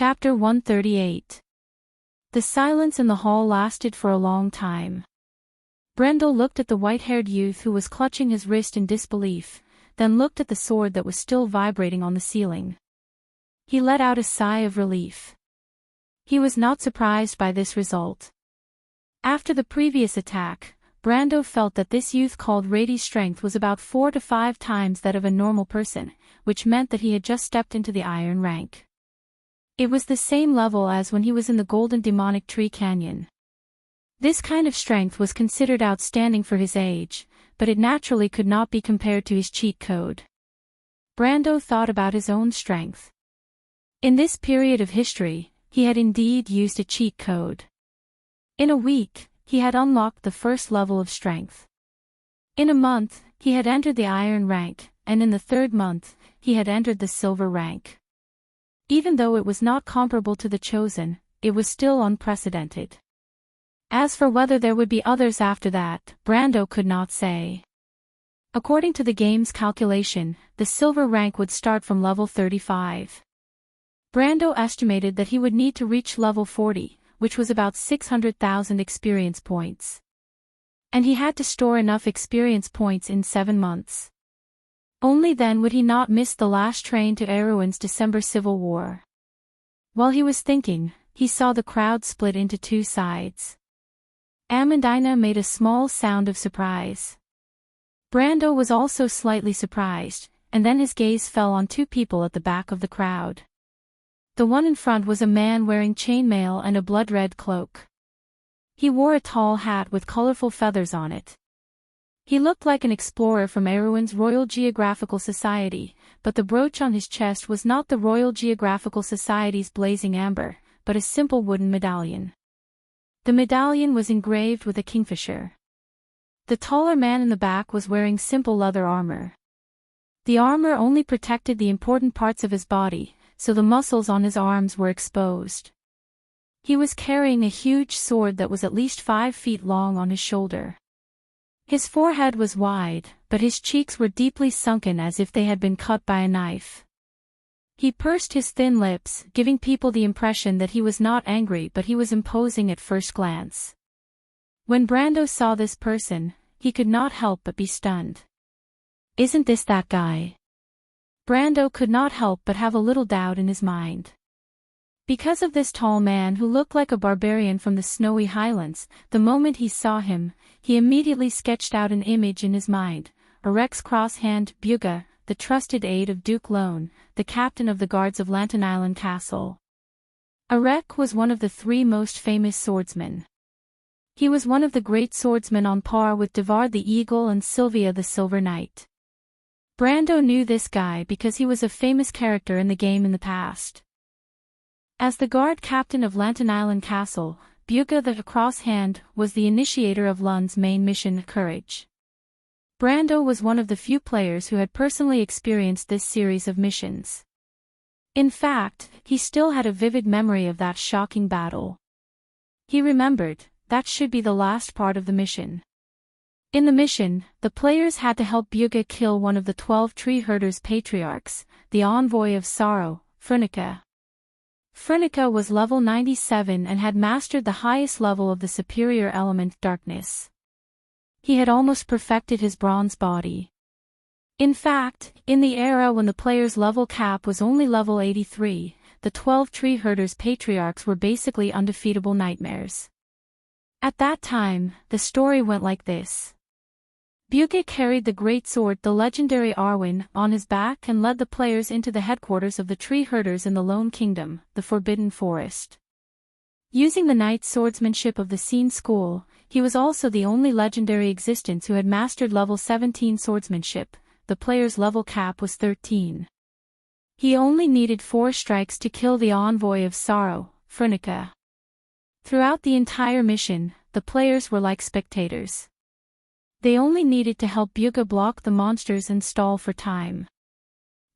Chapter 138. The silence in the hall lasted for a long time. Brendel looked at the white-haired youth who was clutching his wrist in disbelief, then looked at the sword that was still vibrating on the ceiling. He let out a sigh of relief. He was not surprised by this result. After the previous attack, Brando felt that this youth called Rady's strength was about 4 to 5 times that of a normal person, which meant that he had just stepped into the iron rank. It was the same level as when he was in the Golden Demonic Tree Canyon. This kind of strength was considered outstanding for his age, but it naturally could not be compared to his cheat code. Brando thought about his own strength. In this period of history, he had indeed used a cheat code. In a week, he had unlocked the first level of strength. In a month, he had entered the iron rank, and in the 3rd month, he had entered the silver rank. Even though it was not comparable to the Chosen, it was still unprecedented. As for whether there would be others after that, Brando could not say. According to the game's calculation, the silver rank would start from level 35. Brando estimated that he would need to reach level 40, which was about 600,000 experience points. And he had to store enough experience points in 7 months. Only then would he not miss the last train to Erewhon's December Civil War. While he was thinking, he saw the crowd split into 2 sides. Amandina made a small sound of surprise. Brando was also slightly surprised, and then his gaze fell on 2 people at the back of the crowd. The one in front was a man wearing chainmail and a blood-red cloak. He wore a tall hat with colorful feathers on it. He looked like an explorer from Erewhon's Royal Geographical Society, but the brooch on his chest was not the Royal Geographical Society's blazing amber, but a simple wooden medallion. The medallion was engraved with a kingfisher. The taller man in the back was wearing simple leather armor. The armor only protected the important parts of his body, so the muscles on his arms were exposed. He was carrying a huge sword that was at least 5 feet long on his shoulder. His forehead was wide, but his cheeks were deeply sunken as if they had been cut by a knife. He pursed his thin lips, giving people the impression that he was not angry but he was imposing at first glance. When Brando saw this person, he could not help but be stunned. "Isn't this that guy?" Brando could not help but have a little doubt in his mind. Because of this tall man who looked like a barbarian from the snowy highlands, the moment he saw him, he immediately sketched out an image in his mind: a Rex Crosshand Buga, the trusted aide of Duke Lone, the captain of the guards of Lantern Island Castle. Arek was one of the 3 most famous swordsmen. He was one of the great swordsmen on par with Devard the Eagle and Sylvia the Silver Knight. Brando knew this guy because he was a famous character in the game in the past. As the guard captain of Lantern Island Castle, Buga the Crosshand was the initiator of Lund's main mission, Courage. Brando was one of the few players who had personally experienced this series of missions. In fact, he still had a vivid memory of that shocking battle. He remembered, that should be the last part of the mission. In the mission, the players had to help Buga kill one of the 12 tree herders' patriarchs, the envoy of sorrow, Frunica. Frunica was level 97 and had mastered the highest level of the superior element, darkness. He had almost perfected his bronze body. In fact, in the era when the player's level cap was only level 83, the 12 tree herders' patriarchs were basically undefeatable nightmares. At that time, the story went like this. Buga carried the great sword, the legendary Arwen, on his back and led the players into the headquarters of the tree herders in the Lone Kingdom, the Forbidden Forest. Using the knight swordsmanship of the Scene School, he was also the only legendary existence who had mastered level 17 swordsmanship. The player's level cap was 13. He only needed 4 strikes to kill the envoy of sorrow, Frunica. Throughout the entire mission, the players were like spectators. They only needed to help Buga block the monsters and stall for time.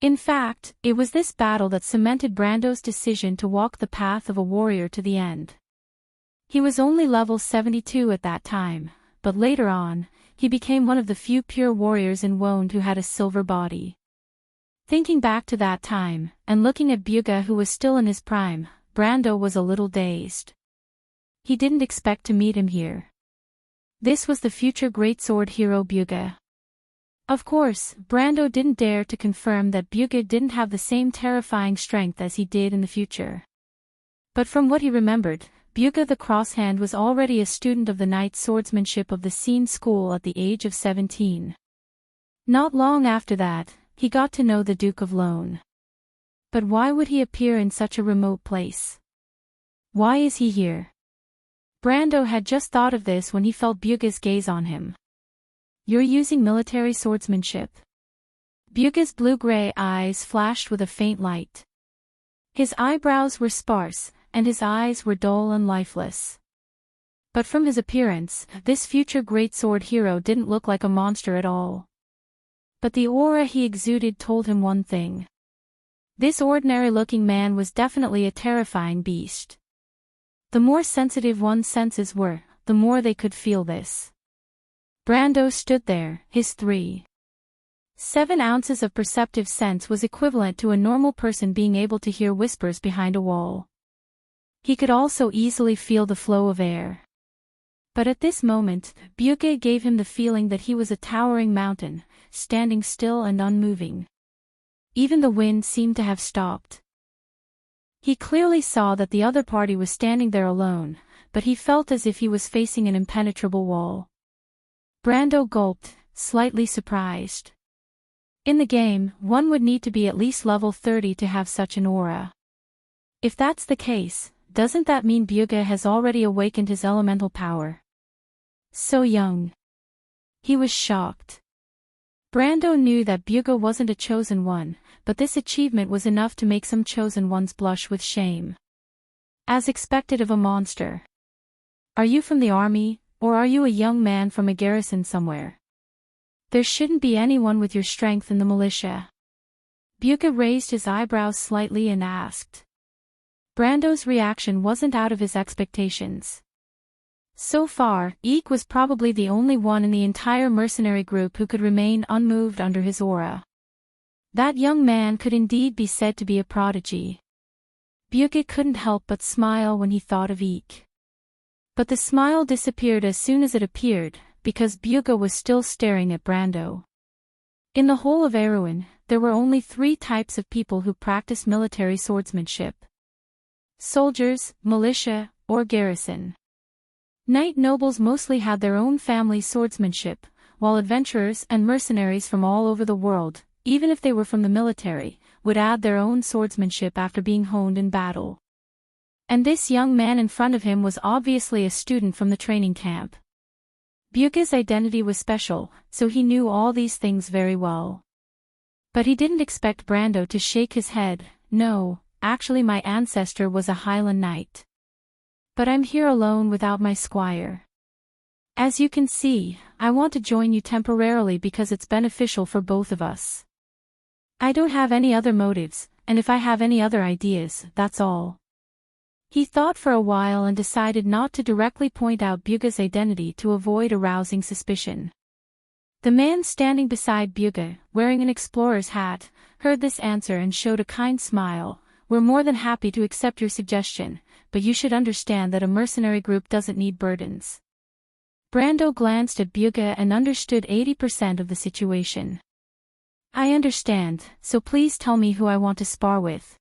In fact, it was this battle that cemented Brando's decision to walk the path of a warrior to the end. He was only level 72 at that time, but later on, he became one of the few pure warriors in Woned who had a silver body. Thinking back to that time, and looking at Bugha who was still in his prime, Brando was a little dazed. He didn't expect to meet him here. This was the future greatsword hero Bugha. Of course, Brando didn't dare to confirm that Bugha didn't have the same terrifying strength as he did in the future. But from what he remembered, Bugha the Crosshand was already a student of the knight swordsmanship of the Scene School at the age of 17. Not long after that, he got to know the Duke of Lone. But why would he appear in such a remote place? Why is he here? Brando had just thought of this when he felt Bugha's gaze on him. You're using military swordsmanship. Bugha's blue-gray eyes flashed with a faint light. His eyebrows were sparse, and his eyes were dull and lifeless. But from his appearance, this future greatsword hero didn't look like a monster at all. But the aura he exuded told him one thing. This ordinary-looking man was definitely a terrifying beast. The more sensitive one's senses were, the more they could feel this. Brando stood there, his 3.7 ounces of perceptive sense was equivalent to a normal person being able to hear whispers behind a wall. He could also easily feel the flow of air. But at this moment, Bugha gave him the feeling that he was a towering mountain, standing still and unmoving. Even the wind seemed to have stopped. He clearly saw that the other party was standing there alone, but he felt as if he was facing an impenetrable wall. Brando gulped, slightly surprised. In the game, one would need to be at least level 30 to have such an aura. If that's the case, doesn't that mean Bugha has already awakened his elemental power? So young. He was shocked. Brando knew that Bugha wasn't a chosen one, but this achievement was enough to make some chosen ones blush with shame. As expected of a monster. Are you from the army, or are you a young man from a garrison somewhere? There shouldn't be anyone with your strength in the militia. Bugha raised his eyebrows slightly and asked. Brando's reaction wasn't out of his expectations. So far, Eek was probably the only one in the entire mercenary group who could remain unmoved under his aura. That young man could indeed be said to be a prodigy. Bugha couldn't help but smile when he thought of Eek. But the smile disappeared as soon as it appeared, because Bugha was still staring at Brando. In the whole of Erewhon, there were only 3 types of people who practiced military swordsmanship. Soldiers, militia, or garrison. Knight nobles mostly had their own family swordsmanship, while adventurers and mercenaries from all over the world, even if they were from the military, would add their own swordsmanship after being honed in battle. And this young man in front of him was obviously a student from the training camp. Bugha's identity was special, so he knew all these things very well. But he didn't expect Brando to shake his head. No, actually my ancestor was a Highland knight. But I'm here alone without my squire. As you can see, I want to join you temporarily because it's beneficial for both of us. I don't have any other motives, and if I have any other ideas, that's all. He thought for a while and decided not to directly point out Bugha's identity to avoid arousing suspicion. The man standing beside Bugha, wearing an explorer's hat, heard this answer and showed a kind smile. We're more than happy to accept your suggestion, but you should understand that a mercenary group doesn't need burdens. Brando glanced at Bugha and understood 80% of the situation. I understand, so please tell me who I want to spar with.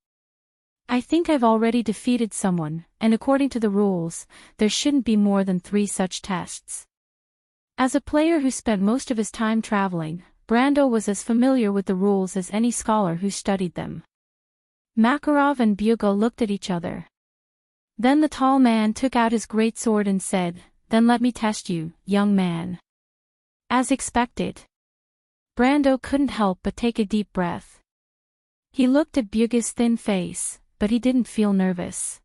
I think I've already defeated someone, and according to the rules, there shouldn't be more than 3 such tests. As a player who spent most of his time traveling, Brando was as familiar with the rules as any scholar who studied them. Makarov and Bugha looked at each other. Then the tall man took out his greatsword and said, Then let me test you, young man. As expected. Brando couldn't help but take a deep breath. He looked at Bugha's thin face, but he didn't feel nervous.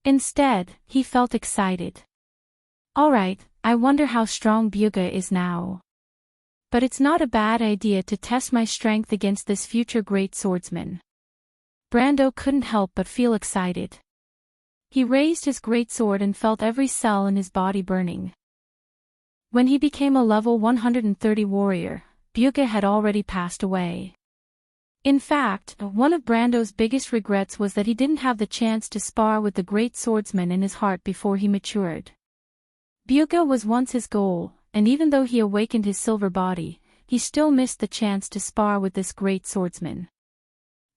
Instead, he felt excited. Alright, I wonder how strong Bugha is now. But it's not a bad idea to test my strength against this future great swordsman. Brando couldn't help but feel excited. He raised his greatsword and felt every cell in his body burning. When he became a level 130 warrior, Bugha had already passed away. In fact, one of Brando's biggest regrets was that he didn't have the chance to spar with the great swordsman in his heart before he matured. Bugha was once his goal, and even though he awakened his silver body, he still missed the chance to spar with this great swordsman.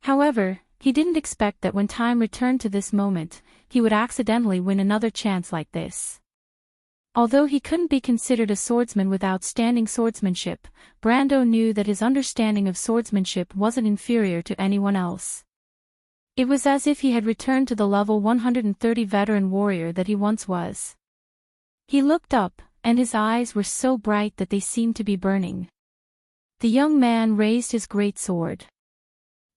However, he didn't expect that when time returned to this moment, he would accidentally win another chance like this. Although he couldn't be considered a swordsman with outstanding swordsmanship, Brando knew that his understanding of swordsmanship wasn't inferior to anyone else. It was as if he had returned to the level 130 veteran warrior that he once was. He looked up, and his eyes were so bright that they seemed to be burning. The young man raised his great sword.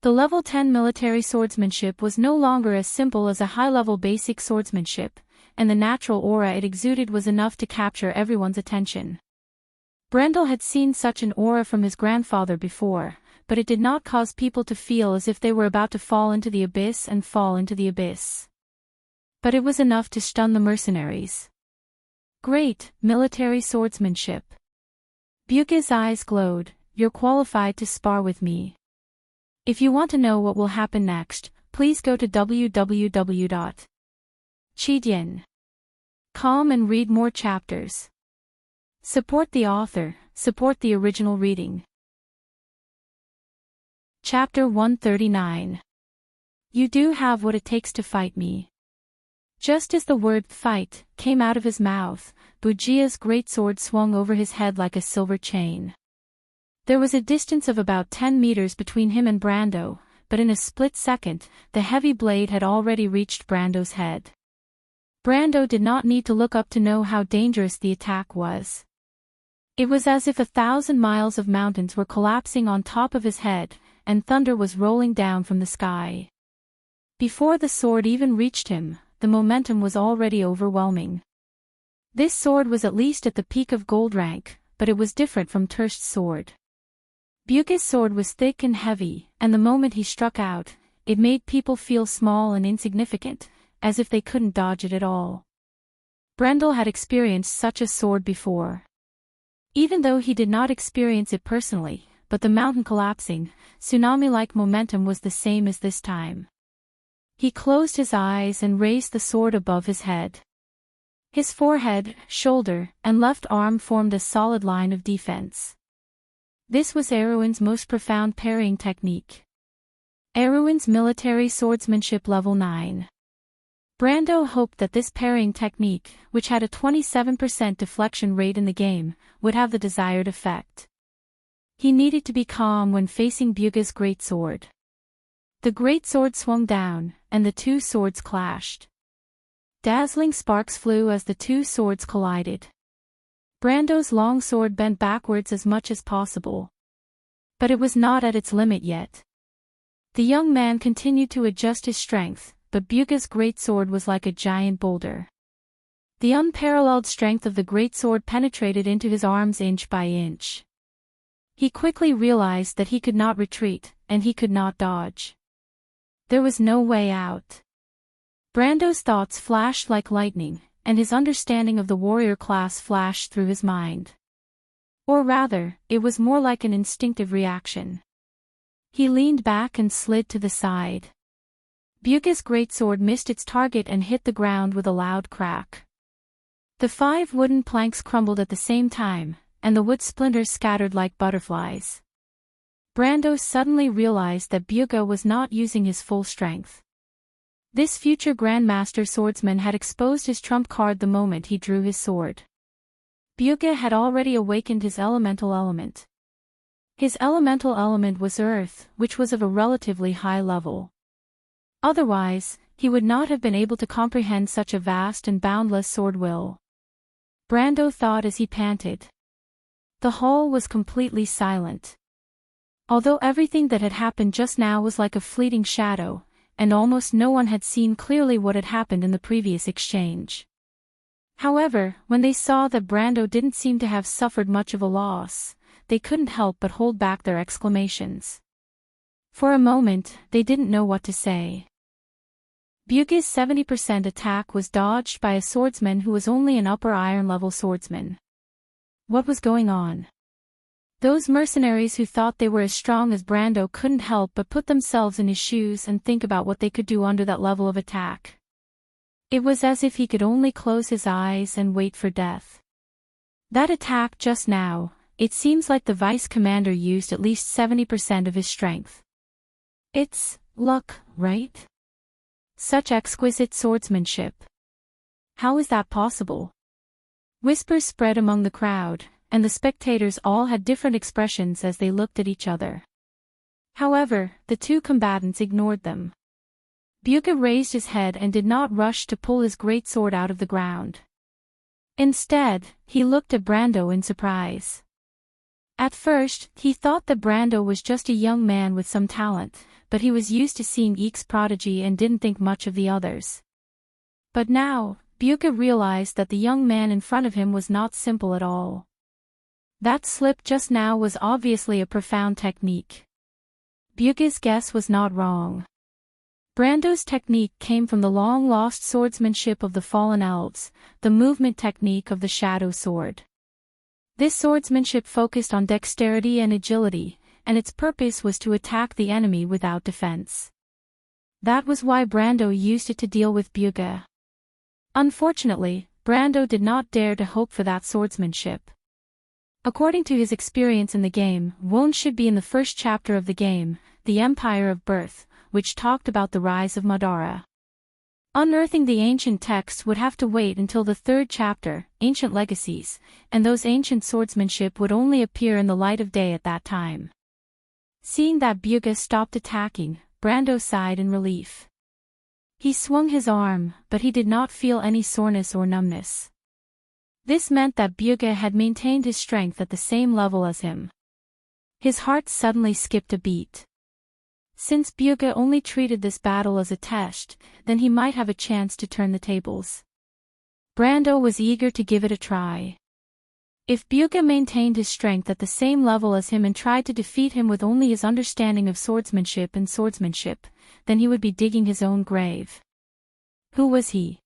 The level 10 military swordsmanship was no longer as simple as a high-level basic swordsmanship, and the natural aura it exuded was enough to capture everyone's attention. Brando had seen such an aura from his grandfather before, but it did not cause people to feel as if they were about to fall into the abyss and fall into the abyss. But it was enough to stun the mercenaries. Great, military swordsmanship. Bugha's eyes glowed. You're qualified to spar with me. If you want to know what will happen next, please go to www.chidien.com and read more chapters. Support the author, support the original reading. Chapter 139. You do have what it takes to fight me. Just as the word fight came out of his mouth, Bugha's greatsword swung over his head like a silver chain. There was a distance of about 10 meters between him and Brando, but in a split second, the heavy blade had already reached Brando's head. Brando did not need to look up to know how dangerous the attack was. It was as if 1,000 miles of mountains were collapsing on top of his head, and thunder was rolling down from the sky. Before the sword even reached him, the momentum was already overwhelming. This sword was at least at the peak of gold rank, but it was different from Terst's sword. Bugha's sword was thick and heavy, and the moment he struck out, it made people feel small and insignificant, as if they couldn't dodge it at all. Brando had experienced such a sword before. Even though he did not experience it personally, but the mountain collapsing, tsunami-like momentum was the same as this time. He closed his eyes and raised the sword above his head. His forehead, shoulder, and left arm formed a solid line of defense. This was Erwin's most profound parrying technique. Erwin's military swordsmanship level 9. Brando hoped that this parrying technique, which had a 27% deflection rate in the game, would have the desired effect. He needed to be calm when facing Bugha's greatsword. The greatsword swung down, and the two swords clashed. Dazzling sparks flew as the two swords collided. Brando's long sword bent backwards as much as possible. But it was not at its limit yet. The young man continued to adjust his strength, but Bugha's greatsword was like a giant boulder. The unparalleled strength of the greatsword penetrated into his arms inch by inch. He quickly realized that he could not retreat, and he could not dodge. There was no way out. Brando's thoughts flashed like lightning, and his understanding of the warrior class flashed through his mind. Or rather, it was more like an instinctive reaction. He leaned back and slid to the side. Bugha's greatsword missed its target and hit the ground with a loud crack. The 5 wooden planks crumbled at the same time, and the wood splinters scattered like butterflies. Brando suddenly realized that Bugha was not using his full strength. This future Grandmaster swordsman had exposed his trump card the moment he drew his sword. Bugha had already awakened his elemental element. His elemental element was earth, which was of a relatively high level. Otherwise, he would not have been able to comprehend such a vast and boundless sword will. Brando thought as he panted. The hall was completely silent. Although everything that had happened just now was like a fleeting shadow, and almost no one had seen clearly what had happened in the previous exchange. However, when they saw that Brando didn't seem to have suffered much of a loss, they couldn't help but hold back their exclamations. For a moment, they didn't know what to say. Bugha's 70% attack was dodged by a swordsman who was only an upper iron level swordsman. What was going on? Those mercenaries who thought they were as strong as Brando couldn't help but put themselves in his shoes and think about what they could do under that level of attack. It was as if he could only close his eyes and wait for death. That attack just now, it seems like the vice commander used at least 70% of his strength. It's luck, right? Such exquisite swordsmanship. How is that possible? Whispers spread among the crowd, and the spectators all had different expressions as they looked at each other. However, the two combatants ignored them. Bugha raised his head and did not rush to pull his great sword out of the ground. Instead, he looked at Brando in surprise. At first, he thought that Brando was just a young man with some talent, but he was used to seeing Eek's prodigy and didn't think much of the others. But now, Bugha realized that the young man in front of him was not simple at all. That slip just now was obviously a profound technique. Bugha's guess was not wrong. Brando's technique came from the long-lost swordsmanship of the fallen elves, the movement technique of the shadow sword. This swordsmanship focused on dexterity and agility, and its purpose was to attack the enemy without defense. That was why Brando used it to deal with Bugha. Unfortunately, Brando did not dare to hope for that swordsmanship. According to his experience in the game, Wone should be in the first chapter of the game, The Empire of Birth, which talked about the rise of Madara. Unearthing the ancient texts would have to wait until the third chapter, Ancient Legacies, and those ancient swordsmanship would only appear in the light of day at that time. Seeing that Bugha stopped attacking, Brando sighed in relief. He swung his arm, but he did not feel any soreness or numbness. This meant that Bugha had maintained his strength at the same level as him. His heart suddenly skipped a beat. Since Bugha only treated this battle as a test, then he might have a chance to turn the tables. Brando was eager to give it a try. If Bugha maintained his strength at the same level as him and tried to defeat him with only his understanding of swordsmanship, then he would be digging his own grave. Who was he?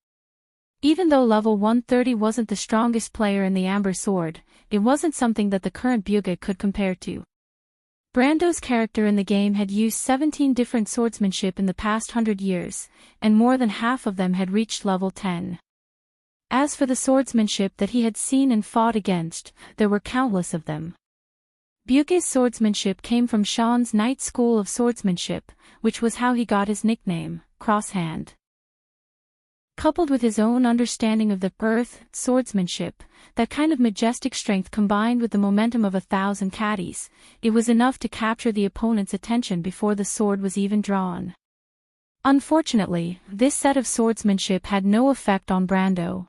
Even though level 130 wasn't the strongest player in the Amber Sword, it wasn't something that the current Bugha could compare to. Brando's character in the game had used 17 different swordsmanship in the past 100 years, and more than half of them had reached level 10. As for the swordsmanship that he had seen and fought against, there were countless of them. Bugha's swordsmanship came from Sean's Night School of Swordsmanship, which was how he got his nickname, Crosshand. Coupled with his own understanding of the earth, swordsmanship, that kind of majestic strength combined with the momentum of 1,000 caddies, it was enough to capture the opponent's attention before the sword was even drawn. Unfortunately, this set of swordsmanship had no effect on Brando.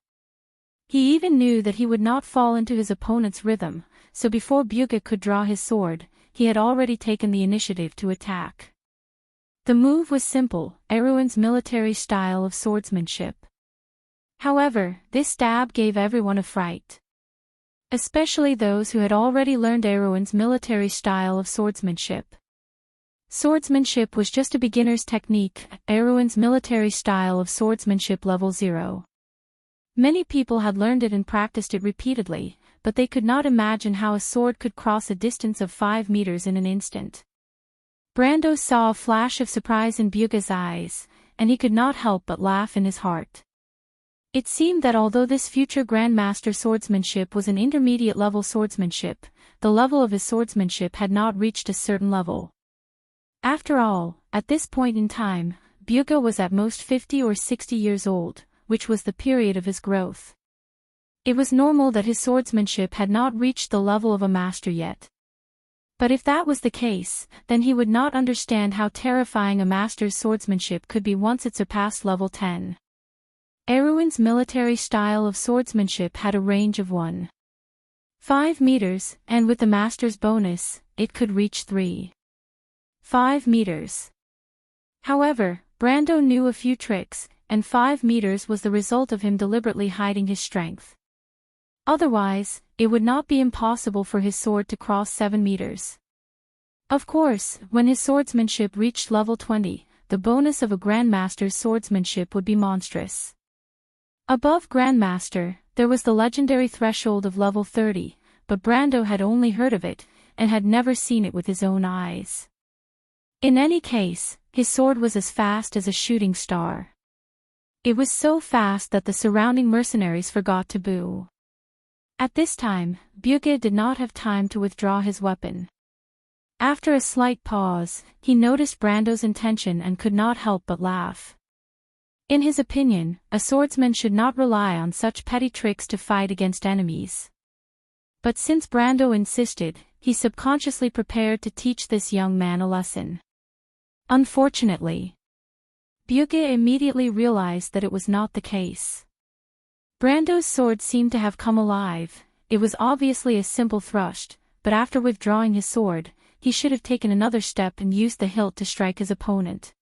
He even knew that he would not fall into his opponent's rhythm, so before Bugha could draw his sword, he had already taken the initiative to attack. The move was simple, Erwin's military style of swordsmanship. However, this stab gave everyone a fright. Especially those who had already learned Erwin's military style of swordsmanship. Swordsmanship was just a beginner's technique, Erwin's military style of swordsmanship level 0. Many people had learned it and practiced it repeatedly, but they could not imagine how a sword could cross a distance of 5 meters in an instant. Brando saw a flash of surprise in Bugha's eyes, and he could not help but laugh in his heart. It seemed that although this future Grandmaster swordsmanship was an intermediate level swordsmanship, the level of his swordsmanship had not reached a certain level. After all, at this point in time, Bugha was at most 50 or 60 years old, which was the period of his growth. It was normal that his swordsmanship had not reached the level of a master yet. But if that was the case, then he would not understand how terrifying a master's swordsmanship could be once it surpassed level 10. Erwin's military style of swordsmanship had a range of 1.5 meters, and with the master's bonus, it could reach 3.5 meters. However, Brando knew a few tricks, and 5 meters was the result of him deliberately hiding his strength. Otherwise, it would not be impossible for his sword to cross 7 meters. Of course, when his swordsmanship reached level 20, the bonus of a Grandmaster's swordsmanship would be monstrous. Above Grandmaster, there was the legendary threshold of level 30, but Brando had only heard of it, and had never seen it with his own eyes. In any case, his sword was as fast as a shooting star. It was so fast that the surrounding mercenaries forgot to boo. At this time, Bugge did not have time to withdraw his weapon. After a slight pause, he noticed Brando's intention and could not help but laugh. In his opinion, a swordsman should not rely on such petty tricks to fight against enemies. But since Brando insisted, he subconsciously prepared to teach this young man a lesson. Unfortunately, Bugge immediately realized that it was not the case. Brando's sword seemed to have come alive. It was obviously a simple thrust, but after withdrawing his sword, he should have taken another step and used the hilt to strike his opponent.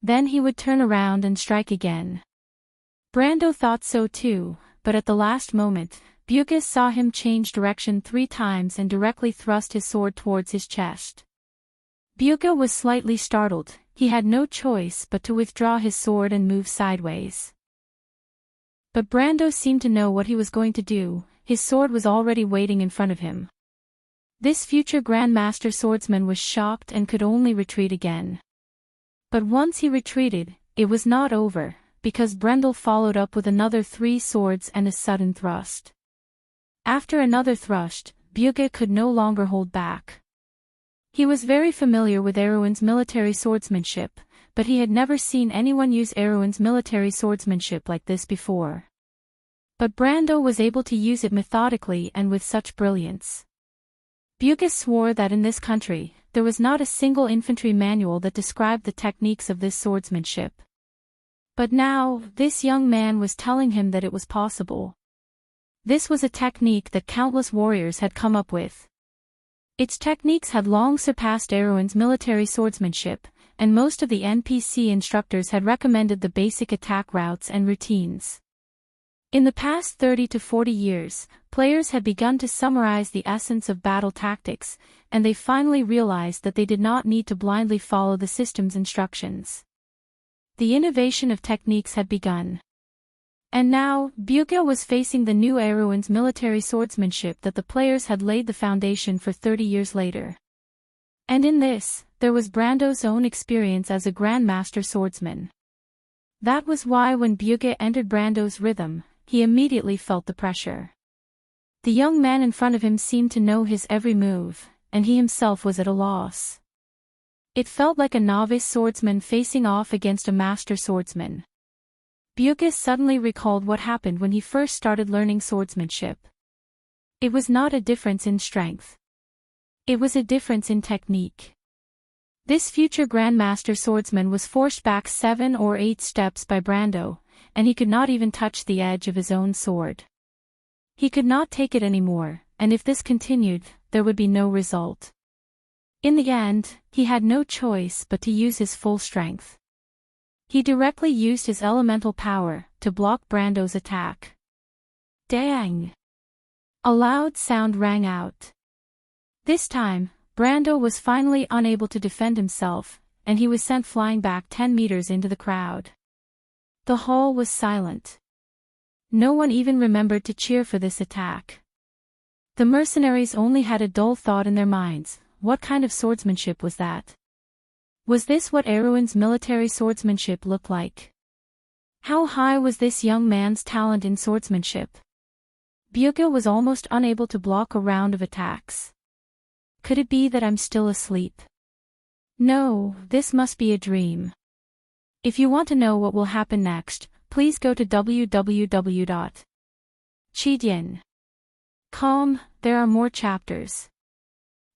Then he would turn around and strike again. Brando thought so too, but at the last moment, Bugge saw him change direction 3 times and directly thrust his sword towards his chest. Bugge was slightly startled. He had no choice but to withdraw his sword and move sideways. But Brando seemed to know what he was going to do. His sword was already waiting in front of him. This future Grandmaster swordsman was shocked and could only retreat again. But once he retreated, it was not over, because Brando followed up with another 3 swords and a sudden thrust. After another thrust, Bugge could no longer hold back. He was very familiar with Erwin's military swordsmanship, but he had never seen anyone use Erwin's military swordsmanship like this before. But Brando was able to use it methodically and with such brilliance. Bugge swore that in this country, there was not a single infantry manual that described the techniques of this swordsmanship. But now, this young man was telling him that it was possible. This was a technique that countless warriors had come up with. Its techniques had long surpassed Erwin's military swordsmanship, and most of the NPC instructors had recommended the basic attack routes and routines. In the past 30 to 40 years, players had begun to summarize the essence of battle tactics, and they finally realized that they did not need to blindly follow the system's instructions. The innovation of techniques had begun. And now, Bugge was facing the new Erwin's military swordsmanship that the players had laid the foundation for 30 years later. And in this, there was Brando's own experience as a Grandmaster swordsman. That was why when Bugge entered Brando's rhythm, he immediately felt the pressure. The young man in front of him seemed to know his every move, and he himself was at a loss. It felt like a novice swordsman facing off against a master swordsman. Bugge suddenly recalled what happened when he first started learning swordsmanship. It was not a difference in strength. It was a difference in technique. This future Grandmaster swordsman was forced back 7 or 8 steps by Brando, and he could not even touch the edge of his own sword. He could not take it anymore, and if this continued, there would be no result. In the end, he had no choice but to use his full strength. He directly used his elemental power to block Brando's attack. Dang! A loud sound rang out. This time, Brando was finally unable to defend himself, and he was sent flying back 10 meters into the crowd. The hall was silent. No one even remembered to cheer for this attack. The mercenaries only had a dull thought in their minds: what kind of swordsmanship was that? Was this what Erwin's military swordsmanship looked like? How high was this young man's talent in swordsmanship? Bugge was almost unable to block a round of attacks. Could it be that I'm still asleep? No, this must be a dream. If you want to know what will happen next, please go to www.chidien.com. There are more chapters.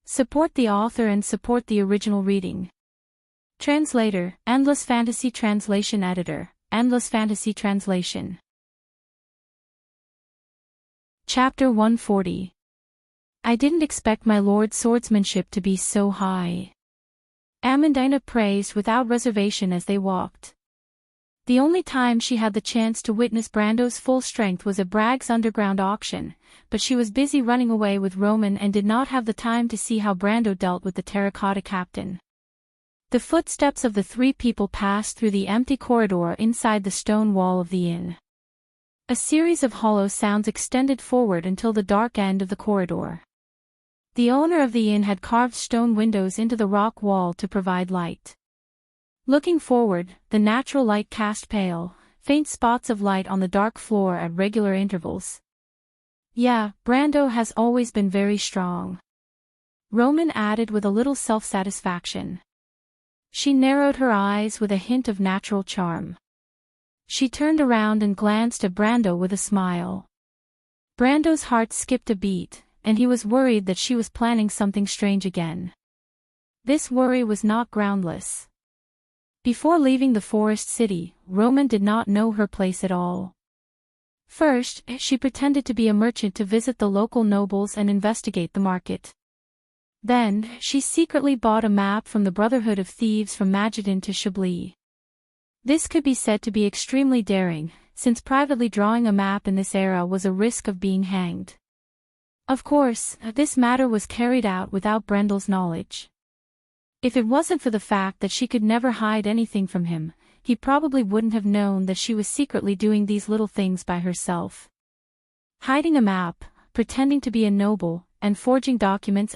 Support the author and support the original reading. Translator, Endless Fantasy Translation Editor, Endless Fantasy Translation. Chapter 140. I didn't expect my lord's swordsmanship to be so high. Amandina praised without reservation as they walked. The only time she had the chance to witness Brando's full strength was at Bragg's underground auction, but she was busy running away with Roman and did not have the time to see how Brando dealt with the terracotta captain. The footsteps of the 3 people passed through the empty corridor inside the stone wall of the inn. A series of hollow sounds extended forward until the dark end of the corridor. The owner of the inn had carved stone windows into the rock wall to provide light. Looking forward, the natural light cast pale, faint spots of light on the dark floor at regular intervals. Yeah, Brando has always been very strong, Roman added with a little self-satisfaction. She narrowed her eyes with a hint of natural charm. She turned around and glanced at Brando with a smile. Brando's heart skipped a beat, and he was worried that she was planning something strange again. This worry was not groundless. Before leaving the forest city, Roman did not know her place at all. First, she pretended to be a merchant to visit the local nobles and investigate the market. Then, she secretly bought a map from the Brotherhood of Thieves from Magellan to Chablis. This could be said to be extremely daring, since privately drawing a map in this era was a risk of being hanged. Of course, this matter was carried out without Brendel's knowledge. If it wasn't for the fact that she could never hide anything from him, he probably wouldn't have known that she was secretly doing these little things by herself. Hiding a map, pretending to be a noble, and forging documents.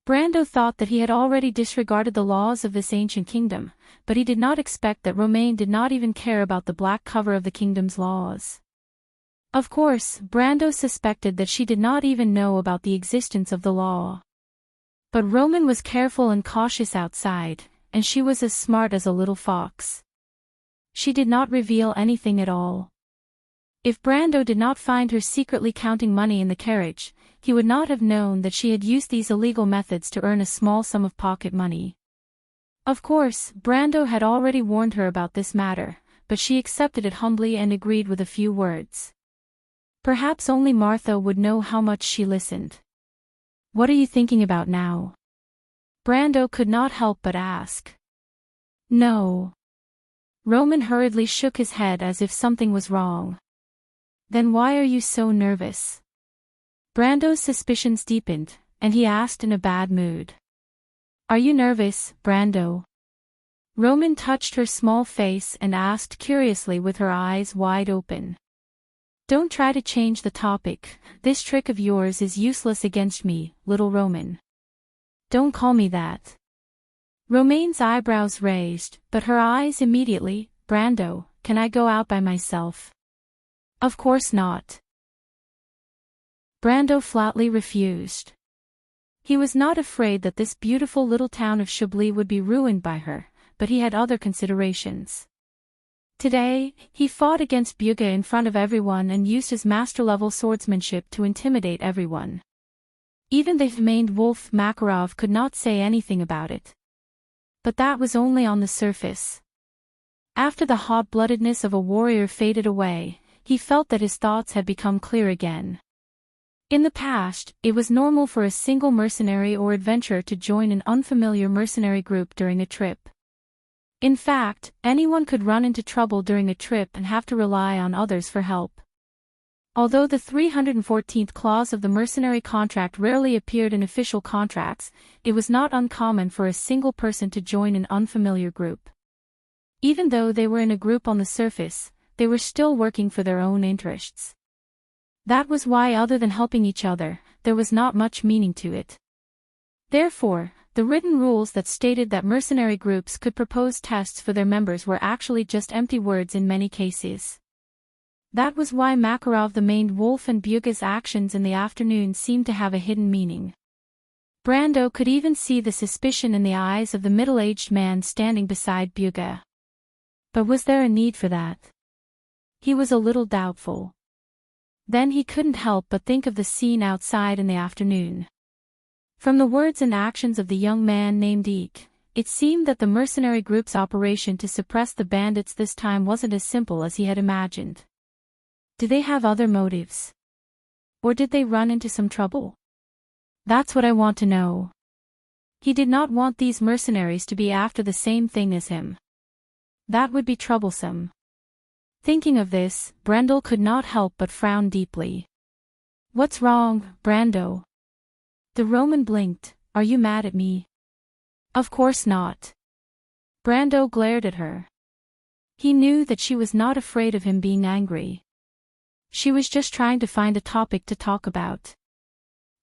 Brando thought that he had already disregarded the laws of this ancient kingdom, but he did not expect that Romain did not even care about the black cover of the kingdom's laws. Of course, Brando suspected that she did not even know about the existence of the law. But Roman was careful and cautious outside, and she was as smart as a little fox. She did not reveal anything at all. If Brando did not find her secretly counting money in the carriage, he would not have known that she had used these illegal methods to earn a small sum of pocket money. Of course, Brando had already warned her about this matter, but she accepted it humbly and agreed with a few words. Perhaps only Martha would know how much she listened. "What are you thinking about now?" Brando could not help but ask. "No." Roman hurriedly shook his head as if something was wrong. "Then why are you so nervous?" Brando's suspicions deepened, and he asked in a bad mood. "Are you nervous, Brando?" Roman touched her small face and asked curiously with her eyes wide open. "Don't try to change the topic, this trick of yours is useless against me, little Roman." "Don't call me that." Romain's eyebrows raised, but her eyes immediately. "Brando, can I go out by myself?" "Of course not." Brando flatly refused. He was not afraid that this beautiful little town of Chablis would be ruined by her, but he had other considerations. Today, he fought against Bugha in front of everyone and used his master-level swordsmanship to intimidate everyone. Even the maned wolf Makarov could not say anything about it. But that was only on the surface. After the hot-bloodedness of a warrior faded away, he felt that his thoughts had become clear again. In the past, it was normal for a single mercenary or adventurer to join an unfamiliar mercenary group during a trip. In fact, anyone could run into trouble during a trip and have to rely on others for help. Although the 314th clause of the mercenary contract rarely appeared in official contracts, it was not uncommon for a single person to join an unfamiliar group. Even though they were in a group on the surface, they were still working for their own interests. That was why, other than helping each other, there was not much meaning to it. Therefore, the written rules that stated that mercenary groups could propose tests for their members were actually just empty words in many cases. That was why Makarov the maned wolf and Bugha's actions in the afternoon seemed to have a hidden meaning. Brando could even see the suspicion in the eyes of the middle-aged man standing beside Bugha. But was there a need for that? He was a little doubtful. Then he couldn't help but think of the scene outside in the afternoon. From the words and actions of the young man named Eek, it seemed that the mercenary group's operation to suppress the bandits this time wasn't as simple as he had imagined. Did they have other motives? Or did they run into some trouble? That's what I want to know. He did not want these mercenaries to be after the same thing as him. That would be troublesome. Thinking of this, Brendel could not help but frown deeply. "What's wrong, Brando?" The Roman blinked. "Are you mad at me?" "Of course not." Brando glared at her. He knew that she was not afraid of him being angry. She was just trying to find a topic to talk about.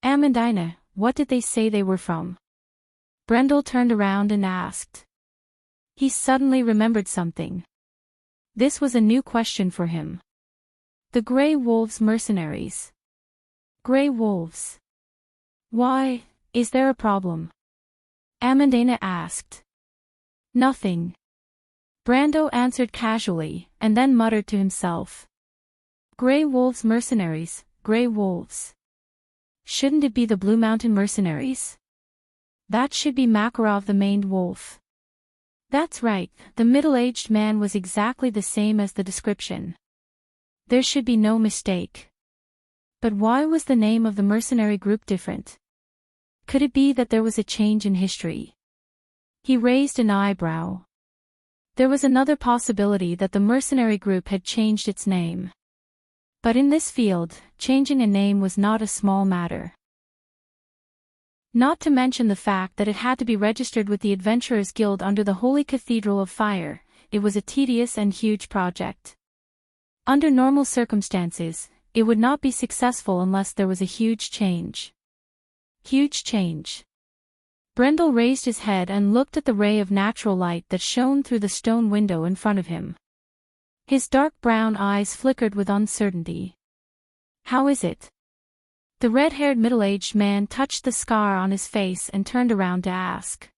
Amandina, what did they say they were from? Brendel turned around and asked. He suddenly remembered something. This was a new question for him. The Grey Wolves mercenaries. Grey Wolves. Why, is there a problem? Amandina asked. Nothing. Brando answered casually, and then muttered to himself. Grey Wolves mercenaries, Grey Wolves. Shouldn't it be the Blue Mountain mercenaries? That should be Makarov the maned wolf. That's right, the middle-aged man was exactly the same as the description. There should be no mistake. But why was the name of the mercenary group different? Could it be that there was a change in history? He raised an eyebrow. There was another possibility that the mercenary group had changed its name. But in this field, changing a name was not a small matter. Not to mention the fact that it had to be registered with the Adventurers Guild under the Holy Cathedral of Fire, it was a tedious and huge project. Under normal circumstances, it would not be successful unless there was a huge change. Huge change. Brendel raised his head and looked at the ray of natural light that shone through the stone window in front of him. His dark brown eyes flickered with uncertainty. How is it? The red-haired middle-aged man touched the scar on his face and turned around to ask.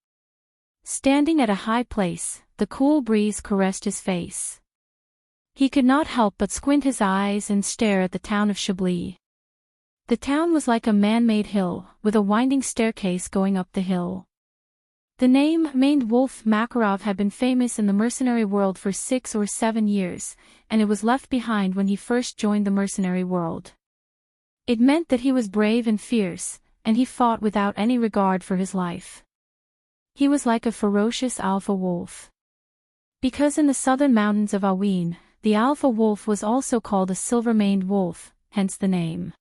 Standing at a high place, the cool breeze caressed his face. He could not help but squint his eyes and stare at the town of Chablis. The town was like a man-made hill, with a winding staircase going up the hill. The name maned wolf Makarov had been famous in the mercenary world for 6 or 7 years, and it was left behind when he first joined the mercenary world. It meant that he was brave and fierce, and he fought without any regard for his life. He was like a ferocious alpha wolf. Because in the southern mountains of Aween, the alpha wolf was also called a silver-maned wolf, hence the name.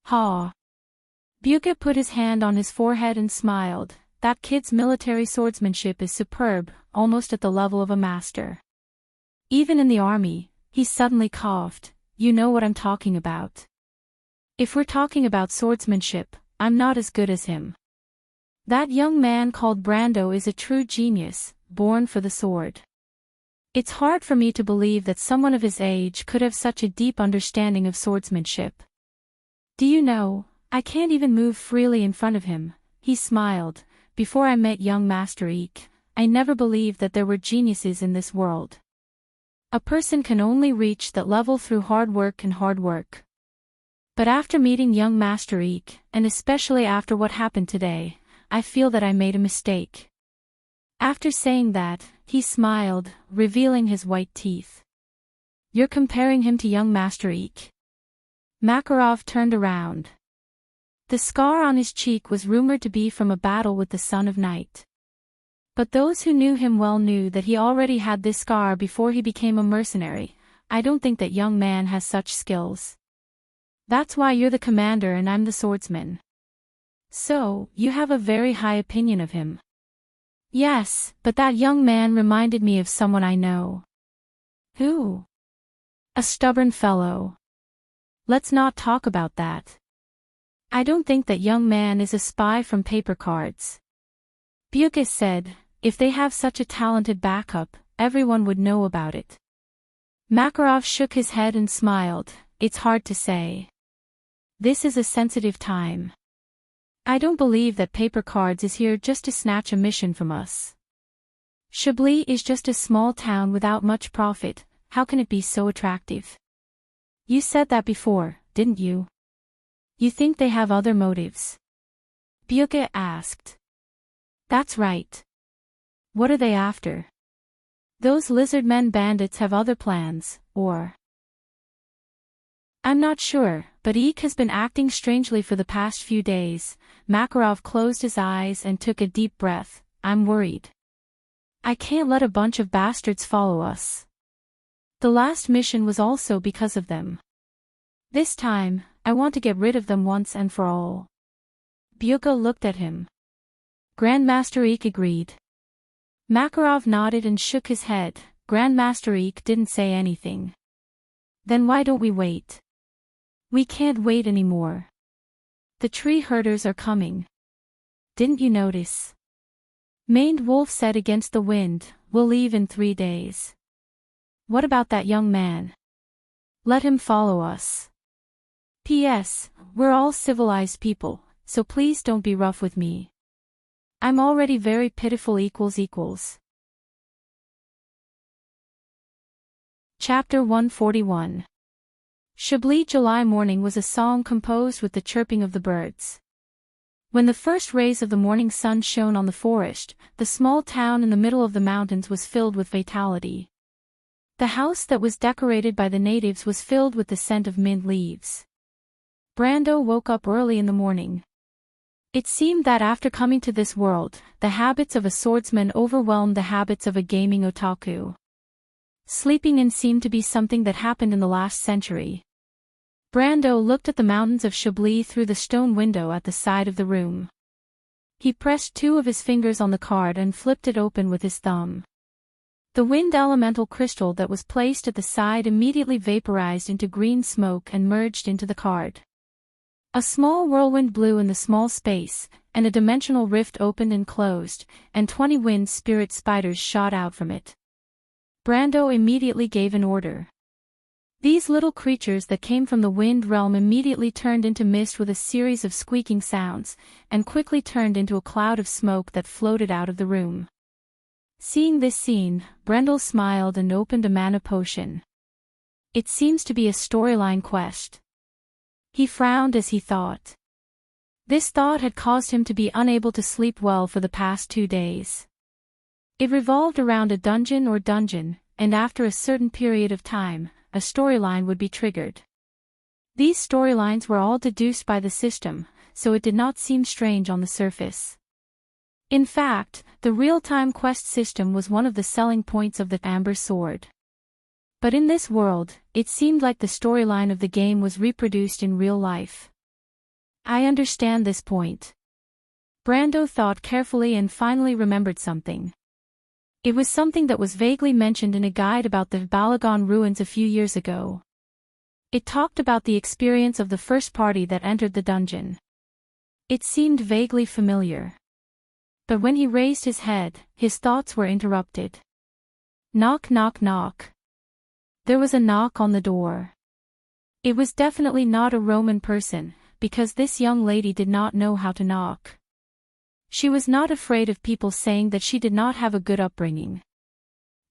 Ha! Buka put his hand on his forehead and smiled. That kid's military swordsmanship is superb, almost at the level of a master. Even in the army, he suddenly coughed. You know what I'm talking about. If we're talking about swordsmanship, I'm not as good as him. That young man called Brando is a true genius, born for the sword. It's hard for me to believe that someone of his age could have such a deep understanding of swordsmanship. Do you know, I can't even move freely in front of him, he smiled. Before I met young Master Eek, I never believed that there were geniuses in this world. A person can only reach that level through hard work and hard work. But after meeting young Master Eek, and especially after what happened today, I feel that I made a mistake. After saying that, he smiled, revealing his white teeth. You're comparing him to young Master Eek? Makarov turned around. The scar on his cheek was rumored to be from a battle with the Son of Night. But those who knew him well knew that he already had this scar before he became a mercenary. I don't think that young man has such skills. That's why you're the commander and I'm the swordsman. So, you have a very high opinion of him. Yes, but that young man reminded me of someone I know. Who? A stubborn fellow. Let's not talk about that. I don't think that young man is a spy from paper cards. Buka said, if they have such a talented backup, everyone would know about it. Makarov shook his head and smiled. It's hard to say. This is a sensitive time. I don't believe that paper cards is here just to snatch a mission from us. Chablis is just a small town without much profit. How can it be so attractive? You said that before, didn't you? You think they have other motives? Buka asked. That's right. What are they after? Those lizardmen bandits have other plans, or? I'm not sure, but Eek has been acting strangely for the past few days. Makarov closed his eyes and took a deep breath. I'm worried. I can't let a bunch of bastards follow us. The last mission was also because of them. This time, I want to get rid of them once and for all. Buka looked at him. Grandmaster Eek agreed. Makarov nodded and shook his head. Grandmaster Eek didn't say anything. Then why don't we wait? We can't wait anymore. The tree herders are coming. Didn't you notice? Maned Wolf said against the wind, we'll leave in 3 days. What about that young man? Let him follow us. P.S. We're all civilized people, so please don't be rough with me. I'm already very pitiful equals. Chapter 141. Chablis July morning was a song composed with the chirping of the birds. When the first rays of the morning sun shone on the forest, the small town in the middle of the mountains was filled with vitality. The house that was decorated by the natives was filled with the scent of mint leaves. Brando woke up early in the morning. It seemed that after coming to this world, the habits of a swordsman overwhelmed the habits of a gaming otaku. Sleeping in seemed to be something that happened in the last century. Brando looked at the mountains of Chablis through the stone window at the side of the room. He pressed 2 of his fingers on the card and flipped it open with his thumb. The wind elemental crystal that was placed at the side immediately vaporized into green smoke and merged into the card. A small whirlwind blew in the small space, and a dimensional rift opened and closed, and 20 wind spirit spiders shot out from it. Brando immediately gave an order. These little creatures that came from the wind realm immediately turned into mist with a series of squeaking sounds, and quickly turned into a cloud of smoke that floated out of the room. Seeing this scene, Brando smiled and opened a mana potion. It seems to be a storyline quest. He frowned as he thought. This thought had caused him to be unable to sleep well for the past 2 days. It revolved around a dungeon, and after a certain period of time, a storyline would be triggered. These storylines were all deduced by the system, so it did not seem strange on the surface. In fact, the real-time quest system was one of the selling points of the Amber Sword. But in this world, it seemed like the storyline of the game was reproduced in real life. I understand this point. Brando thought carefully and finally remembered something. It was something that was vaguely mentioned in a guide about the Balagon ruins a few years ago. It talked about the experience of the first party that entered the dungeon. It seemed vaguely familiar. But when he raised his head, his thoughts were interrupted. Knock, knock, knock. There was a knock on the door. It was definitely not a Roman person, because this young lady did not know how to knock. She was not afraid of people saying that she did not have a good upbringing.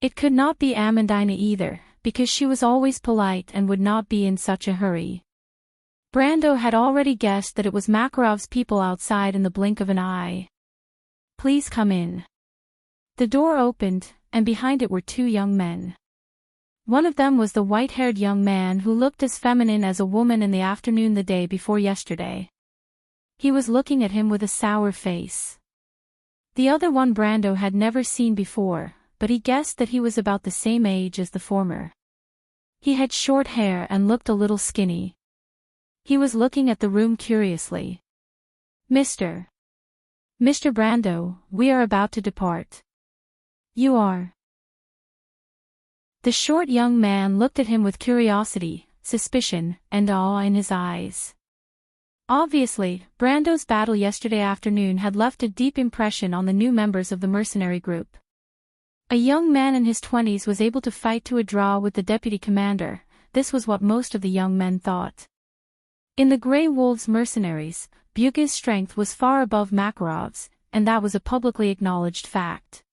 It could not be Amandina either, because she was always polite and would not be in such a hurry. Brando had already guessed that it was Makarov's people outside in the blink of an eye. Please come in. The door opened, and behind it were 2 young men. One of them was the white-haired young man who looked as feminine as a woman in the afternoon the day before yesterday. He was looking at him with a sour face. The other one Brando had never seen before, but he guessed that he was about the same age as the former. He had short hair and looked a little skinny. He was looking at the room curiously. Mr. Brando, we are about to depart. You are. The short young man looked at him with curiosity, suspicion, and awe in his eyes. Obviously, Brando's battle yesterday afternoon had left a deep impression on the new members of the mercenary group. A young man in his 20s was able to fight to a draw with the deputy commander. This was what most of the young men thought. In the Grey Wolves mercenaries, Bugha's strength was far above Makarov's, and that was a publicly acknowledged fact.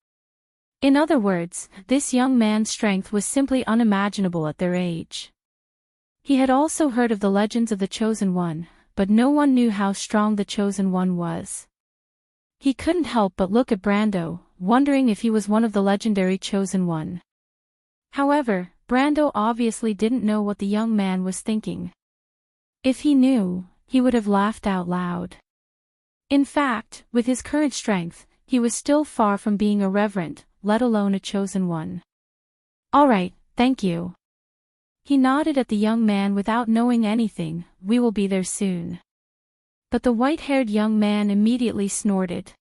In other words, this young man's strength was simply unimaginable at their age. He had also heard of the legends of the Chosen One, but no one knew how strong the Chosen One was. He couldn't help but look at Brando, wondering if he was one of the legendary Chosen One. However, Brando obviously didn't know what the young man was thinking. If he knew, he would have laughed out loud. In fact, with his current strength, he was still far from being a reverend, let alone a chosen one. All right, thank you. He nodded at the young man without knowing anything. We will be there soon. But the white-haired young man immediately snorted.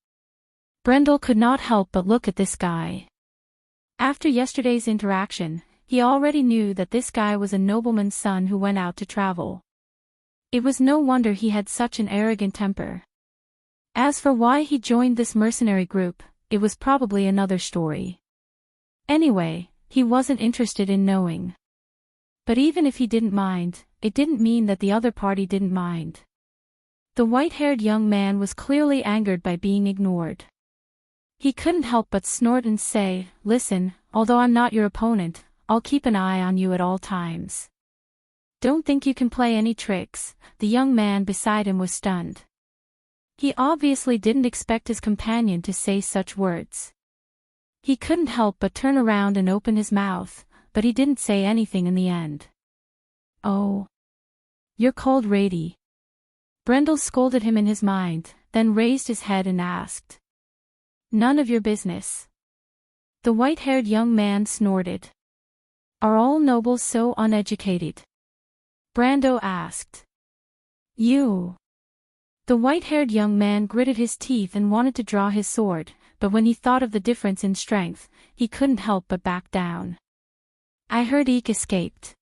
Brendel could not help but look at this guy. After yesterday's interaction, he already knew that this guy was a nobleman's son who went out to travel. It was no wonder he had such an arrogant temper. As for why he joined this mercenary group, it was probably another story. Anyway, he wasn't interested in knowing. But even if he didn't mind, it didn't mean that the other party didn't mind. The white-haired young man was clearly angered by being ignored. He couldn't help but snort and say, "Listen, although I'm not your opponent, I'll keep an eye on you at all times." "Don't think you can play any tricks." The young man beside him was stunned. He obviously didn't expect his companion to say such words. He couldn't help but turn around and open his mouth, but he didn't say anything in the end. "Oh. You're called Rady." Brendel scolded him in his mind, then raised his head and asked. "None of your business." The white-haired young man snorted. "Are all nobles so uneducated?" Brando asked. "You." The white-haired young man gritted his teeth and wanted to draw his sword, but when he thought of the difference in strength, he couldn't help but back down. "I heard Eek escaped."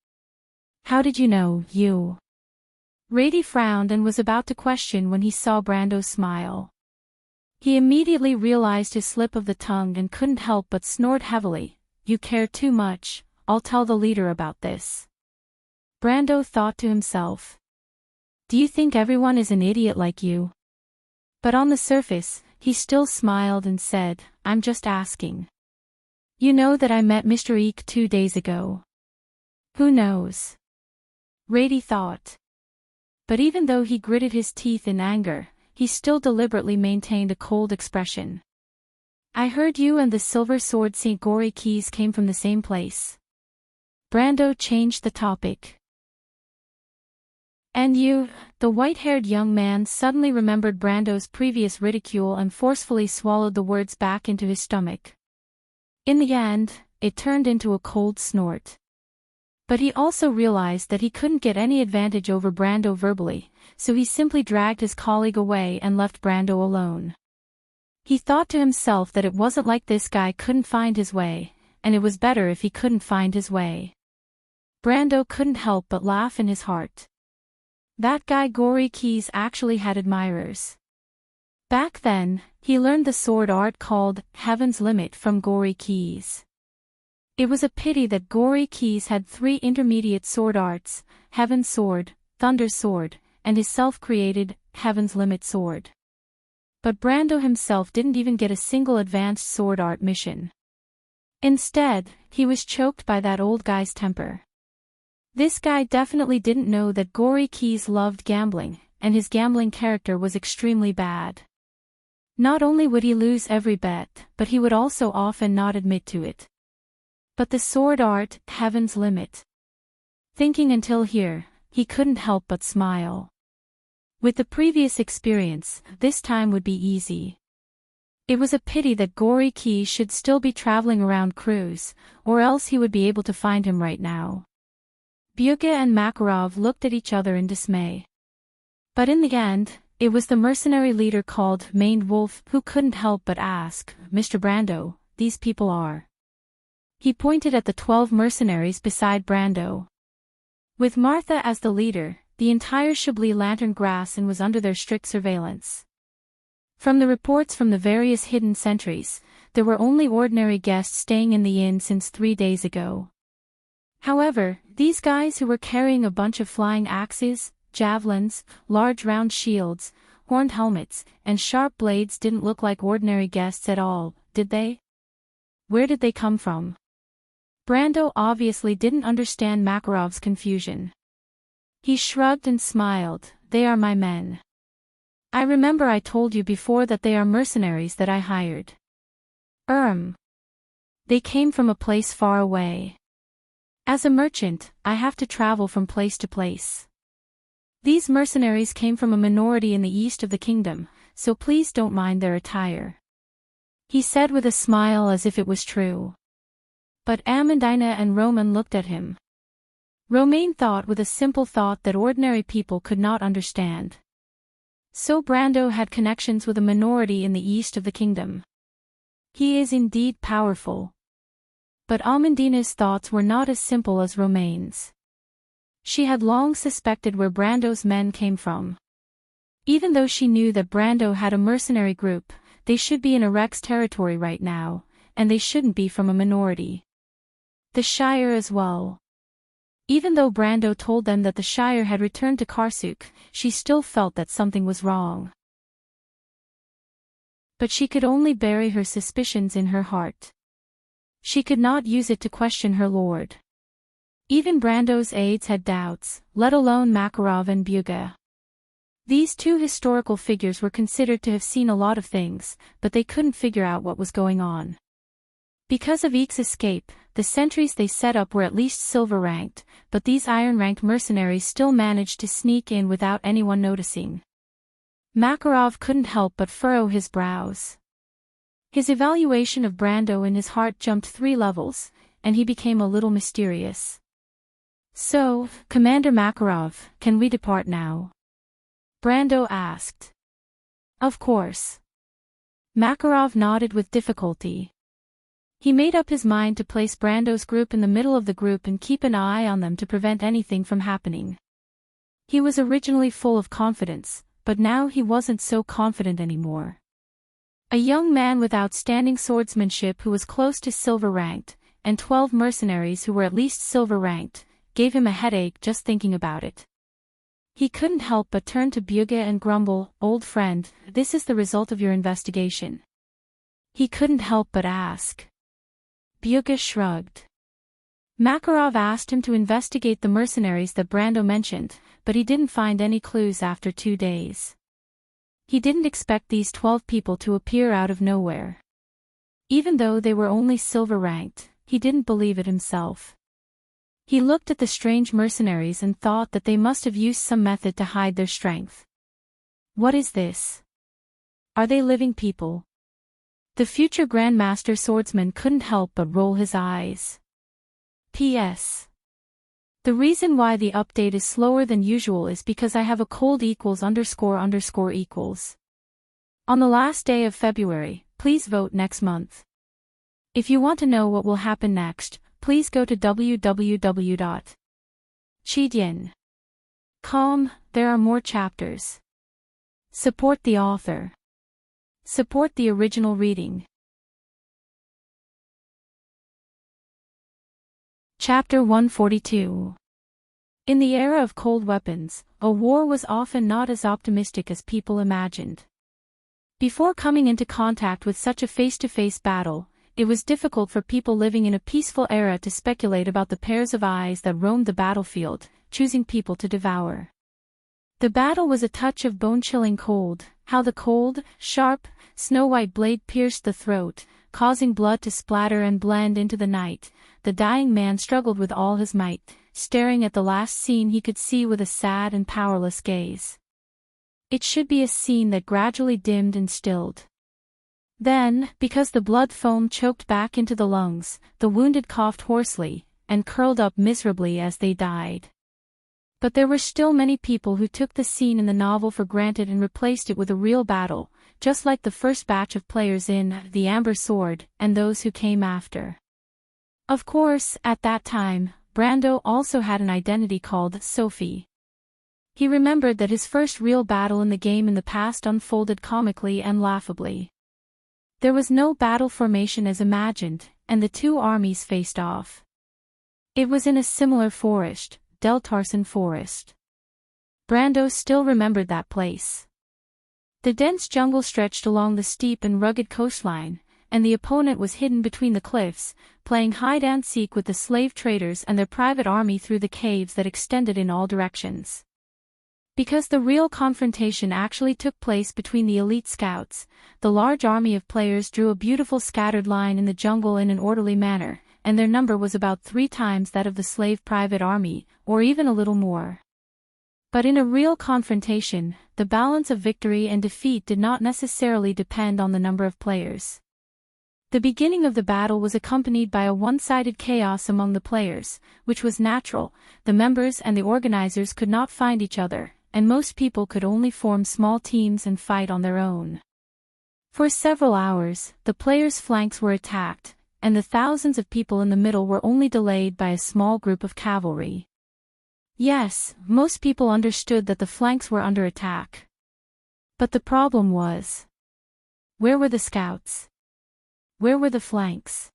"How did you know, you?" Rady frowned and was about to question when he saw Brando smile. He immediately realized his slip of the tongue and couldn't help but snort heavily. "You care too much, I'll tell the leader about this." Brando thought to himself. "Do you think everyone is an idiot like you?" But on the surface, he still smiled and said, "I'm just asking. You know that I met Mr. Eek 2 days ago." "Who knows?" Rady thought. But even though he gritted his teeth in anger, he still deliberately maintained a cold expression. "I heard you and the Silver Sword St. Gory Keys came from the same place." Brando changed the topic. "And you?" The white-haired young man suddenly remembered Brando's previous ridicule and forcefully swallowed the words back into his stomach. In the end, it turned into a cold snort. But he also realized that he couldn't get any advantage over Brando verbally, so he simply dragged his colleague away and left Brando alone. He thought to himself that it wasn't like this guy couldn't find his way, and it was better if he couldn't find his way. Brando couldn't help but laugh in his heart. That guy Gory Keys actually had admirers. Back then, he learned the sword art called Heaven's Limit from Gory Keys. It was a pity that Gory Keys had 3 intermediate sword arts, Heaven's Sword, Thunder's Sword, and his self-created Heaven's Limit sword. But Brando himself didn't even get a single advanced sword art mission. Instead, he was choked by that old guy's temper. This guy definitely didn't know that Gory Keys loved gambling, and his gambling character was extremely bad. Not only would he lose every bet, but he would also often not admit to it. But the sword art, Heaven's Limit. Thinking until here, he couldn't help but smile. With the previous experience, this time would be easy. It was a pity that Gory Keys should still be traveling around Cruz, or else he would be able to find him right now. Byuga and Makarov looked at each other in dismay. But in the end, it was the mercenary leader called Maned Wolf who couldn't help but ask, "Mr. Brando, these people are?" He pointed at the 12 mercenaries beside Brando. With Martha as the leader, the entire Chablis Lantern Grass and was under their strict surveillance. From the reports from the various hidden sentries, there were only ordinary guests staying in the inn since 3 days ago. However, these guys who were carrying a bunch of flying axes, javelins, large round shields, horned helmets, and sharp blades didn't look like ordinary guests at all, did they? Where did they come from? Brando obviously didn't understand Makarov's confusion. He shrugged and smiled. "They are my men. I remember I told you before that they are mercenaries that I hired." They came from a place far away. As a merchant, I have to travel from place to place. These mercenaries came from a minority in the east of the kingdom, so please don't mind their attire," he said with a smile as if it was true. But Amandina and Roman looked at him. Romain thought with a simple thought that ordinary people could not understand. So Brando had connections with a minority in the east of the kingdom. He is indeed powerful. But Amandina's thoughts were not as simple as Romain's. She had long suspected where Brando's men came from. Even though she knew that Brando had a mercenary group, they should be in Eric's territory right now, and they shouldn't be from a minority. The Shire as well. Even though Brando told them that the Shire had returned to Karsuk, she still felt that something was wrong. But she could only bury her suspicions in her heart. She could not use it to question her lord. Even Brando's aides had doubts, let alone Makarov and Buga. These two historical figures were considered to have seen a lot of things, but they couldn't figure out what was going on. Because of Eek's escape, the sentries they set up were at least silver-ranked, but these iron-ranked mercenaries still managed to sneak in without anyone noticing. Makarov couldn't help but furrow his brows. His evaluation of Brando in his heart jumped 3 levels, and he became a little mysterious. "So, Commander Makarov, can we depart now?" Brando asked. "Of course." Makarov nodded with difficulty. He made up his mind to place Brando's group in the middle of the group and keep an eye on them to prevent anything from happening. He was originally full of confidence, but now he wasn't so confident anymore. A young man with outstanding swordsmanship who was close to silver-ranked, and 12 mercenaries who were at least silver-ranked, gave him a headache just thinking about it. He couldn't help but turn to Buga and grumble, "Old friend, this is the result of your investigation." He couldn't help but ask. Buga shrugged. Makarov asked him to investigate the mercenaries that Brando mentioned, but he didn't find any clues after 2 days. He didn't expect these 12 people to appear out of nowhere. Even though they were only silver-ranked, he didn't believe it himself. He looked at the strange mercenaries and thought that they must have used some method to hide their strength. What is this? Are they living people? The future Grandmaster Swordsman couldn't help but roll his eyes. P.S. The reason why the update is slower than usual is because I have a cold equals underscore underscore equals. On the last day of February, please vote next month. If you want to know what will happen next, please go to www.chidien.com. There are more chapters. Support the author. Support the original reading. Chapter 142. In the era of cold weapons, a war was often not as optimistic as people imagined. Before coming into contact with such a face-to-face battle, it was difficult for people living in a peaceful era to speculate about the pairs of eyes that roamed the battlefield, choosing people to devour. The battle was a touch of bone-chilling cold, how the cold, sharp, snow-white blade pierced the throat, causing blood to splatter and blend into the night. The dying man struggled with all his might, staring at the last scene he could see with a sad and powerless gaze. It should be a scene that gradually dimmed and stilled. Then, because the blood foam choked back into the lungs, the wounded coughed hoarsely, and curled up miserably as they died. But there were still many people who took the scene in the novel for granted and replaced it with a real battle, just like the first batch of players in The Amber Sword, and those who came after. Of course, at that time, Brando also had an identity called Sophie. He remembered that his first real battle in the game in the past unfolded comically and laughably. There was no battle formation as imagined, and the two armies faced off. It was in a similar forest, Deltarsen Forest. Brando still remembered that place. The dense jungle stretched along the steep and rugged coastline, and the opponent was hidden between the cliffs, playing hide-and-seek with the slave traders and their private army through the caves that extended in all directions. Because the real confrontation actually took place between the elite scouts, the large army of players drew a beautiful scattered line in the jungle in an orderly manner, and their number was about 3 times that of the slave private army, or even a little more. But in a real confrontation, the balance of victory and defeat did not necessarily depend on the number of players. The beginning of the battle was accompanied by a one-sided chaos among the players, which was natural. The members and the organizers could not find each other, and most people could only form small teams and fight on their own. For several hours, the players' flanks were attacked, and the thousands of people in the middle were only delayed by a small group of cavalry. Yes, most people understood that the flanks were under attack. But the problem was, where were the scouts? Where were the flanks?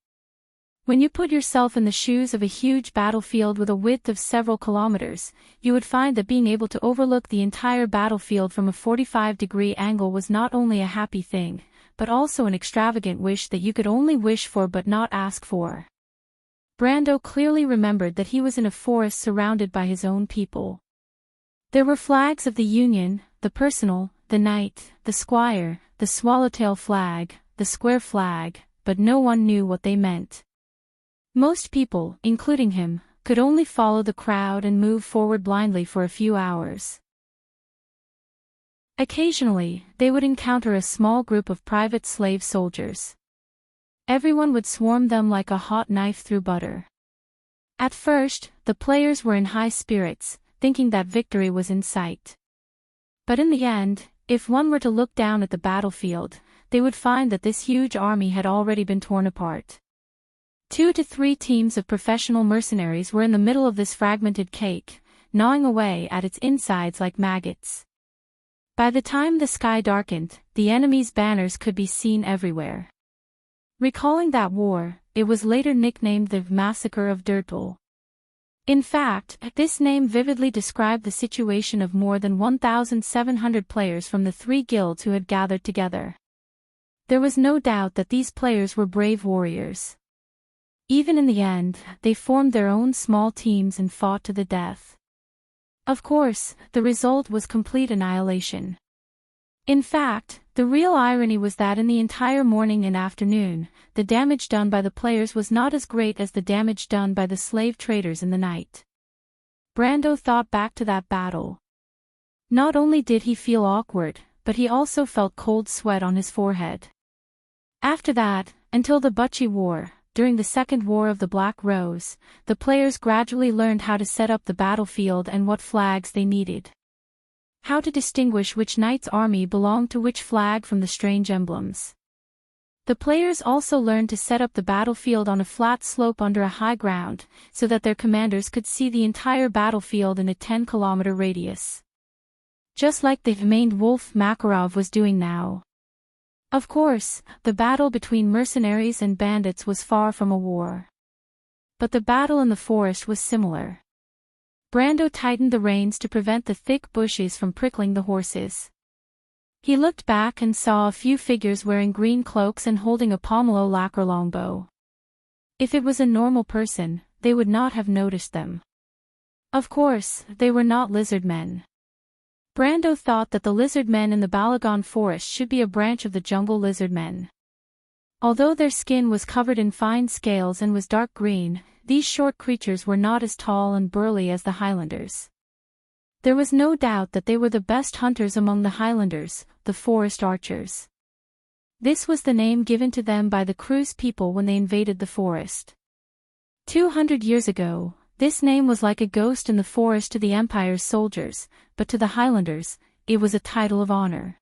When you put yourself in the shoes of a huge battlefield with a width of several kilometers, you would find that being able to overlook the entire battlefield from a 45-degree angle was not only a happy thing, but also an extravagant wish that you could only wish for but not ask for. Brando clearly remembered that he was in a forest surrounded by his own people. There were flags of the Union, the Personal, the Knight, the Squire, the Swallowtail flag, the Square flag, but no one knew what they meant. Most people, including him, could only follow the crowd and move forward blindly for a few hours. Occasionally, they would encounter a small group of private slave soldiers. Everyone would swarm them like a hot knife through butter. At first, the players were in high spirits, thinking that victory was in sight. But in the end, if one were to look down at the battlefield, they would find that this huge army had already been torn apart. 2 to 3 teams of professional mercenaries were in the middle of this fragmented cake, gnawing away at its insides like maggots. By the time the sky darkened, the enemy's banners could be seen everywhere. Recalling that war, it was later nicknamed the Massacre of Dirtle. In fact, this name vividly described the situation of more than 1,700 players from the 3 guilds who had gathered together. There was no doubt that these players were brave warriors. Even in the end, they formed their own small teams and fought to the death. Of course, the result was complete annihilation. In fact, the real irony was that in the entire morning and afternoon, the damage done by the players was not as great as the damage done by the slave traders in the night. Brando thought back to that battle. Not only did he feel awkward, but he also felt cold sweat on his forehead. After that, until the Bucci War, during the Second War of the Black Rose, the players gradually learned how to set up the battlefield and what flags they needed. How to distinguish which knight's army belonged to which flag from the strange emblems. The players also learned to set up the battlefield on a flat slope under a high ground, so that their commanders could see the entire battlefield in a 10-kilometer radius. Just like the famed Wolf Makarov was doing now. Of course, the battle between mercenaries and bandits was far from a war. But the battle in the forest was similar. Brando tightened the reins to prevent the thick bushes from prickling the horses. He looked back and saw a few figures wearing green cloaks and holding a pomelo lacquer longbow. If it was a normal person, they would not have noticed them. Of course, they were not lizard men. Brando thought that the lizard men in the Balagon forest should be a branch of the jungle lizard men. Although their skin was covered in fine scales and was dark green, these short creatures were not as tall and burly as the Highlanders. There was no doubt that they were the best hunters among the Highlanders, the forest archers. This was the name given to them by the Cruz people when they invaded the forest. 200 years ago, this name was like a ghost in the forest to the Empire's soldiers, but to the Highlanders, it was a title of honor.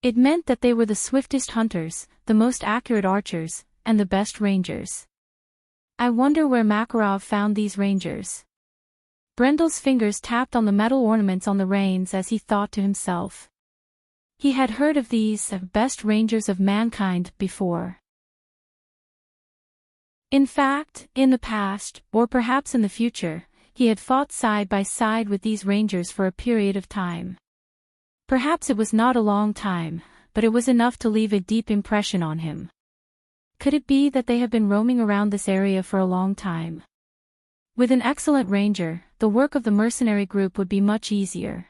It meant that they were the swiftest hunters, the most accurate archers, and the best rangers. I wonder where Makarov found these rangers. Brendel's fingers tapped on the metal ornaments on the reins as he thought to himself. He had heard of these best rangers of mankind before. In fact, in the past, or perhaps in the future, he had fought side by side with these rangers for a period of time. Perhaps it was not a long time, but it was enough to leave a deep impression on him. Could it be that they have been roaming around this area for a long time? With an excellent ranger, the work of the mercenary group would be much easier.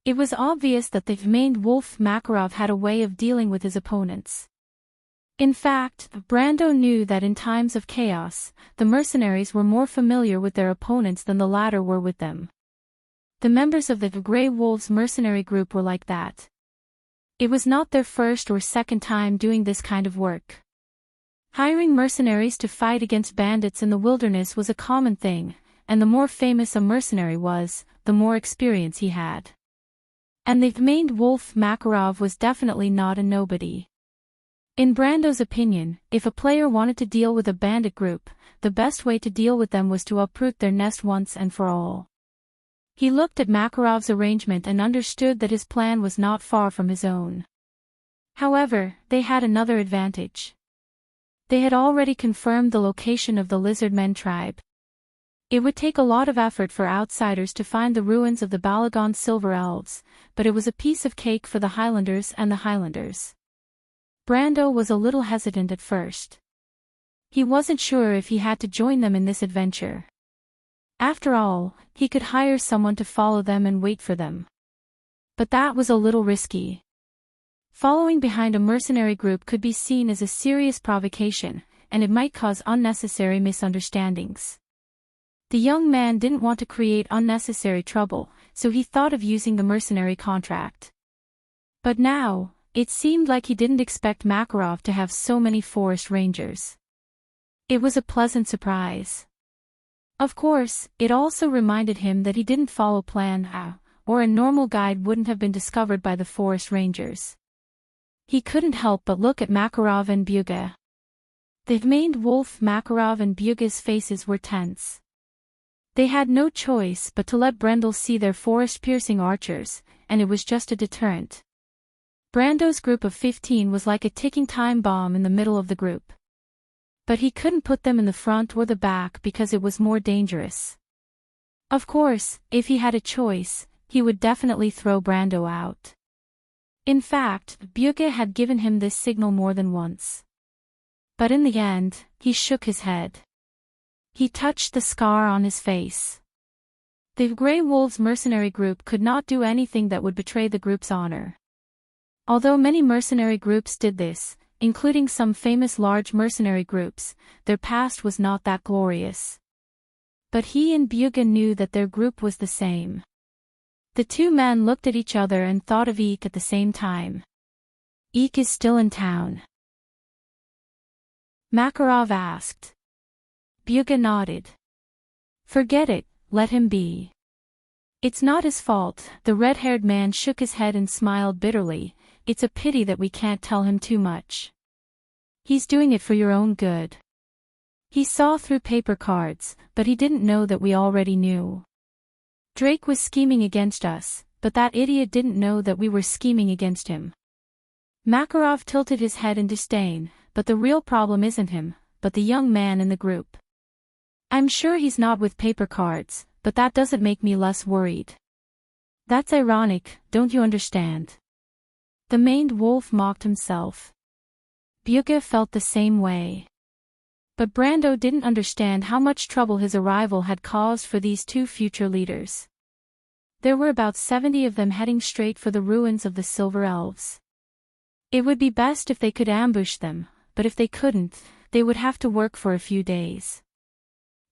It was obvious that the famed Wolf Makarov had a way of dealing with his opponents. In fact, Brando knew that in times of chaos, the mercenaries were more familiar with their opponents than the latter were with them. The members of the Grey Wolves mercenary group were like that. It was not their first or second time doing this kind of work. Hiring mercenaries to fight against bandits in the wilderness was a common thing, and the more famous a mercenary was, the more experience he had. And the famed Wolf Makarov was definitely not a nobody. In Brando's opinion, if a player wanted to deal with a bandit group, the best way to deal with them was to uproot their nest once and for all. He looked at Makarov's arrangement and understood that his plan was not far from his own. However, they had another advantage. They had already confirmed the location of the Lizardmen tribe. It would take a lot of effort for outsiders to find the ruins of the Balagon Silver Elves, but it was a piece of cake for the Highlanders and the Highlanders. Brando was a little hesitant at first. He wasn't sure if he had to join them in this adventure. After all, he could hire someone to follow them and wait for them. But that was a little risky. Following behind a mercenary group could be seen as a serious provocation, and it might cause unnecessary misunderstandings. The young man didn't want to create unnecessary trouble, so he thought of using the mercenary contract. But now, it seemed like he didn't expect Makarov to have so many forest rangers. It was a pleasant surprise. Of course, it also reminded him that he didn't follow Plan A, or a normal guide wouldn't have been discovered by the forest rangers. He couldn't help but look at Makarov and Byuga. The maned wolf Makarov and Byuga's faces were tense. They had no choice but to let Brendel see their forest-piercing archers, and it was just a deterrent. Brando's group of 15 was like a ticking time bomb in the middle of the group. But he couldn't put them in the front or the back because it was more dangerous. Of course, if he had a choice, he would definitely throw Brando out. In fact, Byuga had given him this signal more than once. But in the end, he shook his head. He touched the scar on his face. The Grey Wolves mercenary group could not do anything that would betray the group's honor. Although many mercenary groups did this, including some famous large mercenary groups, their past was not that glorious. But he and Byuga knew that their group was the same. The two men looked at each other and thought of Eek at the same time. Eek is still in town? Makarov asked. Byuga nodded. Forget it, let him be. It's not his fault. The red-haired man shook his head and smiled bitterly. It's a pity that we can't tell him too much. He's doing it for your own good. He saw through paper cards, but he didn't know that we already knew. Drake was scheming against us, but that idiot didn't know that we were scheming against him. Makarov tilted his head in disdain, but the real problem isn't him, but the young man in the group. I'm sure he's not with paper cards, but that doesn't make me less worried. That's ironic, don't you understand? The maned wolf mocked himself. Byuga felt the same way. But Brando didn't understand how much trouble his arrival had caused for these two future leaders. There were about 70 of them heading straight for the ruins of the Silver Elves. It would be best if they could ambush them, but if they couldn't, they would have to work for a few days.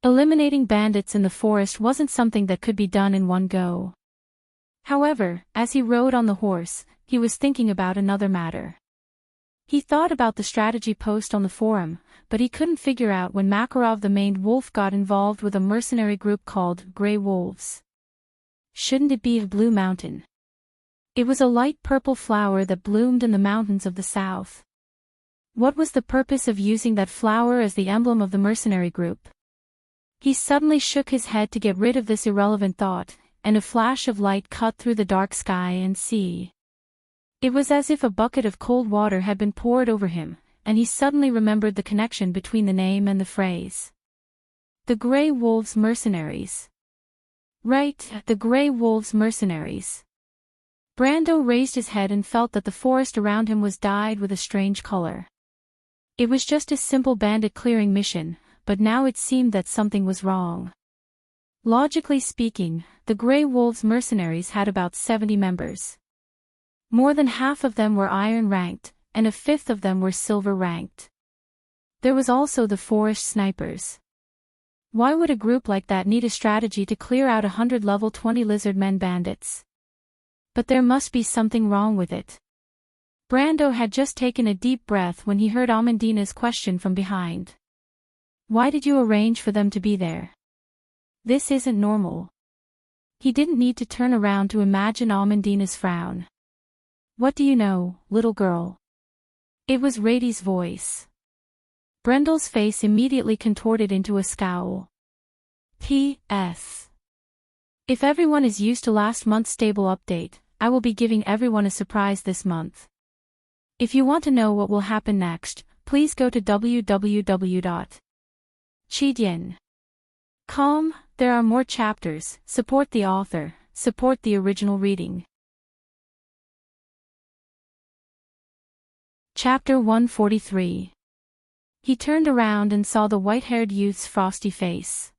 Eliminating bandits in the forest wasn't something that could be done in one go. However, as he rode on the horse, he was thinking about another matter. He thought about the strategy post on the forum, but he couldn't figure out when Makarov the maned wolf got involved with a mercenary group called Grey Wolves. Shouldn't it be a blue mountain? It was a light purple flower that bloomed in the mountains of the south. What was the purpose of using that flower as the emblem of the mercenary group? He suddenly shook his head to get rid of this irrelevant thought, and a flash of light cut through the dark sky and sea. It was as if a bucket of cold water had been poured over him, and he suddenly remembered the connection between the name and the phrase. The Grey Wolves Mercenaries. Right, the Grey Wolves Mercenaries. Brando raised his head and felt that the forest around him was dyed with a strange color. It was just a simple bandit clearing mission, but now it seemed that something was wrong. Logically speaking, the Grey Wolves Mercenaries had about 70 members. More than half of them were iron-ranked, and a fifth of them were silver-ranked. There was also the forest snipers. Why would a group like that need a strategy to clear out 100 level 20 lizardmen bandits? But there must be something wrong with it. Brando had just taken a deep breath when he heard Amandina's question from behind. Why did you arrange for them to be there? This isn't normal. He didn't need to turn around to imagine Amandina's frown. What do you know, little girl? It was Rady's voice. Brendel's face immediately contorted into a scowl. P.S. If everyone is used to last month's stable update, I will be giving everyone a surprise this month. If you want to know what will happen next, please go to www.cheatyin.com. There are more chapters. Support the author, support the original reading. Chapter 143. He turned around and saw the white-haired youth's frosty face.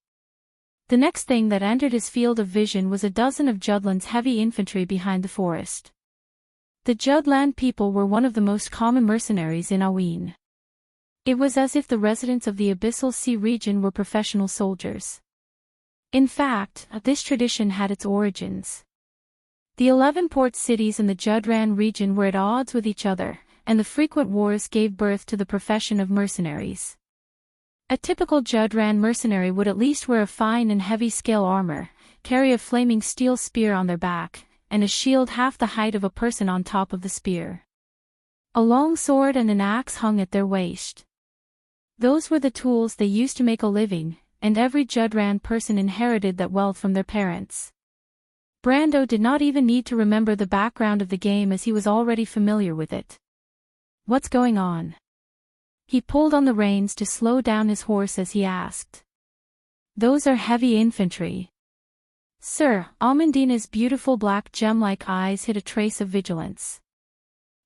The next thing that entered his field of vision was a dozen of Judland's heavy infantry behind the forest. The Judland people were one of the most common mercenaries in Aween. It was as if the residents of the Abyssal Sea region were professional soldiers. In fact, this tradition had its origins. The 11 port cities in the Judran region were at odds with each other, and the frequent wars gave birth to the profession of mercenaries. A typical Judran mercenary would at least wear a fine and heavy scale armor, carry a flaming steel spear on their back, and a shield half the height of a person on top of the spear. A long sword and an axe hung at their waist. Those were the tools they used to make a living, and every Judran person inherited that wealth from their parents. Brando did not even need to remember the background of the game as he was already familiar with it. What's going on? He pulled on the reins to slow down his horse as he asked. Those are heavy infantry. Sir, Amandina's beautiful black gem-like eyes hid a trace of vigilance.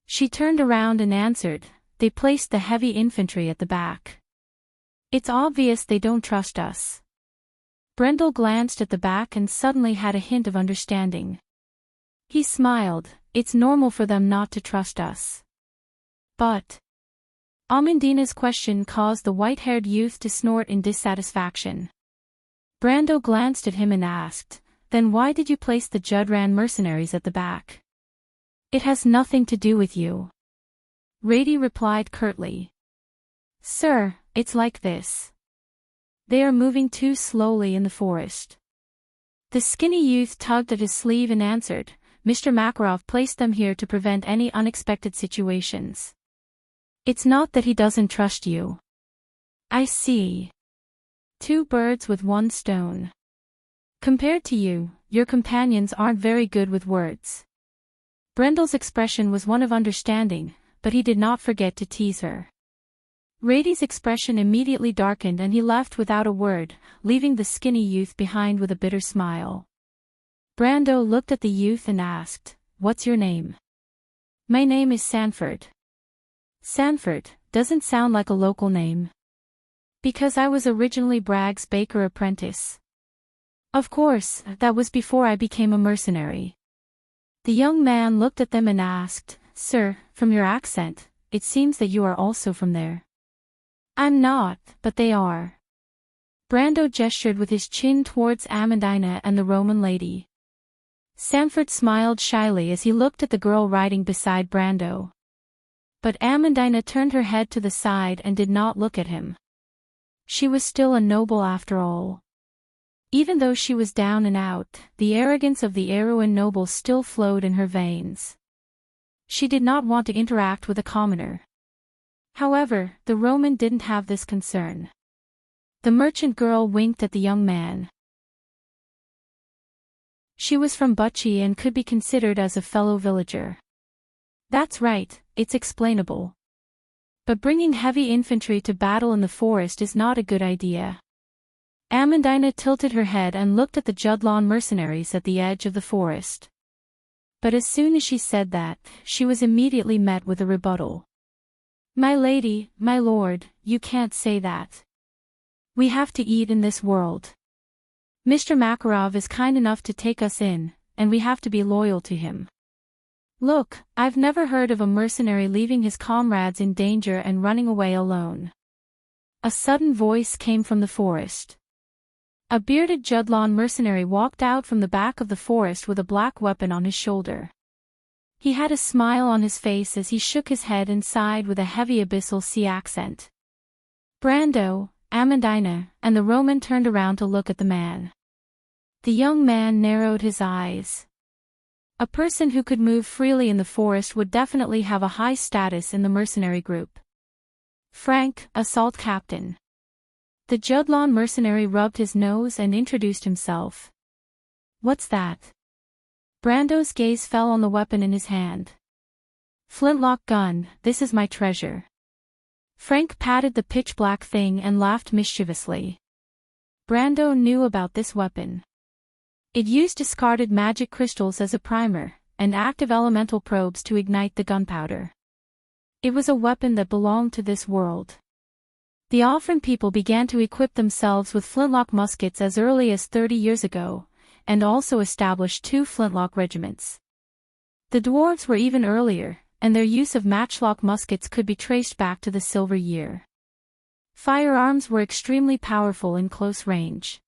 She turned around and answered, they placed the heavy infantry at the back. It's obvious they don't trust us. Brendel glanced at the back and suddenly had a hint of understanding. He smiled, it's normal for them not to trust us. But Amandina's question caused the white-haired youth to snort in dissatisfaction. Brando glanced at him and asked, then why did you place the Judran mercenaries at the back? It has nothing to do with you. Rady replied curtly. Sir, it's like this. They are moving too slowly in the forest. The skinny youth tugged at his sleeve and answered, Mr. Makarov placed them here to prevent any unexpected situations. It's not that he doesn't trust you. I see. Two birds with one stone. Compared to you, your companions aren't very good with words. Brendel's expression was one of understanding, but he did not forget to tease her. Rady's expression immediately darkened and he left without a word, leaving the skinny youth behind with a bitter smile. Brando looked at the youth and asked, what's your name? My name is Sanford. Sanford, doesn't sound like a local name. Because I was originally Bragg's baker apprentice. Of course, that was before I became a mercenary. The young man looked at them and asked, Sir, from your accent, it seems that you are also from there. I'm not, but they are. Brando gestured with his chin towards Amandina and the Roman lady. Sanford smiled shyly as he looked at the girl riding beside Brando. But Amandina turned her head to the side and did not look at him. She was still a noble after all. Even though she was down and out, the arrogance of the Eruan noble still flowed in her veins. She did not want to interact with a commoner. However, the Roman didn't have this concern. The merchant girl winked at the young man. She was from Bucci and could be considered as a fellow villager. That's right, it's explainable. But bringing heavy infantry to battle in the forest is not a good idea. Amandina tilted her head and looked at the Judlan mercenaries at the edge of the forest. But as soon as she said that, she was immediately met with a rebuttal. My lady, my lord, you can't say that. We have to eat in this world. Mr. Makarov is kind enough to take us in, and we have to be loyal to him. Look, I've never heard of a mercenary leaving his comrades in danger and running away alone. A sudden voice came from the forest. A bearded Judlan mercenary walked out from the back of the forest with a black weapon on his shoulder. He had a smile on his face as he shook his head and sighed with a heavy Abyssal Sea accent. Brando, Amandina, and the Roman turned around to look at the man. The young man narrowed his eyes. A person who could move freely in the forest would definitely have a high status in the mercenary group. Frank, assault captain. The Judlan mercenary rubbed his nose and introduced himself. What's that? Brando's gaze fell on the weapon in his hand. Flintlock gun, this is my treasure. Frank patted the pitch-black thing and laughed mischievously. Brando knew about this weapon. It used discarded magic crystals as a primer, and active elemental probes to ignite the gunpowder. It was a weapon that belonged to this world. The Offran people began to equip themselves with flintlock muskets as early as 30 years ago, and also established 2 flintlock regiments. The dwarves were even earlier, and their use of matchlock muskets could be traced back to the Silver Year. Firearms were extremely powerful in close range.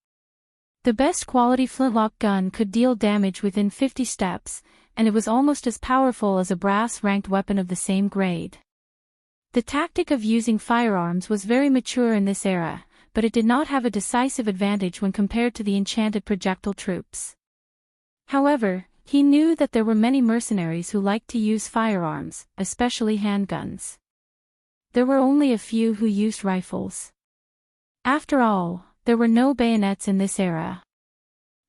The best quality flintlock gun could deal damage within 50 steps, and it was almost as powerful as a brass-ranked weapon of the same grade. The tactic of using firearms was very mature in this era, but it did not have a decisive advantage when compared to the enchanted projectile troops. However, he knew that there were many mercenaries who liked to use firearms, especially handguns. There were only a few who used rifles. After all, there were no bayonets in this era.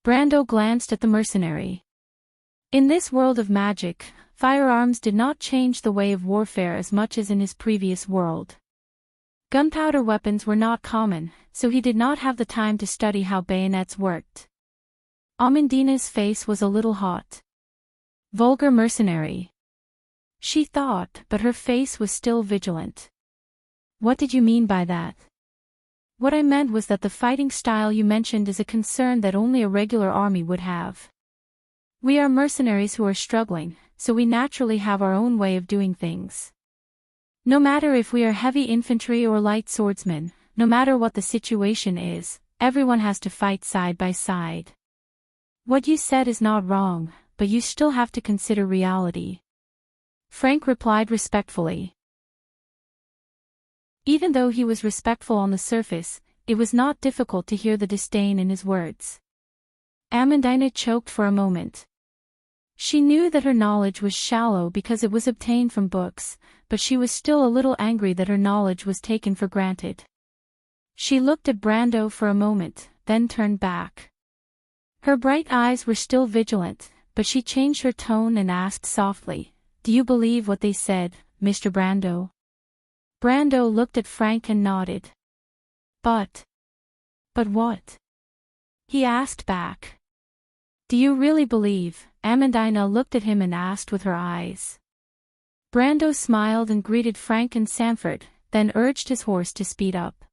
Brando glanced at the mercenary. In this world of magic, firearms did not change the way of warfare as much as in his previous world. Gunpowder weapons were not common, so he did not have the time to study how bayonets worked. Amandina's face was a little hot. Vulgar mercenary, she thought, but her face was still vigilant. What did you mean by that? What I meant was that the fighting style you mentioned is a concern that only a regular army would have. We are mercenaries who are struggling, so we naturally have our own way of doing things. No matter if we are heavy infantry or light swordsmen, no matter what the situation is, everyone has to fight side by side. What you said is not wrong, but you still have to consider reality. Frank replied respectfully. Even though he was respectful on the surface, it was not difficult to hear the disdain in his words. Amandina choked for a moment. She knew that her knowledge was shallow because it was obtained from books, but she was still a little angry that her knowledge was taken for granted. She looked at Brando for a moment, then turned back. Her bright eyes were still vigilant, but she changed her tone and asked softly, "Do you believe what they said, Mr. Brando?" Brando looked at Frank and nodded. But what?" he asked back. "Do you really believe?" Amandina looked at him and asked with her eyes. Brando smiled and greeted Frank and Sanford, then urged his horse to speed up.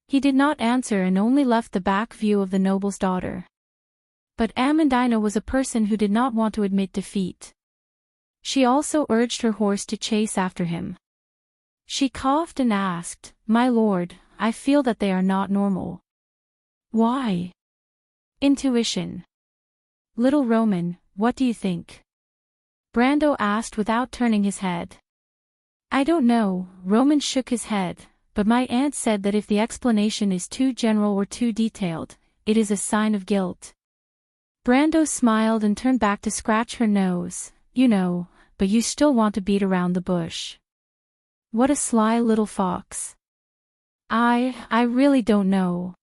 He did not answer and only left the back view of the noble's daughter. But Amandina was a person who did not want to admit defeat. She also urged her horse to chase after him. She coughed and asked, "My lord, I feel that they are not normal." "Why?" "Intuition." "Little Roman, what do you think?" Brando asked without turning his head. "I don't know," Roman shook his head, "but my aunt said that if the explanation is too general or too detailed, it is a sign of guilt." Brando smiled and turned back to scratch her nose. "You know, but you still want to beat around the bush. What a sly little fox." I really don't know."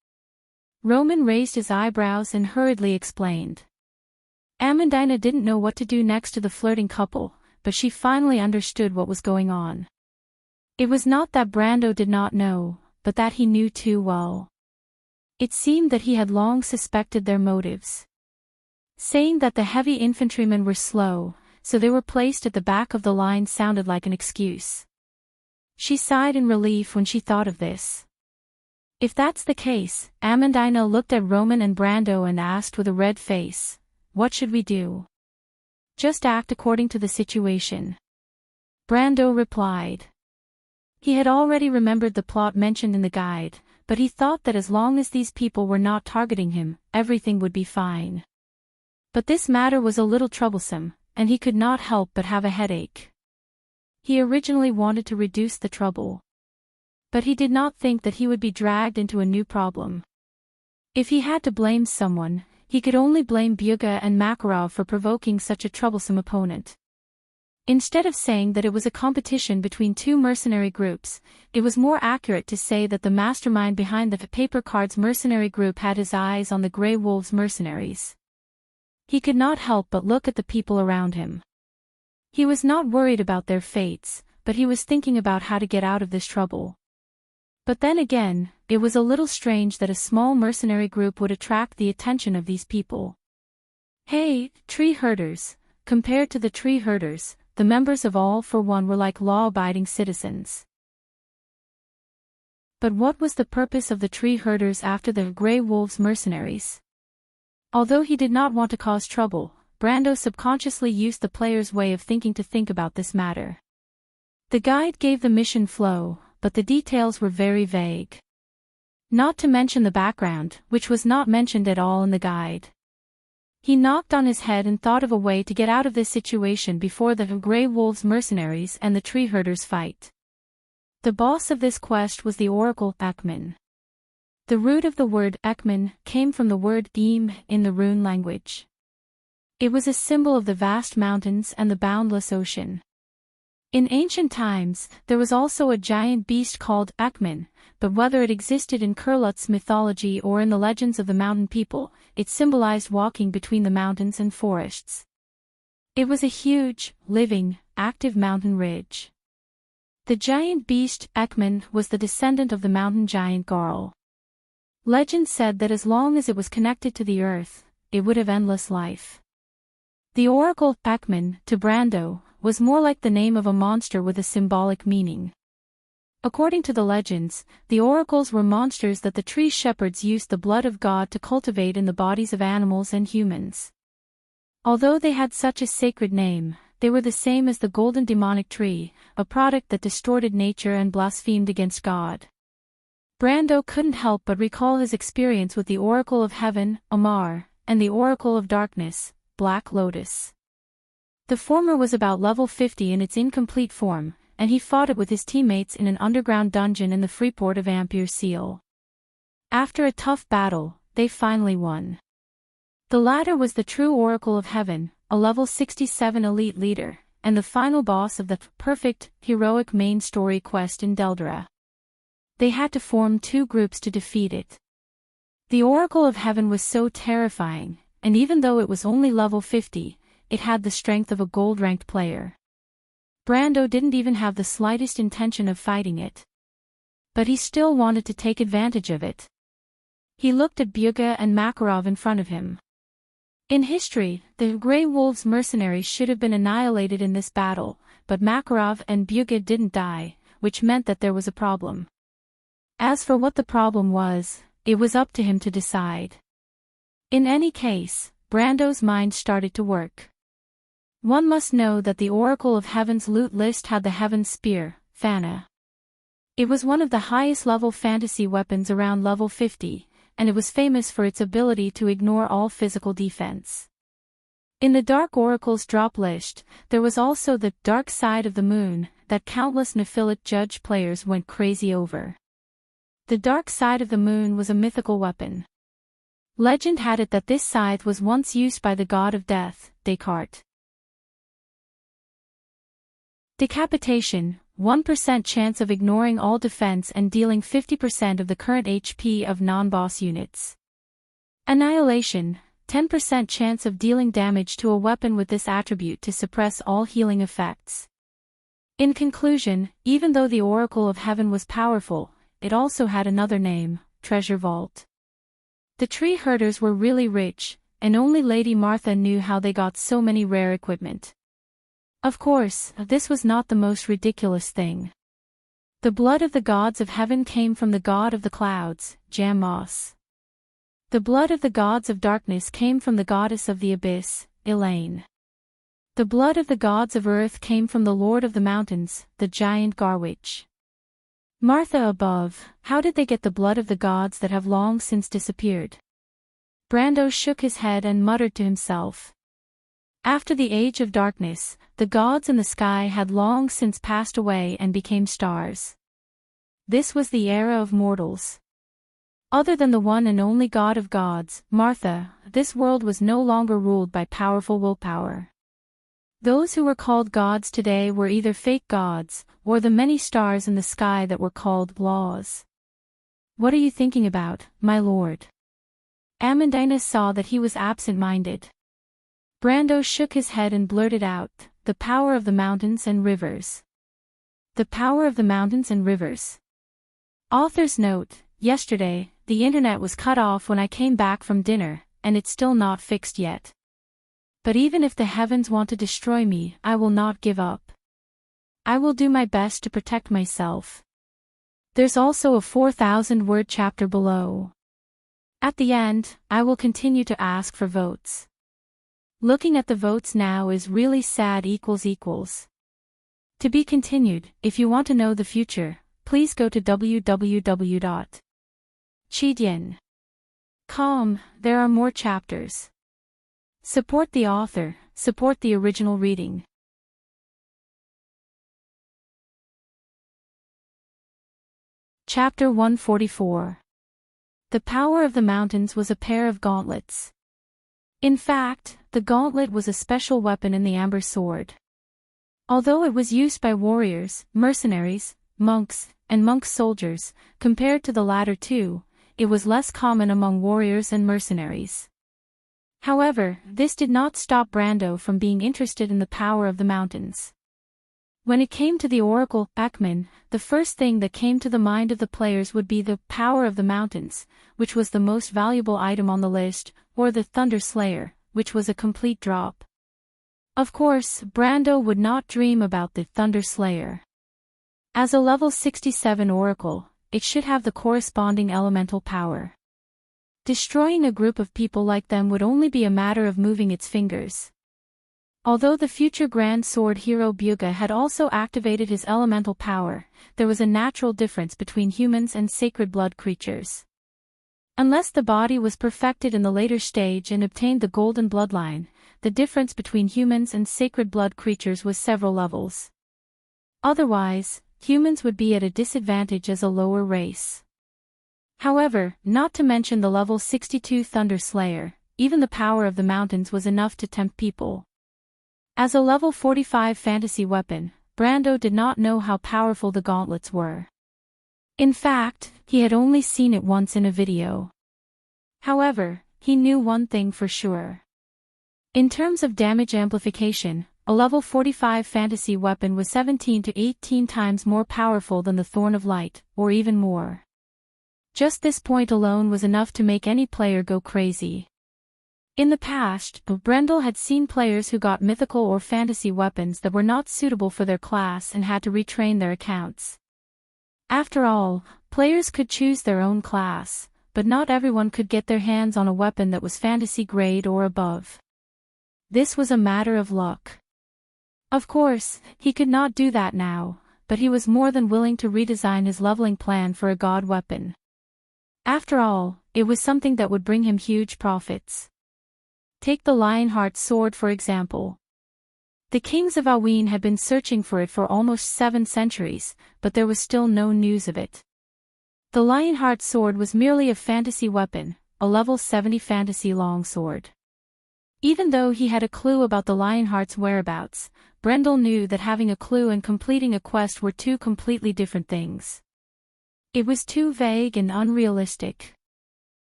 Roman raised his eyebrows and hurriedly explained. Amandina didn't know what to do next to the flirting couple, but she finally understood what was going on. It was not that Brando did not know, but that he knew too well. It seemed that he had long suspected their motives. Saying that the heavy infantrymen were slow, so they were placed at the back of the line sounded like an excuse. She sighed in relief when she thought of this. If that's the case, Amandina looked at Roman and Brando and asked with a red face, "What should we do?" "Just act according to the situation," Brando replied. He had already remembered the plot mentioned in the guide, but he thought that as long as these people were not targeting him, everything would be fine. But this matter was a little troublesome, and he could not help but have a headache. He originally wanted to reduce the trouble. But he did not think that he would be dragged into a new problem. If he had to blame someone, he could only blame Byuga and Makarov for provoking such a troublesome opponent. Instead of saying that it was a competition between two mercenary groups, it was more accurate to say that the mastermind behind the Paper Cards mercenary group had his eyes on the Grey Wolves mercenaries. He could not help but look at the people around him. He was not worried about their fates, but he was thinking about how to get out of this trouble. But then again, it was a little strange that a small mercenary group would attract the attention of these people. Hey, tree herders! Compared to the tree herders, the members of All for One were like law-abiding citizens. But what was the purpose of the tree herders after the Grey Wolves mercenaries? Although he did not want to cause trouble, Brando subconsciously used the player's way of thinking to think about this matter. The guide gave the mission flow, but the details were very vague. Not to mention the background, which was not mentioned at all in the guide. He knocked on his head and thought of a way to get out of this situation before the Grey Wolves mercenaries and the tree herders fight. The boss of this quest was the Oracle Ekman. The root of the word Ekman came from the word Im in the rune language. It was a symbol of the vast mountains and the boundless ocean. In ancient times, there was also a giant beast called Ekman, but whether it existed in Kurlut's mythology or in the legends of the mountain people, it symbolized walking between the mountains and forests. It was a huge, living, active mountain ridge. The giant beast, Ekman, was the descendant of the mountain giant Garl. Legend said that as long as it was connected to the earth, it would have endless life. The Oracle, Ekman, to Brando, was more like the name of a monster with a symbolic meaning. According to the legends, the oracles were monsters that the tree shepherds used the blood of God to cultivate in the bodies of animals and humans. Although they had such a sacred name, they were the same as the golden demonic tree, a product that distorted nature and blasphemed against God. Brando couldn't help but recall his experience with the Oracle of Heaven, Amar, and the Oracle of Darkness, Black Lotus. The former was about level 50 in its incomplete form, and he fought it with his teammates in an underground dungeon in the freeport of Ampere Seal. After a tough battle, they finally won. The latter was the true Oracle of Heaven, a level 67 elite leader, and the final boss of the perfect, heroic main story quest in Deldra. They had to form two groups to defeat it. The Oracle of Heaven was so terrifying, and even though it was only level 50, it had the strength of a gold-ranked player. Brando didn't even have the slightest intention of fighting it. But he still wanted to take advantage of it. He looked at Byuga and Makarov in front of him. In history, the Grey Wolves mercenaries should have been annihilated in this battle, but Makarov and Byuga didn't die, which meant that there was a problem. As for what the problem was, it was up to him to decide. In any case, Brando's mind started to work. One must know that the Oracle of Heaven's loot list had the Heaven Spear, Fana. It was one of the highest level fantasy weapons around level 50, and it was famous for its ability to ignore all physical defense. In the Dark Oracle's drop list, there was also the Dark Side of the Moon, that countless Nephilite judge players went crazy over. The Dark Side of the Moon was a mythical weapon. Legend had it that this scythe was once used by the god of death, Descartes. Decapitation, 1% chance of ignoring all defense and dealing 50% of the current HP of non-boss units. Annihilation, 10% chance of dealing damage to a weapon with this attribute to suppress all healing effects. In conclusion, even though the Oracle of Heaven was powerful, it also had another name, Treasure Vault. The tree herders were really rich, and only Lady Martha knew how they got so many rare equipment. Of course, this was not the most ridiculous thing. The blood of the gods of heaven came from the god of the clouds, Jamos. The blood of the gods of darkness came from the goddess of the abyss, Elaine. The blood of the gods of earth came from the lord of the mountains, the giant Garwitch. Martha above, how did they get the blood of the gods that have long since disappeared? Brando shook his head and muttered to himself. After the age of darkness, the gods in the sky had long since passed away and became stars. This was the era of mortals. Other than the one and only God of gods, Martha, this world was no longer ruled by powerful willpower. Those who were called gods today were either fake gods, or the many stars in the sky that were called laws. What are you thinking about, my lord? Amandina saw that he was absent-minded. Brando shook his head and blurted out, "The power of the mountains and rivers." The power of the mountains and rivers. Author's note: yesterday, the internet was cut off when I came back from dinner, and it's still not fixed yet. But even if the heavens want to destroy me, I will not give up. I will do my best to protect myself. There's also a 4,000-word chapter below. At the end, I will continue to ask for votes. Looking at the votes now is really sad. To be continued. If you want to know the future, please go to www.cheedian.com. There are more chapters. Support the author, support the original reading. Chapter 144. The power of the mountains was a pair of gauntlets. In fact, the gauntlet was a special weapon in the amber sword. Although it was used by warriors, mercenaries, monks, and monk soldiers, compared to the latter two, it was less common among warriors and mercenaries. However, this did not stop Brando from being interested in the power of the mountains. When it came to the Oracle, Ekman, the first thing that came to the mind of the players would be the power of the mountains, which was the most valuable item on the list, or the Thunder Slayer, which was a complete drop. Of course, Brando would not dream about the Thunder Slayer. As a level 67 Oracle, it should have the corresponding elemental power. Destroying a group of people like them would only be a matter of moving its fingers. Although the future Grand Sword hero Bugha had also activated his elemental power, there was a natural difference between humans and sacred blood creatures. Unless the body was perfected in the later stage and obtained the golden bloodline, the difference between humans and sacred blood creatures was several levels. Otherwise, humans would be at a disadvantage as a lower race. However, not to mention the level 62 Thunder Slayer, even the power of the mountains was enough to tempt people. As a level 45 fantasy weapon, Brando did not know how powerful the gauntlets were. In fact, he had only seen it once in a video. However, he knew one thing for sure. In terms of damage amplification, a level 45 fantasy weapon was 17 to 18 times more powerful than the Thorn of Light, or even more. Just this point alone was enough to make any player go crazy. In the past, Brendel had seen players who got mythical or fantasy weapons that were not suitable for their class and had to retrain their accounts. After all, players could choose their own class, but not everyone could get their hands on a weapon that was fantasy grade or above. This was a matter of luck. Of course, he could not do that now, but he was more than willing to redesign his leveling plan for a god weapon. After all, it was something that would bring him huge profits. Take the Lionheart sword for example. The kings of Aween had been searching for it for almost 7 centuries, but there was still no news of it. The Lionheart sword was merely a fantasy weapon, a level 70 fantasy longsword. Even though he had a clue about the Lionheart's whereabouts, Brendel knew that having a clue and completing a quest were two completely different things. It was too vague and unrealistic.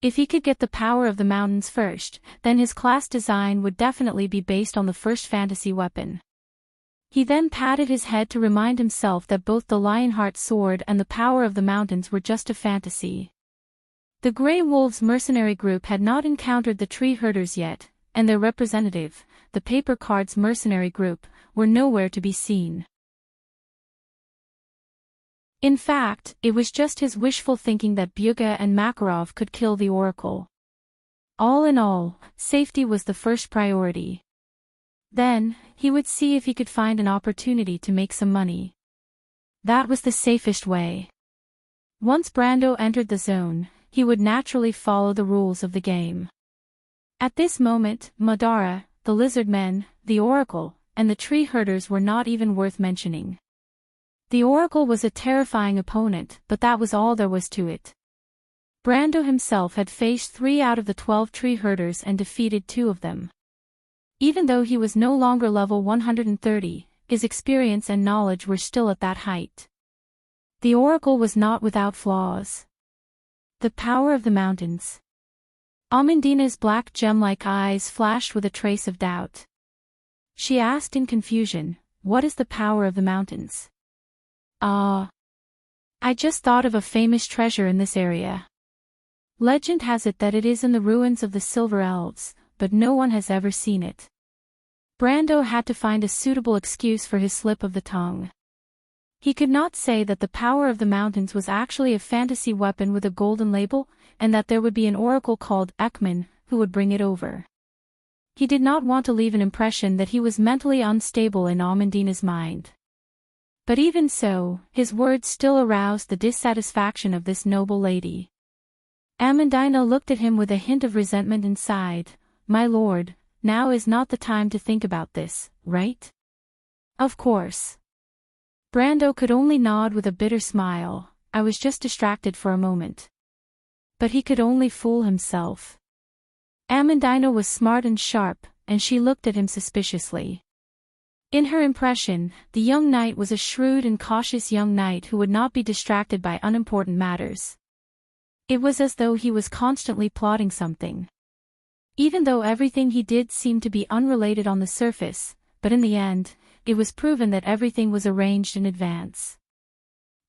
If he could get the power of the mountains first, then his class design would definitely be based on the first fantasy weapon. He then patted his head to remind himself that both the Lionheart sword and the power of the mountains were just a fantasy. The Grey Wolves mercenary group had not encountered the tree herders yet, and their representative, the Paper Cards mercenary group, were nowhere to be seen. In fact, it was just his wishful thinking that Bugha and Makarov could kill the Oracle. All in all, safety was the first priority. Then, he would see if he could find an opportunity to make some money. That was the safest way. Once Brando entered the zone, he would naturally follow the rules of the game. At this moment, Madara, the lizard men, the Oracle, and the tree herders were not even worth mentioning. The Oracle was a terrifying opponent, but that was all there was to it. Brando himself had faced 3 out of the 12 tree herders and defeated 2 of them. Even though he was no longer level 130, his experience and knowledge were still at that height. The Oracle was not without flaws. The power of the mountains. Amandina's black gem-like eyes flashed with a trace of doubt. She asked in confusion, "What is the power of the mountains?" "Ah. I just thought of a famous treasure in this area. Legend has it that it is in the ruins of the Silver Elves, but no one has ever seen it." Brando had to find a suitable excuse for his slip of the tongue. He could not say that the power of the mountains was actually a fantasy weapon with a golden label, and that there would be an oracle called Ekman, who would bring it over. He did not want to leave an impression that he was mentally unstable in Amandina's mind. But even so, his words still aroused the dissatisfaction of this noble lady. Amandina looked at him with a hint of resentment and sighed, "My lord, now is not the time to think about this, right?" "Of course." Brando could only nod with a bitter smile. "I was just distracted for a moment." But he could only fool himself. Amandina was smart and sharp, and she looked at him suspiciously. In her impression, the young knight was a shrewd and cautious young knight who would not be distracted by unimportant matters. It was as though he was constantly plotting something. Even though everything he did seemed to be unrelated on the surface, but in the end, it was proven that everything was arranged in advance.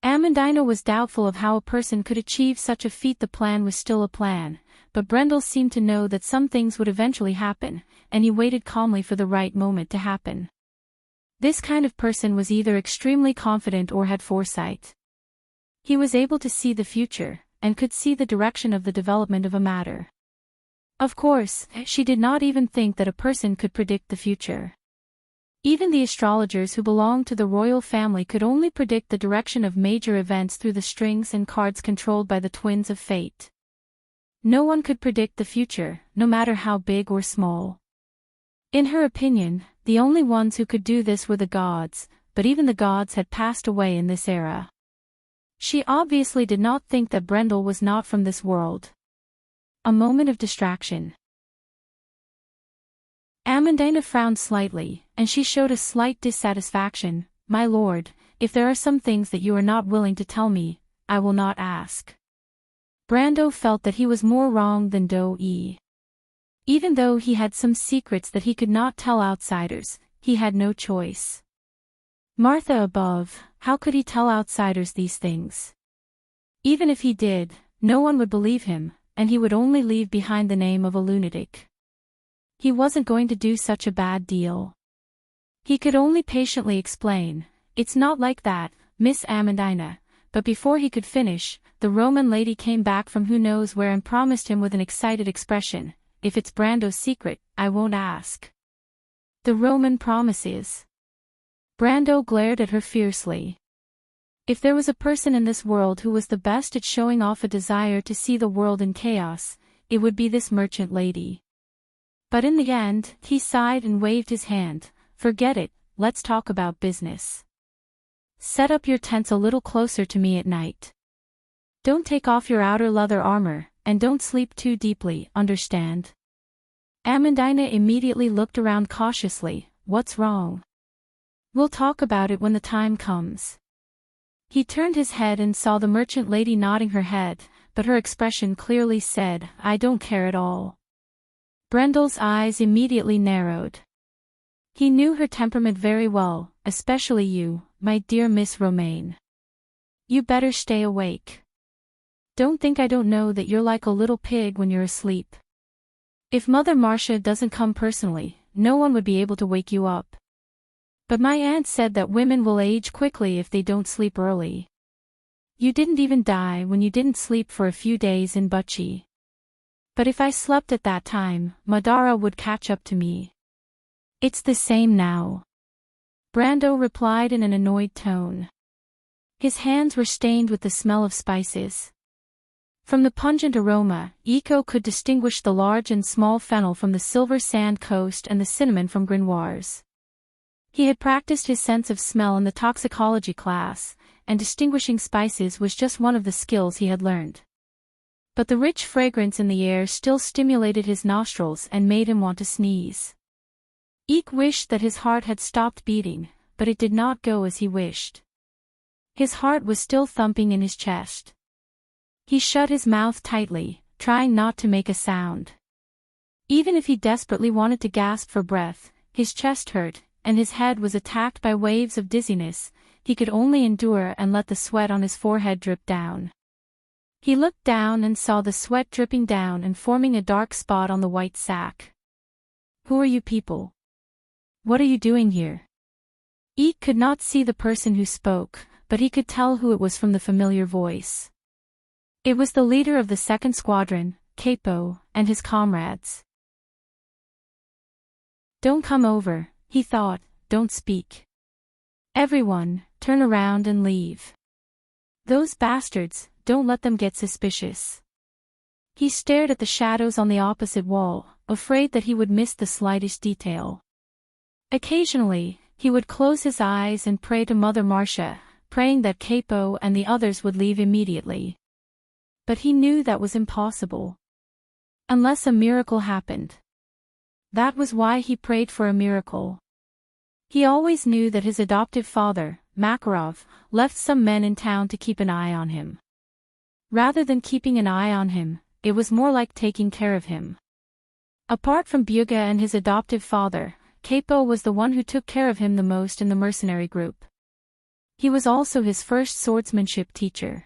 Amandina was doubtful of how a person could achieve such a feat. The plan was still a plan, but Brendel seemed to know that some things would eventually happen, and he waited calmly for the right moment to happen. This kind of person was either extremely confident or had foresight. He was able to see the future, and could see the direction of the development of a matter. Of course, she did not even think that a person could predict the future. Even the astrologers who belonged to the royal family could only predict the direction of major events through the strings and cards controlled by the twins of fate. No one could predict the future, no matter how big or small. In her opinion, the only ones who could do this were the gods, but even the gods had passed away in this era. She obviously did not think that Brendel was not from this world. A moment of distraction. Amandina frowned slightly, and she showed a slight dissatisfaction. "My lord, if there are some things that you are not willing to tell me, I will not ask." Brando felt that he was more wrong than Do-E. Even though he had some secrets that he could not tell outsiders, he had no choice. Martha above, how could he tell outsiders these things? Even if he did, no one would believe him, and he would only leave behind the name of a lunatic. He wasn't going to do such a bad deal. He could only patiently explain, "It's not like that, Miss Amandina," but before he could finish, the Roman lady came back from who knows where and promised him with an excited expression, "If it's Brando's secret, I won't ask." The Roman promises. Brando glared at her fiercely. If there was a person in this world who was the best at showing off a desire to see the world in chaos, it would be this merchant lady. But in the end, he sighed and waved his hand. "Forget it, let's talk about business. Set up your tents a little closer to me at night. Don't take off your outer leather armor, and don't sleep too deeply, understand?" Amandina immediately looked around cautiously. "What's wrong?" "We'll talk about it when the time comes." He turned his head and saw the merchant lady nodding her head, but her expression clearly said, "I don't care at all." Brendel's eyes immediately narrowed. He knew her temperament very well, "Especially you, my dear Miss Romaine. You better stay awake. Don't think I don't know that you're like a little pig when you're asleep. If Mother Marcia doesn't come personally, no one would be able to wake you up. But my aunt said that women will age quickly if they don't sleep early. You didn't even die when you didn't sleep for a few days in Butchie. But if I slept at that time, Madara would catch up to me. It's the same now." Brando replied in an annoyed tone. His hands were stained with the smell of spices. From the pungent aroma, Iko could distinguish the large and small fennel from the Silver Sand Coast and the cinnamon from Grimoires. He had practiced his sense of smell in the toxicology class, and distinguishing spices was just one of the skills he had learned. But the rich fragrance in the air still stimulated his nostrils and made him want to sneeze. Eek wished that his heart had stopped beating, but it did not go as he wished. His heart was still thumping in his chest. He shut his mouth tightly, trying not to make a sound. Even if he desperately wanted to gasp for breath, his chest hurt, and his head was attacked by waves of dizziness, he could only endure and let the sweat on his forehead drip down. He looked down and saw the sweat dripping down and forming a dark spot on the white sack. "Who are you people? What are you doing here?" Eek could not see the person who spoke, but he could tell who it was from the familiar voice. It was the leader of the second squadron, Capo, and his comrades. "Don't come over," he thought, "don't speak. Everyone, turn around and leave. Those bastards, don't let them get suspicious." He stared at the shadows on the opposite wall, afraid that he would miss the slightest detail. Occasionally, he would close his eyes and pray to Mother Marcia, praying that Capo and the others would leave immediately. But he knew that was impossible. Unless a miracle happened. That was why he prayed for a miracle. He always knew that his adoptive father, Makarov, left some men in town to keep an eye on him. Rather than keeping an eye on him, it was more like taking care of him. Apart from Bugha and his adoptive father, Capo was the one who took care of him the most in the mercenary group. He was also his first swordsmanship teacher.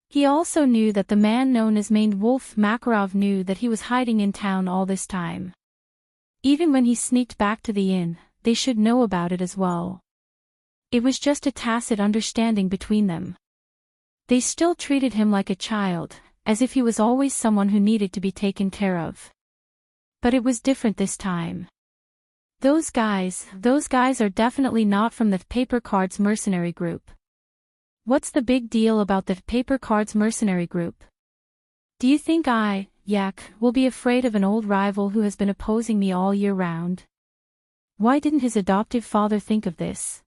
He also knew that the man known as Maned Wolf Makarov knew that he was hiding in town all this time. Even when he sneaked back to the inn, they should know about it as well. It was just a tacit understanding between them. They still treated him like a child, as if he was always someone who needed to be taken care of. But it was different this time. Those guys are definitely not from the Paper Cards mercenary group. What's the big deal about the Paper Cards mercenary group? Do you think I, Yak, will be afraid of an old rival who has been opposing me all year round? Why didn't his adoptive father think of this?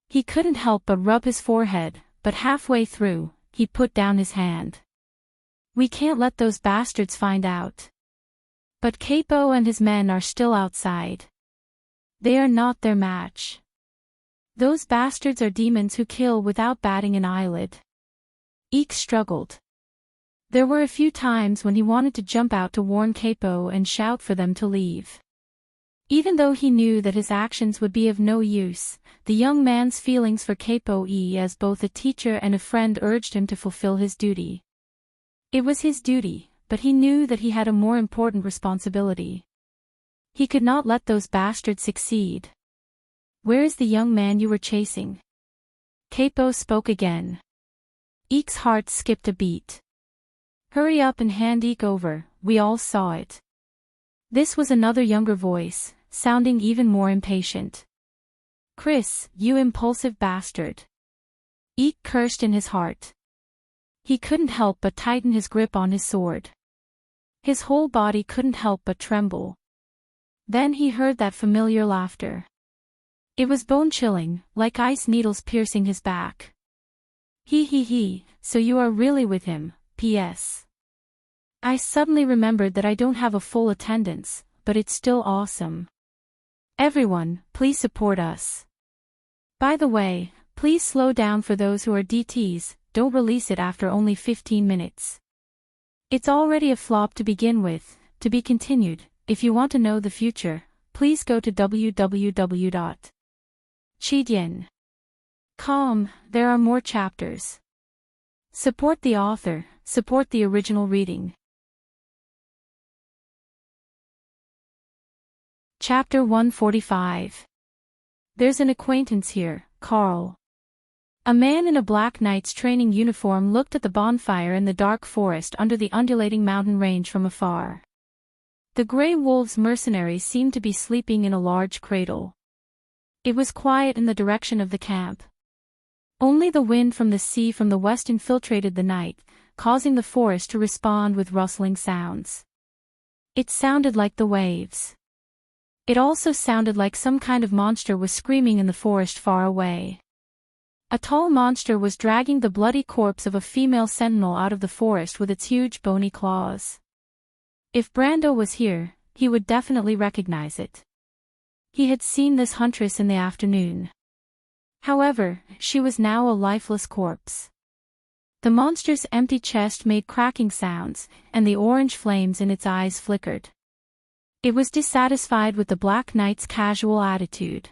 He couldn't help but rub his forehead, but halfway through, he put down his hand. We can't let those bastards find out. But Capo and his men are still outside. They are not their match. Those bastards are demons who kill without batting an eyelid. Eek struggled. There were a few times when he wanted to jump out to warn Capo and shout for them to leave. Even though he knew that his actions would be of no use, the young man's feelings for Capo as both a teacher and a friend urged him to fulfill his duty. It was his duty, but he knew that he had a more important responsibility. He could not let those bastards succeed. Where is the young man you were chasing? Capo spoke again. Eek's heart skipped a beat. Hurry up and hand Eek over, we all saw it. This was another younger voice, sounding even more impatient. Chris, you impulsive bastard. Eek cursed in his heart. He couldn't help but tighten his grip on his sword. His whole body couldn't help but tremble. Then he heard that familiar laughter. It was bone-chilling, like ice needles piercing his back. He, so you are really with him, P.S. I suddenly remembered that I don't have a full attendance, but it's still awesome. Everyone, please support us. By the way, please slow down for those who are DTs, don't release it after only 15 minutes. It's already a flop to begin with, to be continued. If you want to know the future, please go to www.chidien.com, there are more chapters. Support the author, support the original reading. Chapter 145. There's an acquaintance here, Carl. A man in a black knight's training uniform looked at the bonfire in the dark forest under the undulating mountain range from afar. The Grey Wolves mercenaries seemed to be sleeping in a large cradle. It was quiet in the direction of the camp. Only the wind from the sea from the west infiltrated the night, causing the forest to respond with rustling sounds. It sounded like the waves. It also sounded like some kind of monster was screaming in the forest far away. A tall monster was dragging the bloody corpse of a female sentinel out of the forest with its huge bony claws. If Brando was here, he would definitely recognize it. He had seen this huntress in the afternoon. However, she was now a lifeless corpse. The monster's empty chest made cracking sounds, and the orange flames in its eyes flickered. It was dissatisfied with the Black Knight's casual attitude.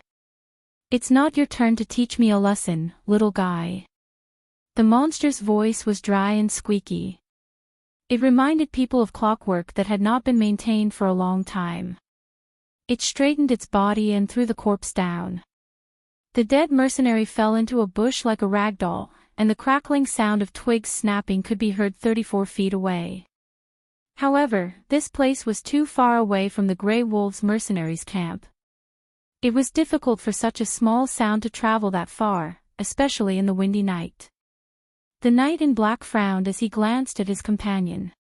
"It's not your turn to teach me a lesson, little guy." The monster's voice was dry and squeaky. It reminded people of clockwork that had not been maintained for a long time. It straightened its body and threw the corpse down. The dead mercenary fell into a bush like a rag doll, and the crackling sound of twigs snapping could be heard 34 feet away. However, this place was too far away from the Grey Wolves mercenaries' camp. It was difficult for such a small sound to travel that far, especially in the windy night. The knight in black frowned as he glanced at his companion.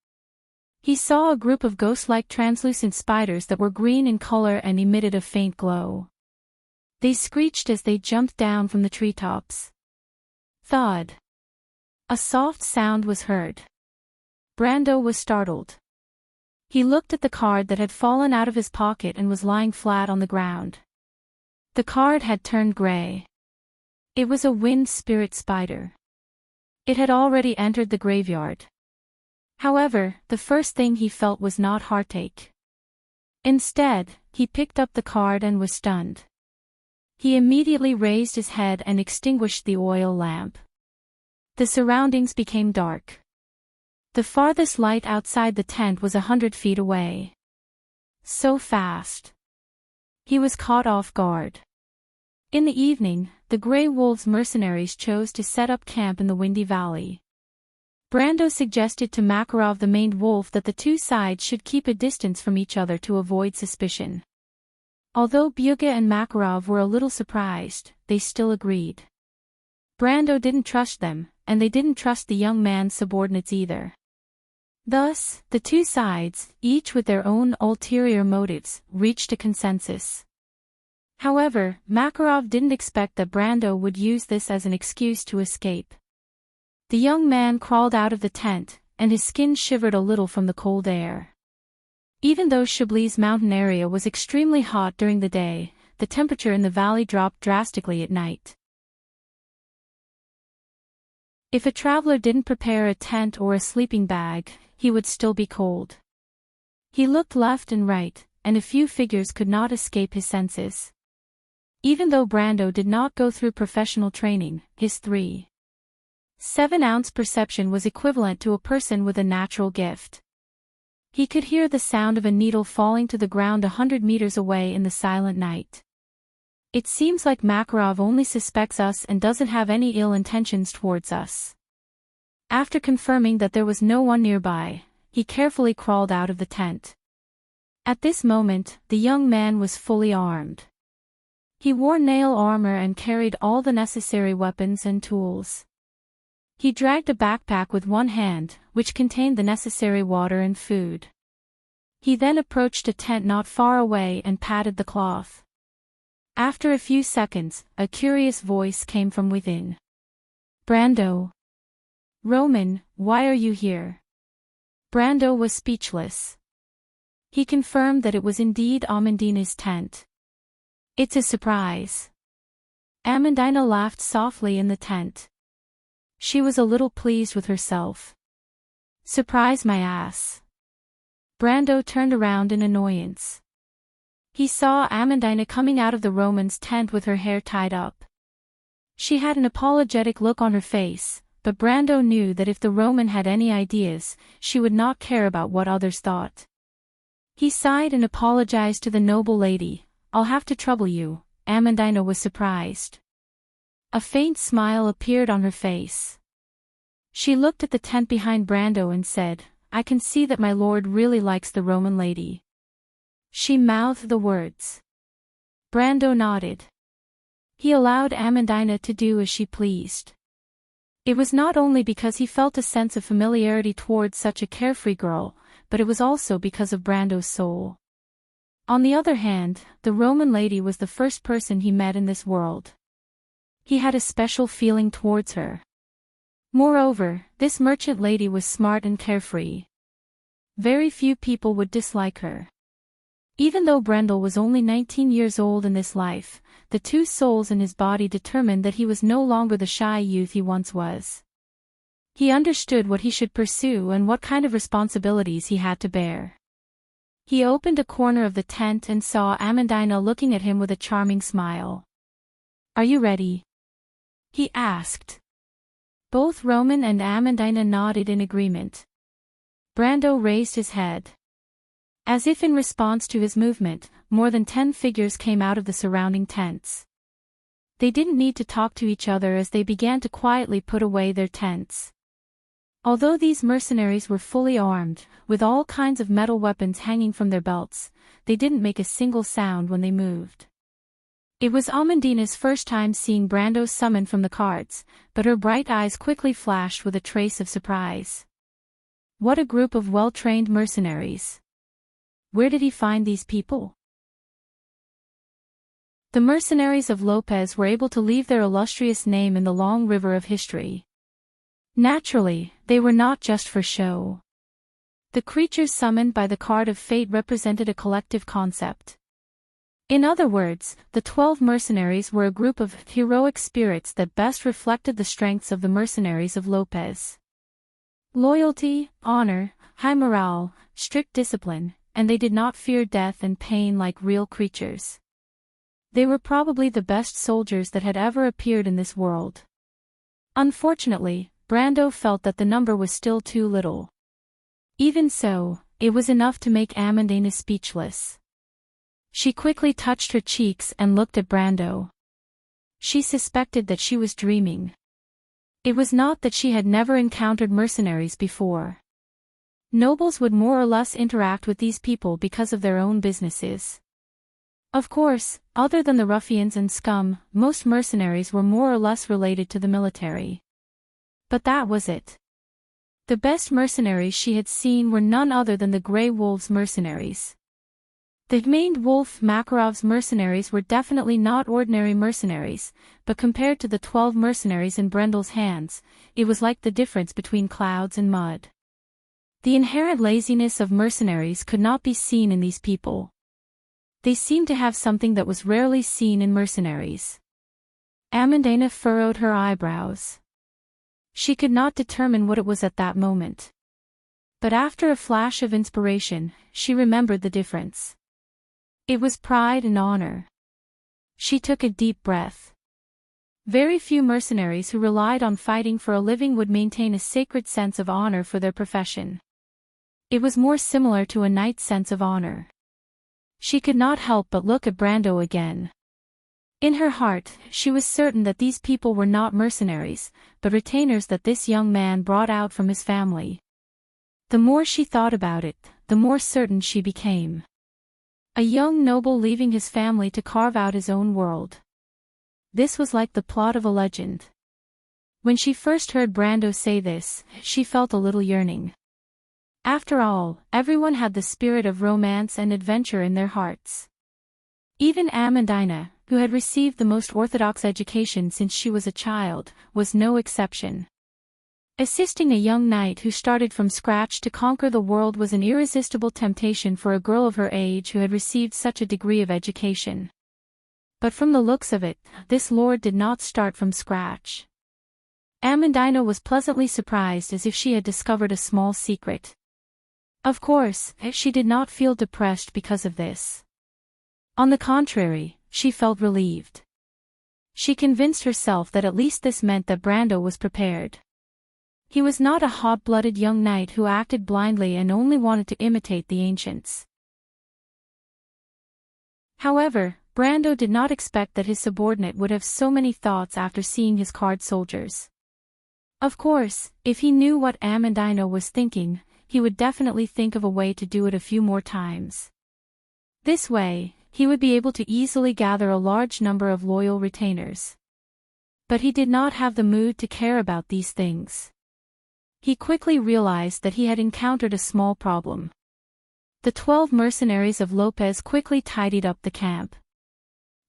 He saw a group of ghost-like translucent spiders that were green in color and emitted a faint glow. They screeched as they jumped down from the treetops. Thud. A soft sound was heard. Brando was startled. He looked at the card that had fallen out of his pocket and was lying flat on the ground. The card had turned gray. It was a wind spirit spider. It had already entered the graveyard. However, the first thing he felt was not heartache. Instead, he picked up the card and was stunned. He immediately raised his head and extinguished the oil lamp. The surroundings became dark. The farthest light outside the tent was 100 feet away. So fast. He was caught off guard. In the evening, the Grey Wolves mercenaries chose to set up camp in the windy valley. Brando suggested to Makarov the maned wolf that the two sides should keep a distance from each other to avoid suspicion. Although Byuga and Makarov were a little surprised, they still agreed. Brando didn't trust them, and they didn't trust the young man's subordinates either. Thus, the two sides, each with their own ulterior motives, reached a consensus. However, Makarov didn't expect that Brando would use this as an excuse to escape. The young man crawled out of the tent, and his skin shivered a little from the cold air. Even though Chablis mountain area was extremely hot during the day, the temperature in the valley dropped drastically at night. If a traveler didn't prepare a tent or a sleeping bag, he would still be cold. He looked left and right, and a few figures could not escape his senses. Even though Brando did not go through professional training, his 3.7-ounce perception was equivalent to a person with a natural gift. He could hear the sound of a needle falling to the ground 100 meters away in the silent night. It seems like Makarov only suspects us and doesn't have any ill intentions towards us. After confirming that there was no one nearby, he carefully crawled out of the tent. At this moment, the young man was fully armed. He wore nail armor and carried all the necessary weapons and tools. He dragged a backpack with one hand, which contained the necessary water and food. He then approached a tent not far away and patted the cloth. After a few seconds, a curious voice came from within. "Brando. Roman, why are you here?" Brando was speechless. He confirmed that it was indeed Amandina's tent. "It's a surprise." Amandina laughed softly in the tent. She was a little pleased with herself. "Surprise my ass." Brando turned around in annoyance. He saw Amandina coming out of the Roman's tent with her hair tied up. She had an apologetic look on her face, but Brando knew that if the Roman had any ideas, she would not care about what others thought. He sighed and apologized to the noble lady. "I'll have to trouble you." Amandina was surprised. A faint smile appeared on her face. She looked at the tent behind Brando and said, "I can see that my lord really likes the Roman lady." She mouthed the words. Brando nodded. He allowed Amandina to do as she pleased. It was not only because he felt a sense of familiarity towards such a carefree girl, but it was also because of Brando's soul. On the other hand, the Roman lady was the first person he met in this world. He had a special feeling towards her. Moreover, this merchant lady was smart and carefree. Very few people would dislike her. Even though Brendel was only 19 years old in this life, the two souls in his body determined that he was no longer the shy youth he once was. He understood what he should pursue and what kind of responsibilities he had to bear. He opened a corner of the tent and saw Amandina looking at him with a charming smile. "Are you ready?" he asked. Both Roman and Amandina nodded in agreement. Brando raised his head. As if in response to his movement, more than 10 figures came out of the surrounding tents. They didn't need to talk to each other as they began to quietly put away their tents. Although these mercenaries were fully armed, with all kinds of metal weapons hanging from their belts, they didn't make a single sound when they moved. It was Amandina's first time seeing Brando summoned from the cards, but her bright eyes quickly flashed with a trace of surprise. What a group of well-trained mercenaries! Where did he find these people? The mercenaries of Lopez were able to leave their illustrious name in the long river of history. Naturally, they were not just for show. The creatures summoned by the card of fate represented a collective concept. In other words, the 12 mercenaries were a group of heroic spirits that best reflected the strengths of the mercenaries of Lopez. Loyalty, honor, high morale, strict discipline, and they did not fear death and pain like real creatures. They were probably the best soldiers that had ever appeared in this world. Unfortunately, Brando felt that the number was still too little. Even so, it was enough to make Amandina speechless. She quickly touched her cheeks and looked at Brando. She suspected that she was dreaming. It was not that she had never encountered mercenaries before. Nobles would more or less interact with these people because of their own businesses. Of course, other than the ruffians and scum, most mercenaries were more or less related to the military. But that was it. The best mercenaries she had seen were none other than the Grey Wolves mercenaries. The maned Wolf Makarov's mercenaries were definitely not ordinary mercenaries, but compared to the 12 mercenaries in Brendel's hands, it was like the difference between clouds and mud. The inherent laziness of mercenaries could not be seen in these people. They seemed to have something that was rarely seen in mercenaries. Amandina furrowed her eyebrows. She could not determine what it was at that moment. But after a flash of inspiration, she remembered the difference. It was pride and honor. She took a deep breath. Very few mercenaries who relied on fighting for a living would maintain a sacred sense of honor for their profession. It was more similar to a knight's sense of honor. She could not help but look at Brando again. In her heart, she was certain that these people were not mercenaries, but retainers that this young man brought out from his family. The more she thought about it, the more certain she became. A young noble leaving his family to carve out his own world. This was like the plot of a legend. When she first heard Brando say this, she felt a little yearning. After all, everyone had the spirit of romance and adventure in their hearts. Even Amandina, who had received the most orthodox education since she was a child, was no exception. Assisting a young knight who started from scratch to conquer the world was an irresistible temptation for a girl of her age who had received such a degree of education. But from the looks of it, this lord did not start from scratch. Amandina was pleasantly surprised as if she had discovered a small secret. Of course, she did not feel depressed because of this. On the contrary, she felt relieved. She convinced herself that at least this meant that Brando was prepared. He was not a hot-blooded young knight who acted blindly and only wanted to imitate the ancients. However, Brando did not expect that his subordinate would have so many thoughts after seeing his card soldiers. Of course, if he knew what Amandina was thinking, he would definitely think of a way to do it a few more times. This way, he would be able to easily gather a large number of loyal retainers. But he did not have the mood to care about these things. He quickly realized that he had encountered a small problem. The 12 mercenaries of Lopez quickly tidied up the camp.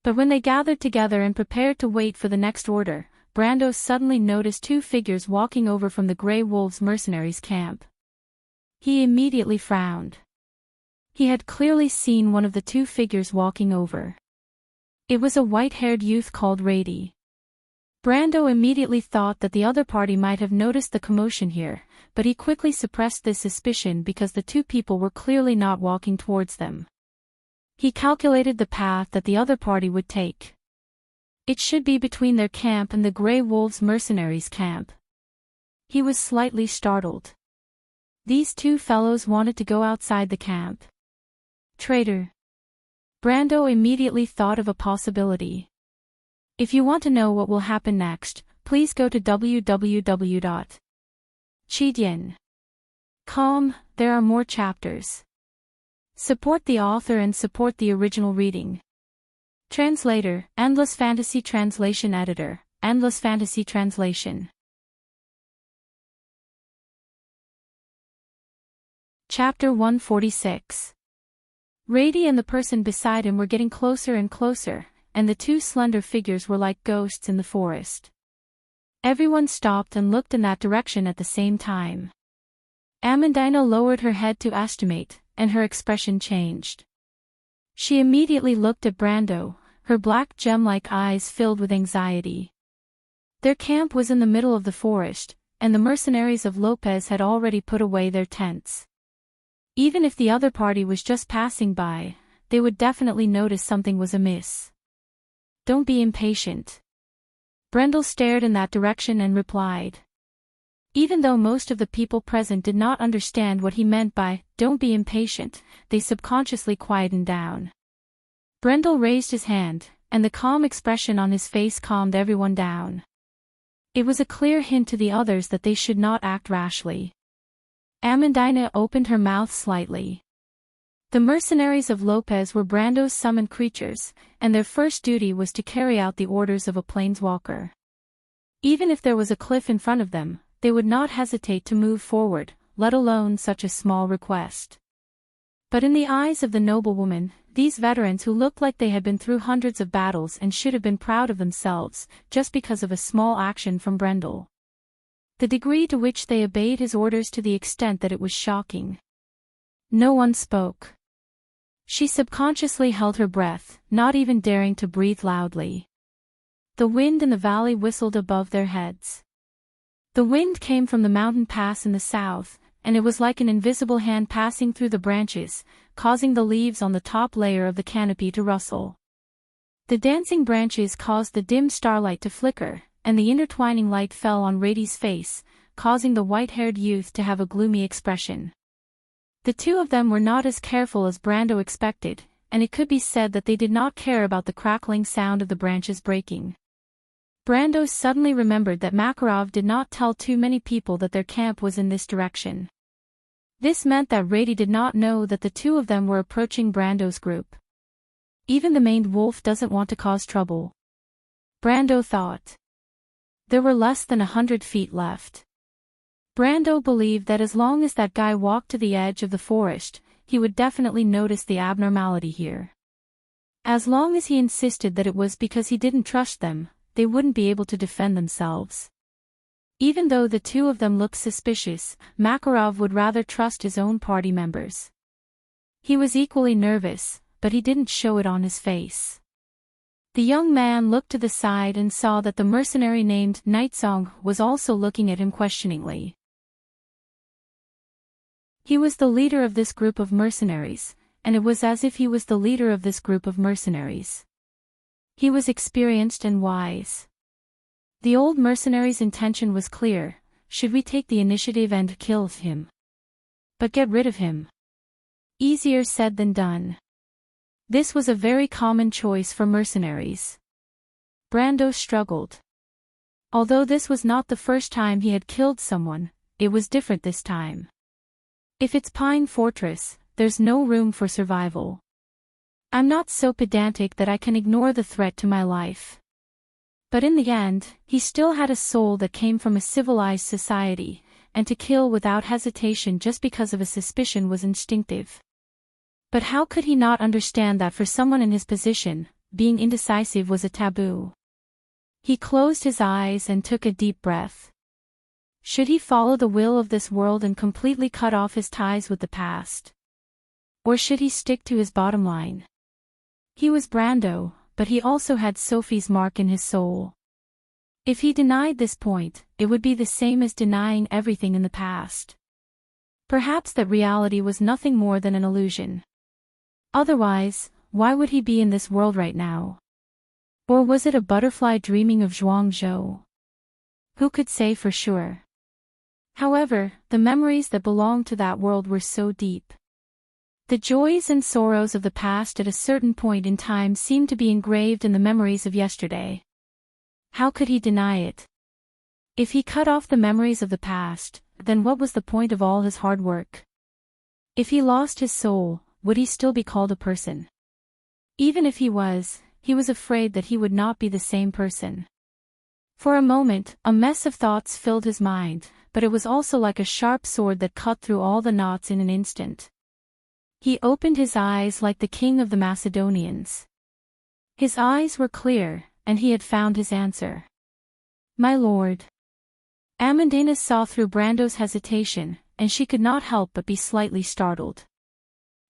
But when they gathered together and prepared to wait for the next order, Brando suddenly noticed 2 figures walking over from the Grey Wolves mercenaries' camp. He immediately frowned. He had clearly seen one of the 2 figures walking over. It was a white-haired youth called Rady. Brando immediately thought that the other party might have noticed the commotion here, but he quickly suppressed this suspicion because the two people were clearly not walking towards them. He calculated the path that the other party would take. It should be between their camp and the Grey Wolves mercenaries' camp. He was slightly startled. These two fellows wanted to go outside the camp. Traitor. Brando immediately thought of a possibility. If you want to know what will happen next, please go to www.chidien.com. There are more chapters. Support the author and support the original reading. Translator, Endless Fantasy Translation Editor, Endless Fantasy Translation. Chapter 146. Rady and the person beside him were getting closer and closer, and the two slender figures were like ghosts in the forest. Everyone stopped and looked in that direction at the same time. Amandina lowered her head to estimate, and her expression changed. She immediately looked at Brando, her black gem-like eyes filled with anxiety. Their camp was in the middle of the forest, and the mercenaries of Lopez had already put away their tents. Even if the other party was just passing by, they would definitely notice something was amiss. Don't be impatient. Brendel stared in that direction and replied. Even though most of the people present did not understand what he meant by, "Don't be impatient," they subconsciously quietened down. Brendel raised his hand, and the calm expression on his face calmed everyone down. It was a clear hint to the others that they should not act rashly. Amandina opened her mouth slightly. The mercenaries of Lopez were Brando's summoned creatures, and their first duty was to carry out the orders of a planeswalker. Even if there was a cliff in front of them, they would not hesitate to move forward, let alone such a small request. But in the eyes of the noblewoman, these veterans who looked like they had been through hundreds of battles and should have been proud of themselves, just because of a small action from Brendel. The degree to which they obeyed his orders to the extent that it was shocking. No one spoke. She subconsciously held her breath, not even daring to breathe loudly. The wind in the valley whistled above their heads. The wind came from the mountain pass in the south, and it was like an invisible hand passing through the branches, causing the leaves on the top layer of the canopy to rustle. The dancing branches caused the dim starlight to flicker, and the intertwining light fell on Rady's face, causing the white-haired youth to have a gloomy expression. The two of them were not as careful as Brando expected, and it could be said that they did not care about the crackling sound of the branches breaking. Brando suddenly remembered that Makarov did not tell too many people that their camp was in this direction. This meant that Rady did not know that the two of them were approaching Brando's group. Even the maned wolf doesn't want to cause trouble. Brando thought. There were less than 100 feet left. Brando believed that as long as that guy walked to the edge of the forest, he would definitely notice the abnormality here. As long as he insisted that it was because he didn't trust them, they wouldn't be able to defend themselves. Even though the two of them looked suspicious, Makarov would rather trust his own party members. He was equally nervous, but he didn't show it on his face. The young man looked to the side and saw that the mercenary named Nightsong was also looking at him questioningly. He was the leader of this group of mercenaries, and it was as if he was the leader of this group of mercenaries. He was experienced and wise. The old mercenary's intention was clear: should we take the initiative and kill him? But get rid of him. Easier said than done. This was a very common choice for mercenaries. Brando struggled. Although this was not the first time he had killed someone, it was different this time. If it's Pine Fortress, there's no room for survival. I'm not so pedantic that I can ignore the threat to my life. But in the end, he still had a soul that came from a civilized society, and to kill without hesitation just because of a suspicion was instinctive. But how could he not understand that for someone in his position, being indecisive was a taboo? He closed his eyes and took a deep breath. Should he follow the will of this world and completely cut off his ties with the past? Or should he stick to his bottom line? He was Brando, but he also had Sophie's mark in his soul. If he denied this point, it would be the same as denying everything in the past. Perhaps that reality was nothing more than an illusion. Otherwise, why would he be in this world right now? Or was it a butterfly dreaming of Zhuangzhou? Who could say for sure? However, the memories that belonged to that world were so deep. The joys and sorrows of the past at a certain point in time seemed to be engraved in the memories of yesterday. How could he deny it? If he cut off the memories of the past, then what was the point of all his hard work? If he lost his soul, would he still be called a person? Even if he was afraid that he would not be the same person. For a moment, a mess of thoughts filled his mind, but it was also like a sharp sword that cut through all the knots in an instant. He opened his eyes like the king of the Macedonians. His eyes were clear, and he had found his answer. My lord. Amandaina saw through Brando's hesitation, and she could not help but be slightly startled.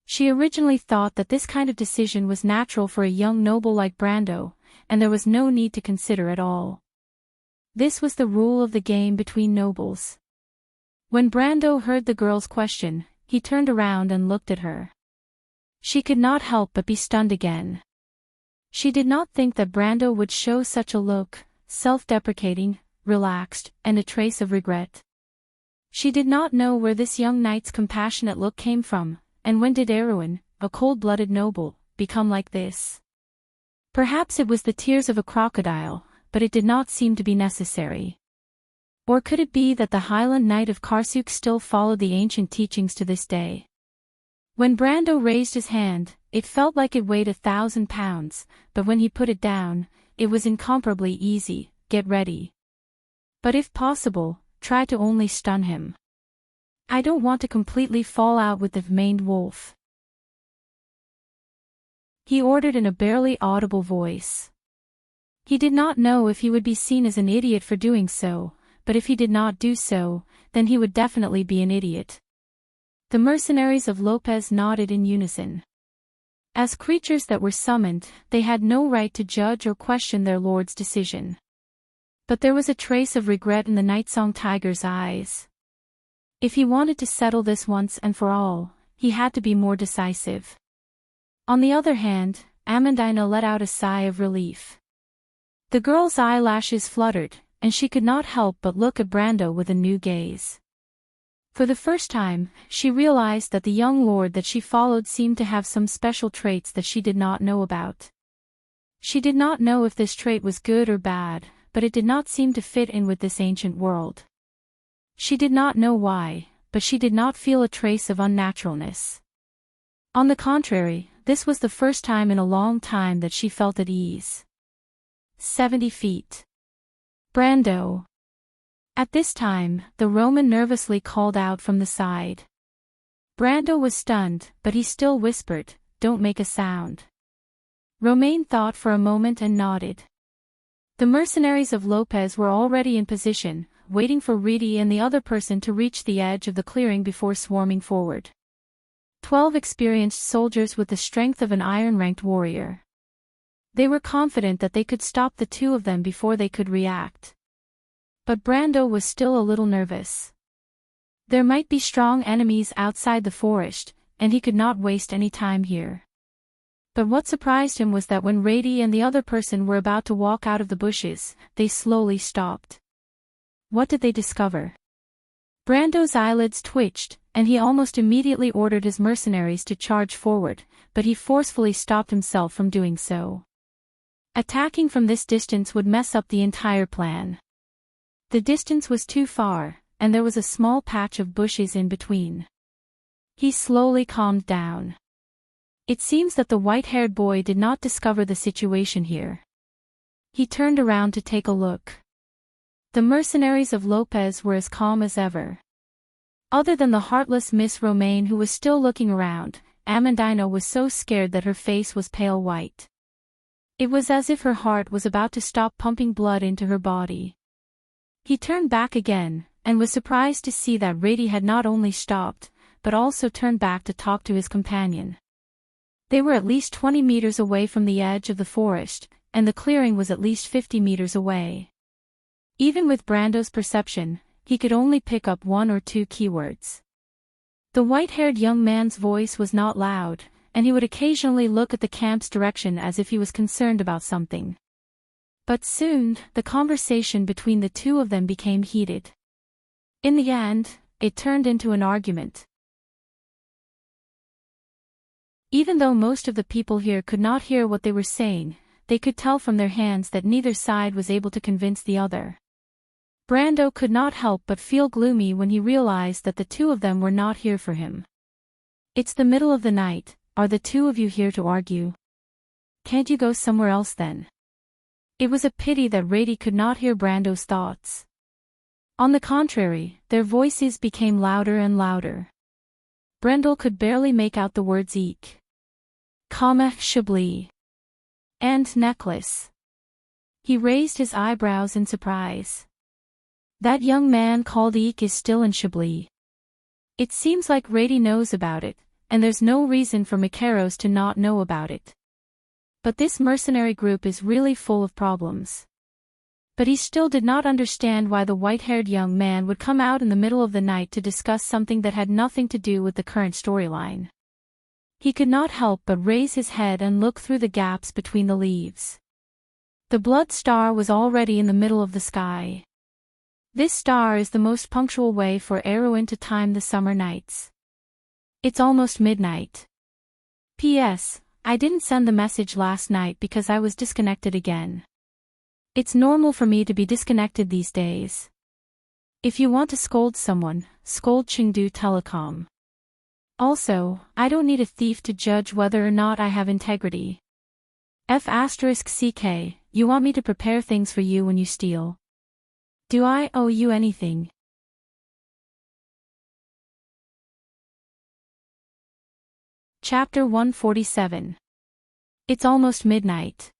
She originally thought that this kind of decision was natural for a young noble like Brando, and there was no need to consider at all. This was the rule of the game between nobles. When Brando heard the girl's question, he turned around and looked at her. She could not help but be stunned again. She did not think that Brando would show such a look, self-deprecating, relaxed, and a trace of regret. She did not know where this young knight's compassionate look came from, and when did Erwin, a cold-blooded noble, become like this? Perhaps it was the tears of a crocodile, but it did not seem to be necessary. Or could it be that the Highland Knight of Karsuk still followed the ancient teachings to this day? When Brando raised his hand, it felt like it weighed 1,000 pounds, but when he put it down, it was incomparably easy. Get ready. But if possible, try to only stun him. I don't want to completely fall out with the maned wolf. He ordered in a barely audible voice. He did not know if he would be seen as an idiot for doing so, but if he did not do so, then he would definitely be an idiot. The mercenaries of Lopez nodded in unison. As creatures that were summoned, they had no right to judge or question their lord's decision. But there was a trace of regret in the Nightsong Tiger's eyes. If he wanted to settle this once and for all, he had to be more decisive. On the other hand, Amandaina let out a sigh of relief. The girl's eyelashes fluttered, and she could not help but look at Brando with a new gaze. For the first time, she realized that the young lord that she followed seemed to have some special traits that she did not know about. She did not know if this trait was good or bad, but it did not seem to fit in with this ancient world. She did not know why, but she did not feel a trace of unnaturalness. On the contrary, this was the first time in a long time that she felt at ease. 70 feet. Brando. At this time, the Roman nervously called out from the side. Brando was stunned, but he still whispered, "Don't make a sound." Romain thought for a moment and nodded. The mercenaries of Lopez were already in position, waiting for Reedy and the other person to reach the edge of the clearing before swarming forward. 12 experienced soldiers with the strength of an iron-ranked warrior. They were confident that they could stop the two of them before they could react. But Brando was still a little nervous. There might be strong enemies outside the forest, and he could not waste any time here. But what surprised him was that when Reedy and the other person were about to walk out of the bushes, they slowly stopped. What did they discover? Brando's eyelids twitched, and he almost immediately ordered his mercenaries to charge forward, but he forcefully stopped himself from doing so. Attacking from this distance would mess up the entire plan. The distance was too far, and there was a small patch of bushes in between. He slowly calmed down. It seems that the white-haired boy did not discover the situation here. He turned around to take a look. The mercenaries of Lopez were as calm as ever. Other than the heartless Miss Romain who was still looking around, Amandaina was so scared that her face was pale white. It was as if her heart was about to stop pumping blood into her body. He turned back again, and was surprised to see that Reedy had not only stopped, but also turned back to talk to his companion. They were at least 20 meters away from the edge of the forest, and the clearing was at least 50 meters away. Even with Brando's perception, he could only pick up one or two keywords. The white-haired young man's voice was not loud, and he would occasionally look at the camp's direction as if he was concerned about something. But soon, the conversation between the two of them became heated. In the end, it turned into an argument. Even though most of the people here could not hear what they were saying, they could tell from their hands that neither side was able to convince the other. Brando could not help but feel gloomy when he realized that the two of them were not here for him. "It's the middle of the night, are the two of you here to argue? Can't you go somewhere else then?" It was a pity that Rady could not hear Brando's thoughts. On the contrary, their voices became louder and louder. Brendel could barely make out the words eek, comma, Chablis, and necklace. He raised his eyebrows in surprise. That young man called Eek is still in Chablis. It seems like Rady knows about it, and there's no reason for Macaros to not know about it. But this mercenary group is really full of problems. But he still did not understand why the white-haired young man would come out in the middle of the night to discuss something that had nothing to do with the current storyline. He could not help but raise his head and look through the gaps between the leaves. The blood star was already in the middle of the sky. This star is the most punctual way for Erwin to time the summer nights. It's almost midnight. P.S. I didn't send the message last night because I was disconnected again. It's normal for me to be disconnected these days. If you want to scold someone, scold Chengdu Telecom. Also, I don't need a thief to judge whether or not I have integrity. F*CK, you want me to prepare things for you when you steal. Do I owe you anything? Chapter 147. It's almost midnight.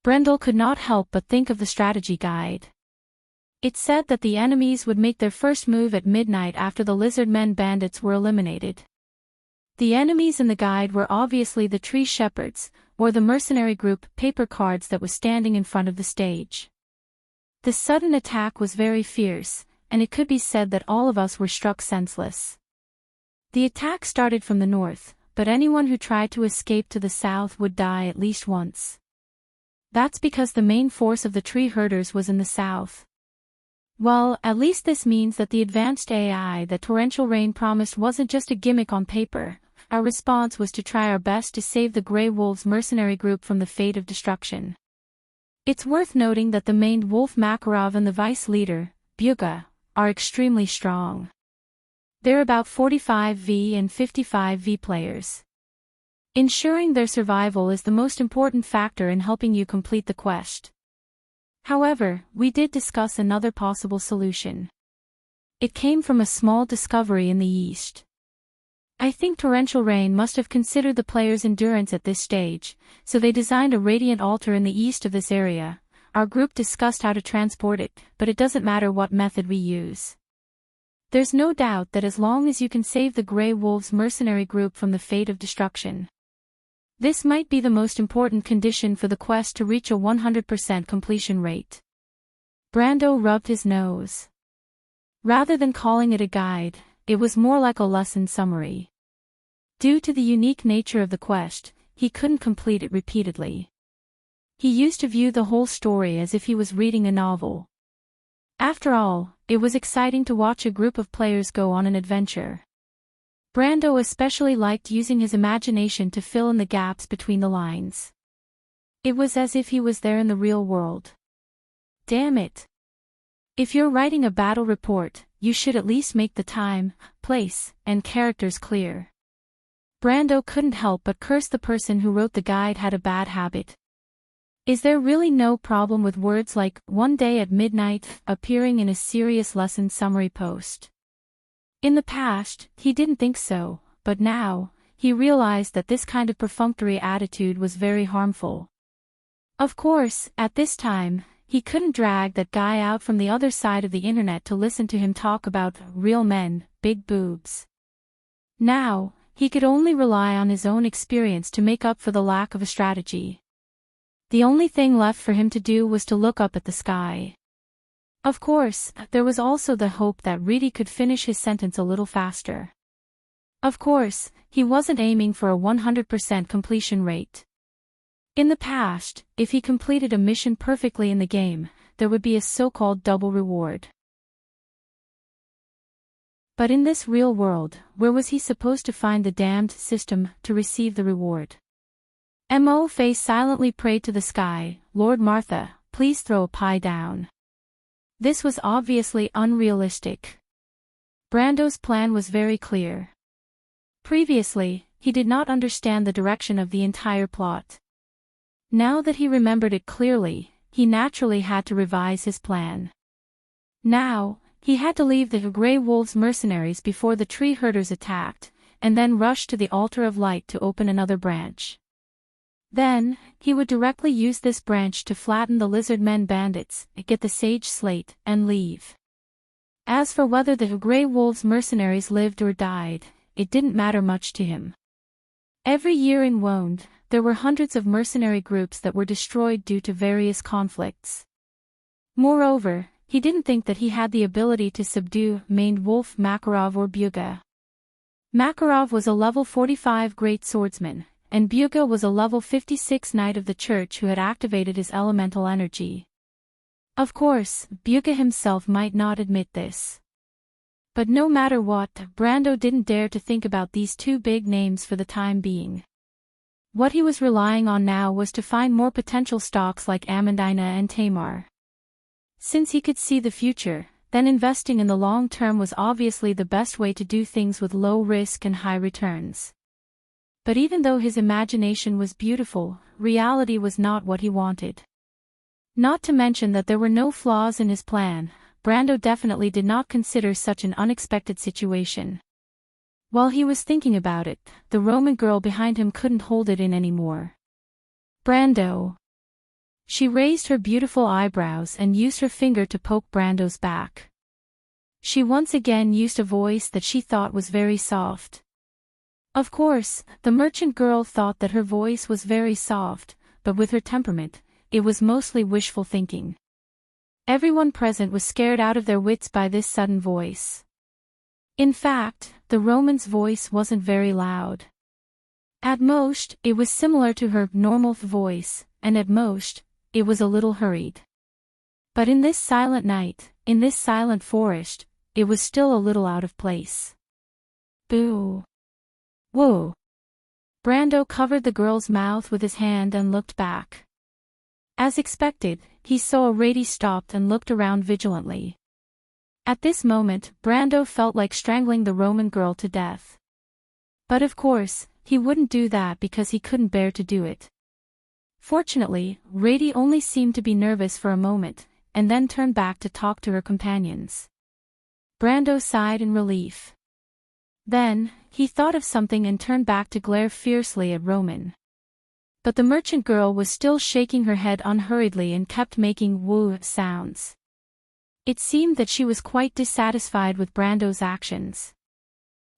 Brendel could not help but think of the strategy guide. It said that the enemies would make their first move at midnight after the Lizardmen bandits were eliminated. The enemies in the guide were obviously the Tree Shepherds, or the mercenary group paper cards that was standing in front of the stage. The sudden attack was very fierce, and it could be said that all of us were struck senseless. The attack started from the north, but anyone who tried to escape to the south would die at least once. That's because the main force of the tree herders was in the south. Well, at least this means that the advanced AI that torrential rain promised wasn't just a gimmick on paper. Our response was to try our best to save the Grey Wolves mercenary group from the fate of destruction. It's worth noting that the main Wolf Makarov and the vice leader, Buga, are extremely strong. They're about 45V and 55V players. Ensuring their survival is the most important factor in helping you complete the quest. However, we did discuss another possible solution. It came from a small discovery in the east. I think torrential rain must have considered the players' endurance at this stage, so they designed a radiant altar in the east of this area. Our group discussed how to transport it, but it doesn't matter what method we use. There's no doubt that as long as you can save the Grey Wolves mercenary group from the fate of destruction. This might be the most important condition for the quest to reach a 100% completion rate. Brando rubbed his nose. Rather than calling it a guide, it was more like a lesson summary. Due to the unique nature of the quest, he couldn't complete it repeatedly. He used to view the whole story as if he was reading a novel. After all, it was exciting to watch a group of players go on an adventure. Brando especially liked using his imagination to fill in the gaps between the lines. It was as if he was there in the real world. Damn it. If you're writing a battle report, you should at least make the time, place, and characters clear. Brando couldn't help but curse the person who wrote the guide had a bad habit. Is there really no problem with words like, "one day at midnight," appearing in a serious lesson summary post? In the past, he didn't think so, but now, he realized that this kind of perfunctory attitude was very harmful. Of course, at this time, he couldn't drag that guy out from the other side of the internet to listen to him talk about real men, big boobs. Now, he could only rely on his own experience to make up for the lack of a strategy. The only thing left for him to do was to look up at the sky. Of course, there was also the hope that Reedy could finish his sentence a little faster. Of course, he wasn't aiming for a 100% completion rate. In the past, if he completed a mission perfectly in the game, there would be a so-called double reward. But in this real world, where was he supposed to find the damned system to receive the reward? Mo Face silently prayed to the sky, "Lord Martha, please throw a pie down." This was obviously unrealistic. Brando's plan was very clear. Previously, he did not understand the direction of the entire plot. Now that he remembered it clearly, he naturally had to revise his plan. Now, he had to leave the Grey Wolves mercenaries before the tree herders attacked, and then rush to the Altar of Light to open another branch. Then, he would directly use this branch to flatten the Lizard Men bandits, get the Sage Slate, and leave. As for whether the Grey Wolves mercenaries lived or died, it didn't matter much to him. Every year in Wonde, there were hundreds of mercenary groups that were destroyed due to various conflicts. Moreover, he didn't think that he had the ability to subdue maned Wolf Makarov or Byuga. Makarov was a level 45 great swordsman, and Byuga was a level 56 knight of the church who had activated his elemental energy. Of course, Byuga himself might not admit this. But no matter what, Brando didn't dare to think about these two big names for the time being. What he was relying on now was to find more potential stocks like Amandina and Tamar. Since he could see the future, then investing in the long term was obviously the best way to do things with low risk and high returns. But even though his imagination was beautiful, reality was not what he wanted. Not to mention that there were no flaws in his plan, Brando definitely did not consider such an unexpected situation. While he was thinking about it, the Roman girl behind him couldn't hold it in anymore. "Brando." She raised her beautiful eyebrows and used her finger to poke Brando's back. She once again used a voice that she thought was very soft. Of course, the merchant girl thought that her voice was very soft, but with her temperament, it was mostly wishful thinking. Everyone present was scared out of their wits by this sudden voice. In fact, the Roman's voice wasn't very loud. At most, it was similar to her normal voice, and at most, it was a little hurried. But in this silent night, in this silent forest, it was still a little out of place. "Boo. Whoa." Brando covered the girl's mouth with his hand and looked back. As expected, he saw Rady stopped and looked around vigilantly. At this moment, Brando felt like strangling the Roman girl to death. But of course, he wouldn't do that because he couldn't bear to do it. Fortunately, Rady only seemed to be nervous for a moment, and then turned back to talk to her companions. Brando sighed in relief. Then, he thought of something and turned back to glare fiercely at Roman. But the merchant girl was still shaking her head unhurriedly and kept making woo sounds. It seemed that she was quite dissatisfied with Brando's actions.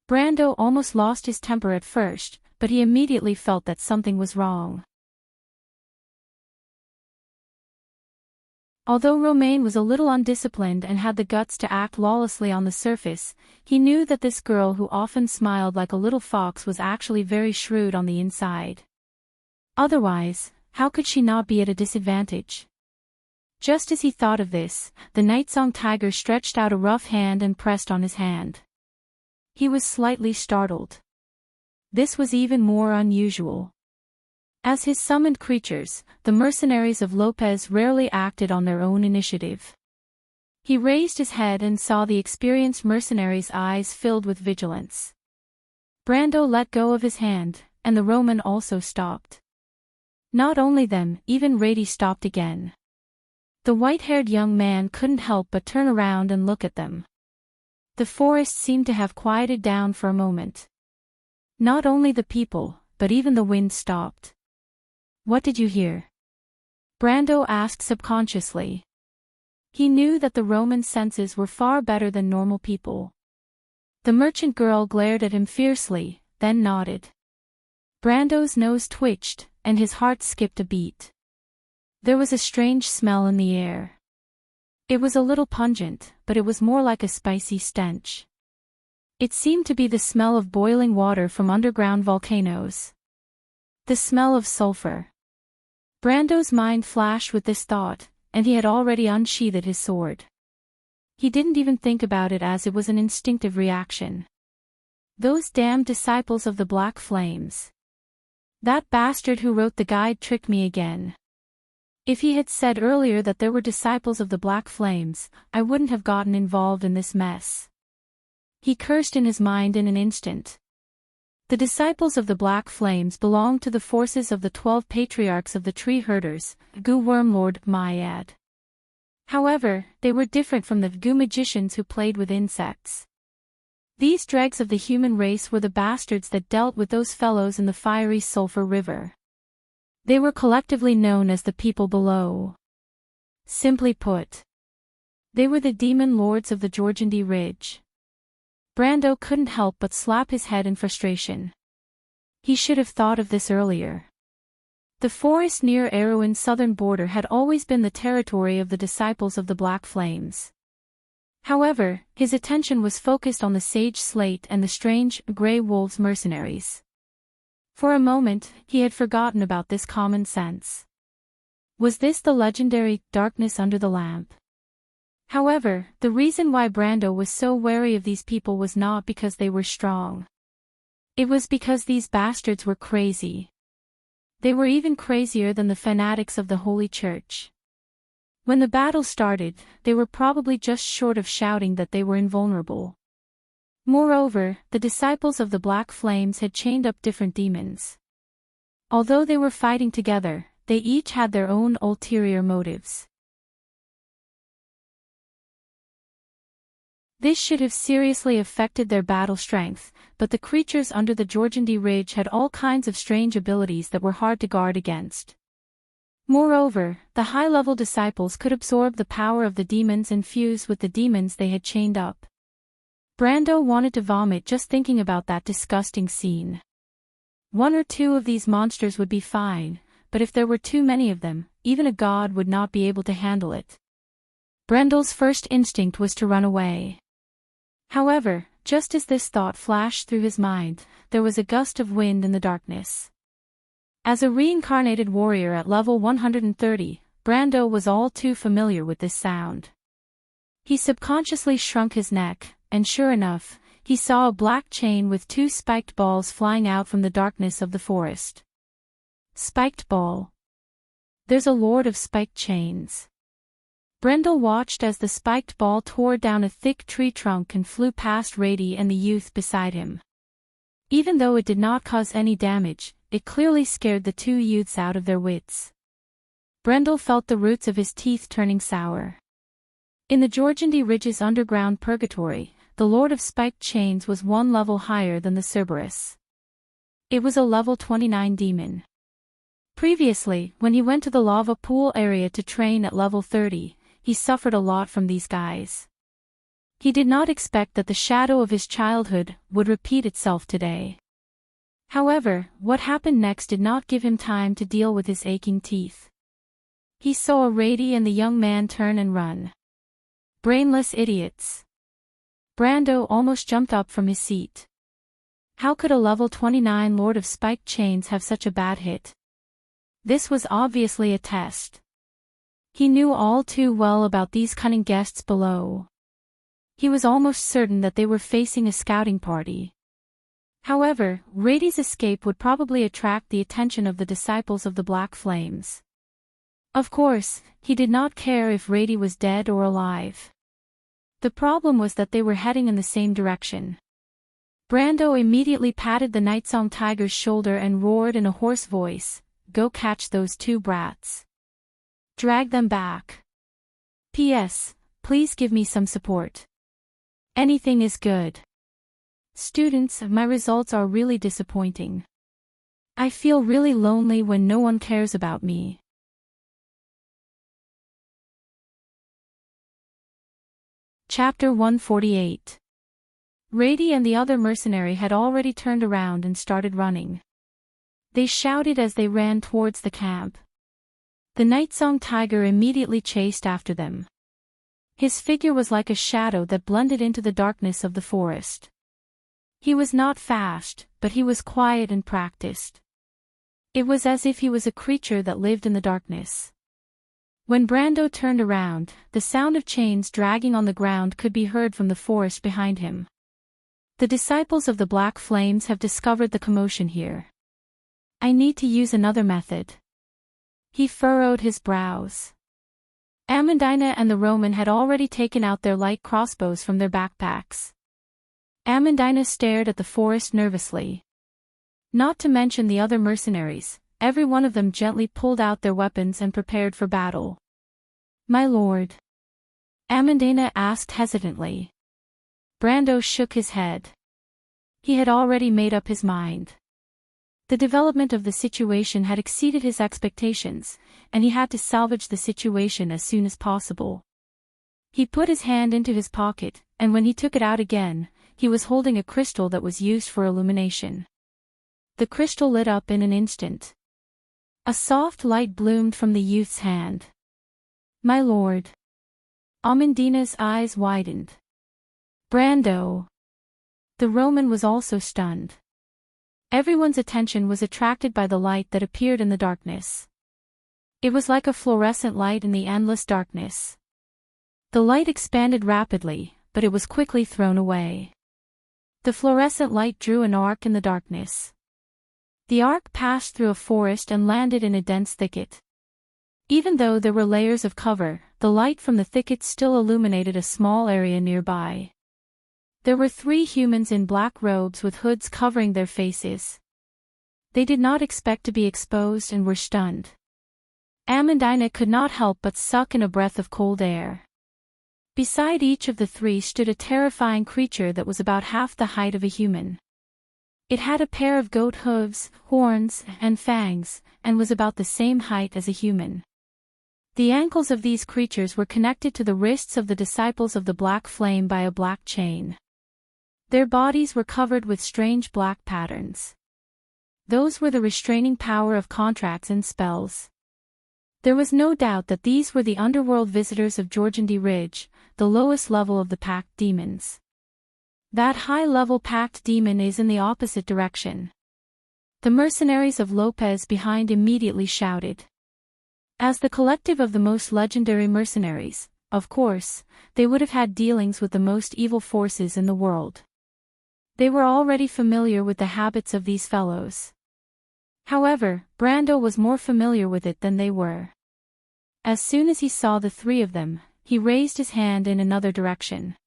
Brando almost lost his temper at first, but he immediately felt that something was wrong. Although Romain was a little undisciplined and had the guts to act lawlessly on the surface, he knew that this girl who often smiled like a little fox was actually very shrewd on the inside. Otherwise, how could she not be at a disadvantage? Just as he thought of this, the Nightsong Tiger stretched out a rough hand and pressed on his hand. He was slightly startled. This was even more unusual. As his summoned creatures, the mercenaries of Lopez rarely acted on their own initiative. He raised his head and saw the experienced mercenary's eyes filled with vigilance. Brando let go of his hand, and the Roman also stopped. Not only them, even Rady stopped again. The white-haired young man couldn't help but turn around and look at them. The forest seemed to have quieted down for a moment. Not only the people, but even the wind stopped. "What did you hear?" Brando asked subconsciously. He knew that the Roman senses were far better than normal people. The merchant girl glared at him fiercely, then nodded. Brando's nose twitched, and his heart skipped a beat. There was a strange smell in the air. It was a little pungent, but it was more like a spicy stench. It seemed to be the smell of boiling water from underground volcanoes. The smell of sulfur. Brando's mind flashed with this thought, and he had already unsheathed his sword. He didn't even think about it as it was an instinctive reaction. Those damned disciples of the Black Flames. That bastard who wrote the guide tricked me again. If he had said earlier that there were disciples of the Black Flames, I wouldn't have gotten involved in this mess. He cursed in his mind in an instant. The disciples of the Black Flames belonged to the forces of the 12 patriarchs of the tree herders, Gu Wormlord Myad. However, they were different from the Gu magicians who played with insects. These dregs of the human race were the bastards that dealt with those fellows in the fiery sulfur river. They were collectively known as the people below. Simply put, they were the demon lords of the Jorgandi Ridge. Brando couldn't help but slap his head in frustration. He should have thought of this earlier. The forest near Erewhon's southern border had always been the territory of the disciples of the Black Flames. However, his attention was focused on the Sage Slate and the strange, Grey Wolves mercenaries. For a moment, he had forgotten about this common sense. Was this the legendary darkness under the lamp? However, the reason why Brando was so wary of these people was not because they were strong. It was because these bastards were crazy. They were even crazier than the fanatics of the Holy Church. When the battle started, they were probably just short of shouting that they were invulnerable. Moreover, the disciples of the Black Flames had chained up different demons. Although they were fighting together, they each had their own ulterior motives. This should have seriously affected their battle strength, but the creatures under the Jorgandi Ridge had all kinds of strange abilities that were hard to guard against. Moreover, the high-level disciples could absorb the power of the demons and fuse with the demons they had chained up. Brando wanted to vomit just thinking about that disgusting scene. One or two of these monsters would be fine, but if there were too many of them, even a god would not be able to handle it. Brando's first instinct was to run away. However, just as this thought flashed through his mind, there was a gust of wind in the darkness. As a reincarnated warrior at level 130, Brando was all too familiar with this sound. He subconsciously shrunk his neck, and sure enough, he saw a black chain with 2 spiked balls flying out from the darkness of the forest. Spiked ball. There's a lord of spiked chains. Brendel watched as the spiked ball tore down a thick tree trunk and flew past Rady and the youth beside him. Even though it did not cause any damage, it clearly scared the 2 youths out of their wits. Brendel felt the roots of his teeth turning sour. In the Jorgandi Ridge's underground purgatory, the Lord of Spiked Chains was 1 level higher than the Cerberus. It was a level 29 demon. Previously, when he went to the lava pool area to train at level 30, he suffered a lot from these guys. He did not expect that the shadow of his childhood would repeat itself today. However, what happened next did not give him time to deal with his aching teeth. He saw Rady and the young man turn and run. Brainless idiots. Brando almost jumped up from his seat. How could a level 29 Lord of Spiked Chains have such a bad hit? This was obviously a test. He knew all too well about these cunning guests below. He was almost certain that they were facing a scouting party. However, Rady's escape would probably attract the attention of the disciples of the Black Flames. Of course, he did not care if Rady was dead or alive. The problem was that they were heading in the same direction. Brando immediately patted the Nightsong Tiger's shoulder and roared in a hoarse voice, "Go catch those 2 brats. Drag them back. P.S. Please give me some support. Anything is good. Students, my results are really disappointing. I feel really lonely when no one cares about me." Chapter 148. Rady and the other mercenary had already turned around and started running. They shouted as they ran towards the camp. The Nightsong Tiger immediately chased after them. His figure was like a shadow that blended into the darkness of the forest. He was not fast, but he was quiet and practiced. It was as if he was a creature that lived in the darkness. When Brando turned around, the sound of chains dragging on the ground could be heard from the forest behind him. The disciples of the Black Flames have discovered the commotion here. I need to use another method. He furrowed his brows. Amandina and the Roman had already taken out their light crossbows from their backpacks. Amandina stared at the forest nervously. Not to mention the other mercenaries, every one of them gently pulled out their weapons and prepared for battle. My lord? Amandina asked hesitantly. Brando shook his head. He had already made up his mind. The development of the situation had exceeded his expectations, and he had to salvage the situation as soon as possible. He put his hand into his pocket, and when he took it out again, he was holding a crystal that was used for illumination. The crystal lit up in an instant. A soft light bloomed from the youth's hand. My lord. Amandina's eyes widened. Brando. The Roman was also stunned. Everyone's attention was attracted by the light that appeared in the darkness. It was like a fluorescent light in the endless darkness. The light expanded rapidly, but it was quickly thrown away. The fluorescent light drew an arc in the darkness. The arc passed through a forest and landed in a dense thicket. Even though there were layers of cover, the light from the thicket still illuminated a small area nearby. There were 3 humans in black robes with hoods covering their faces. They did not expect to be exposed and were stunned. Amandina could not help but suck in a breath of cold air. Beside each of the 3 stood a terrifying creature that was about half the height of a human. It had a pair of goat hooves, horns, and fangs, and was about the same height as a human. The ankles of these creatures were connected to the wrists of the disciples of the Black Flame by a black chain. Their bodies were covered with strange black patterns. Those were the restraining power of contracts and spells. There was no doubt that these were the underworld visitors of Jorgandi Ridge, the lowest level of the packed demons. That high-level packed demon is in the opposite direction. The mercenaries of Lopez behind immediately shouted. As the collective of the most legendary mercenaries, of course, they would have had dealings with the most evil forces in the world. They were already familiar with the habits of these fellows. However, Brando was more familiar with it than they were. As soon as he saw the 3 of them, he raised his hand in another direction.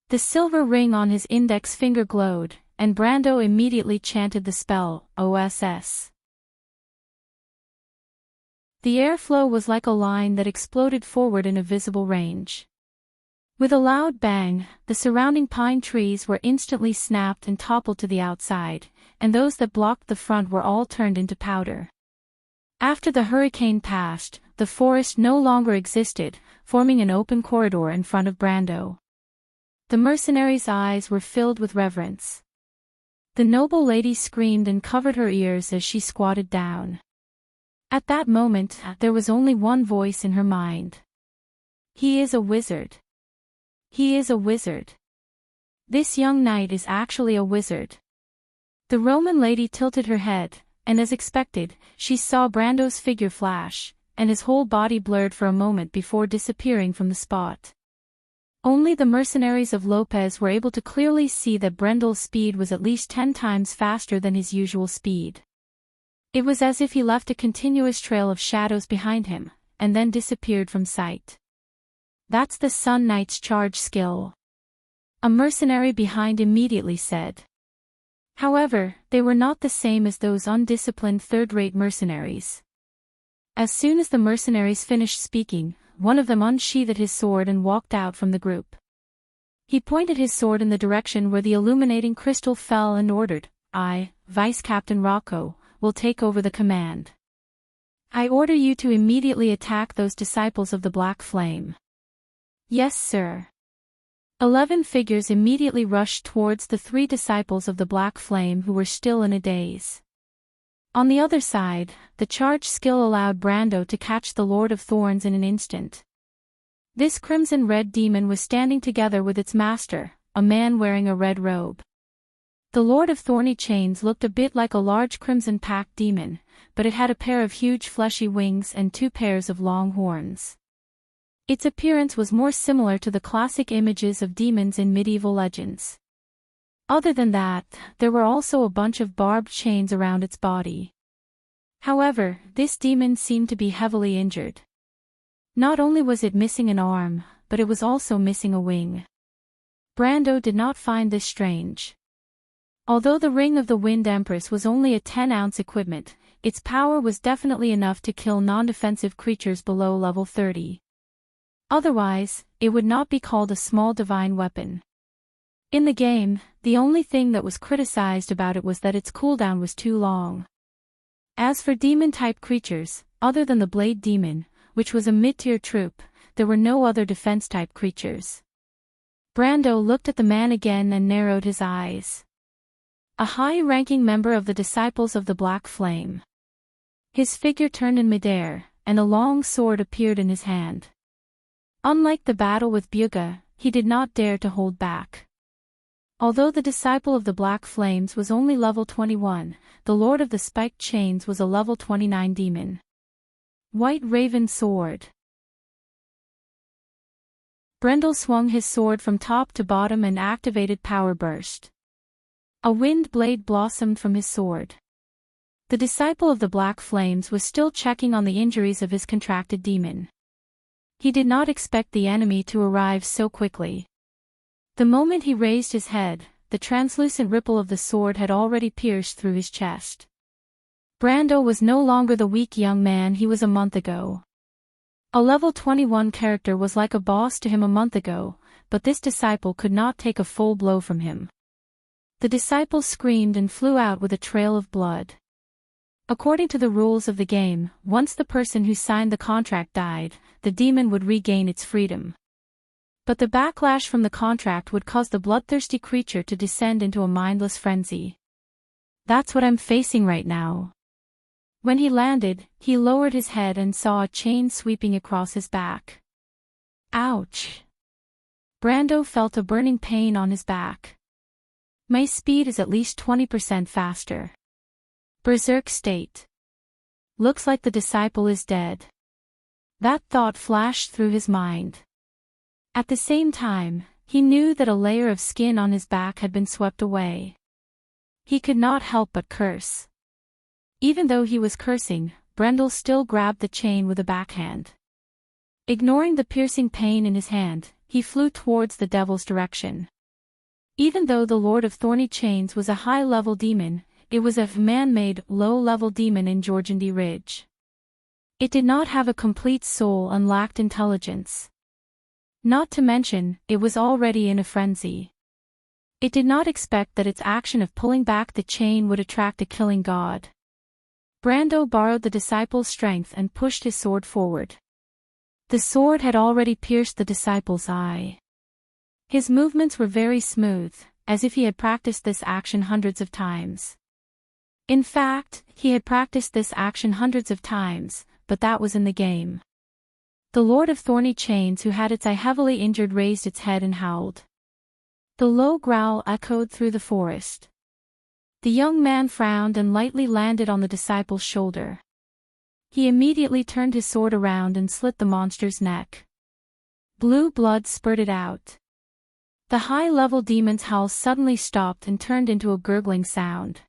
The silver ring on his index finger glowed, and Brando immediately chanted the spell, OSS. The airflow was like a line that exploded forward in a visible range. With a loud bang, the surrounding pine trees were instantly snapped and toppled to the outside, and those that blocked the front were all turned into powder. After the hurricane passed, the forest no longer existed, forming an open corridor in front of Brando. The mercenary's eyes were filled with reverence. The noble lady screamed and covered her ears as she squatted down. At that moment, there was only one voice in her mind. He is a wizard. He is a wizard. This young knight is actually a wizard. The Roman lady tilted her head, and as expected, she saw Brando's figure flash, and his whole body blurred for a moment before disappearing from the spot. Only the mercenaries of Lopez were able to clearly see that Brendel's speed was at least 10 times faster than his usual speed. It was as if he left a continuous trail of shadows behind him, and then disappeared from sight. That's the Sun Knight's charge skill. A mercenary behind immediately said. However, they were not the same as those undisciplined third-rate mercenaries. As soon as the mercenaries finished speaking, one of them unsheathed his sword and walked out from the group. He pointed his sword in the direction where the illuminating crystal fell and ordered, I, Vice Captain Rocco, will take over the command. I order you to immediately attack those disciples of the Black Flame. Yes, sir. 11 figures immediately rushed towards the 3 disciples of the Black Flame who were still in a daze. On the other side, the charge skill allowed Brando to catch the Lord of Thorns in an instant. This crimson-red demon was standing together with its master, a man wearing a red robe. The Lord of Thorny Chains looked a bit like a large crimson-packed demon, but it had a pair of huge fleshy wings and 2 pairs of long horns. Its appearance was more similar to the classic images of demons in medieval legends. Other than that, there were also a bunch of barbed chains around its body. However, this demon seemed to be heavily injured. Not only was it missing an arm, but it was also missing a wing. Brando did not find this strange. Although the Ring of the Wind Empress was only a 10-ounce equipment, its power was definitely enough to kill non-defensive creatures below level 30. Otherwise, it would not be called a small divine weapon. In the game, the only thing that was criticized about it was that its cooldown was too long. As for demon-type creatures, other than the Blade Demon, which was a mid-tier troop, there were no other defense-type creatures. Brando looked at the man again and narrowed his eyes. A high-ranking member of the Disciples of the Black Flame. His figure turned in midair, and a long sword appeared in his hand. Unlike the battle with Bugha, he did not dare to hold back. Although the Disciple of the Black Flames was only level 21, the Lord of the Spiked Chains was a level 29 demon. White Raven Sword. Brendel swung his sword from top to bottom and activated Power Burst. A wind blade blossomed from his sword. The Disciple of the Black Flames was still checking on the injuries of his contracted demon. He did not expect the enemy to arrive so quickly. The moment he raised his head, the translucent ripple of the sword had already pierced through his chest. Brando was no longer the weak young man he was a month ago. A level 21 character was like a boss to him a month ago, but this disciple could not take a full blow from him. The disciple screamed and flew out with a trail of blood. According to the rules of the game, once the person who signed the contract died, the demon would regain its freedom. But the backlash from the contract would cause the bloodthirsty creature to descend into a mindless frenzy. That's what I'm facing right now. When he landed, he lowered his head and saw a chain sweeping across his back. Ouch! Brando felt a burning pain on his back. My speed is at least 20% faster. Berserk state. Looks like the disciple is dead. That thought flashed through his mind. At the same time, he knew that a layer of skin on his back had been swept away. He could not help but curse. Even though he was cursing, Brendel still grabbed the chain with a backhand. Ignoring the piercing pain in his hand, he flew towards the devil's direction. Even though the Lord of Thorny Chains was a high-level demon, it was a man-made, low-level demon in Jorgendi Ridge. It did not have a complete soul and lacked intelligence. Not to mention, it was already in a frenzy. It did not expect that its action of pulling back the chain would attract a killing god. Brando borrowed the disciple's strength and pushed his sword forward. The sword had already pierced the disciple's eye. His movements were very smooth, as if he had practiced this action hundreds of times. In fact, he had practiced this action hundreds of times, but that was in the game. The Lord of Thorny Chains, who had its eye heavily injured, raised its head and howled. The low growl echoed through the forest. The young man frowned and lightly landed on the disciple's shoulder. He immediately turned his sword around and slit the monster's neck. Blue blood spurted out. The high-level demon's howl suddenly stopped and turned into a gurgling sound.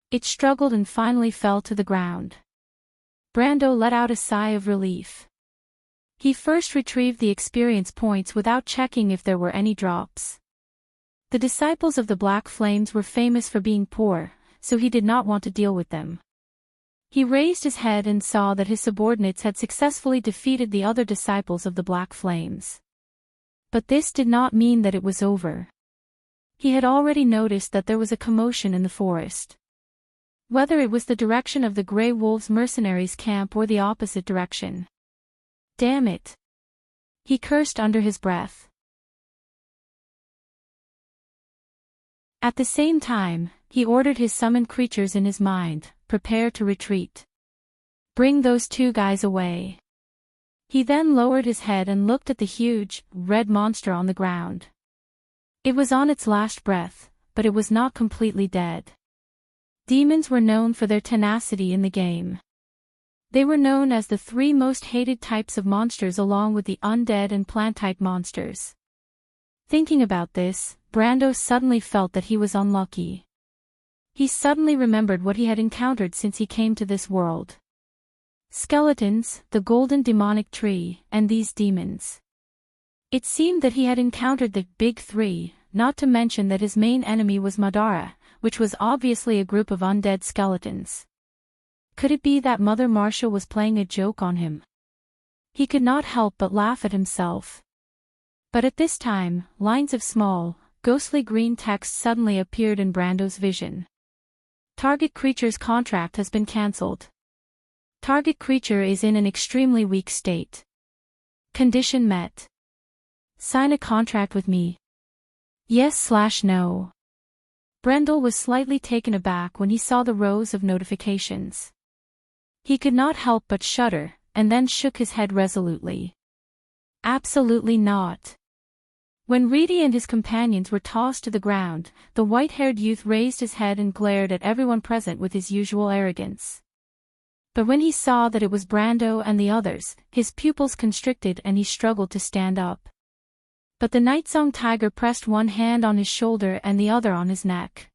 It struggled and finally fell to the ground. Brando let out a sigh of relief. He first retrieved the experience points without checking if there were any drops. The disciples of the Black Flames were famous for being poor, so he did not want to deal with them. He raised his head and saw that his subordinates had successfully defeated the other disciples of the Black Flames. But this did not mean that it was over. He had already noticed that there was a commotion in the forest. Whether it was the direction of the Grey Wolves mercenaries' camp or the opposite direction. Damn it! He cursed under his breath. At the same time, he ordered his summoned creatures in his mind, prepare to retreat. Bring those 2 guys away. He then lowered his head and looked at the huge, red monster on the ground. It was on its last breath, but it was not completely dead. Demons were known for their tenacity in the game. They were known as the three most hated types of monsters along with the undead and plant-type monsters. Thinking about this, Brando suddenly felt that he was unlucky. He suddenly remembered what he had encountered since he came to this world. Skeletons, the golden demonic tree, and these demons. It seemed that he had encountered the big three, not to mention that his main enemy was Madara, which was obviously a group of undead skeletons. Could it be that Mother Marcia was playing a joke on him? He could not help but laugh at himself. But at this time, lines of small, ghostly green text suddenly appeared in Brando's vision. Target creature's contract has been cancelled. Target creature is in an extremely weak state. Condition met. Sign a contract with me. Yes/no. Brando was slightly taken aback when he saw the rows of notifications. He could not help but shudder, and then shook his head resolutely. Absolutely not. When Reedy and his companions were tossed to the ground, the white-haired youth raised his head and glared at everyone present with his usual arrogance. But when he saw that it was Brando and the others, his pupils constricted and he struggled to stand up. But the Nightsong Tiger pressed one hand on his shoulder and the other on his neck.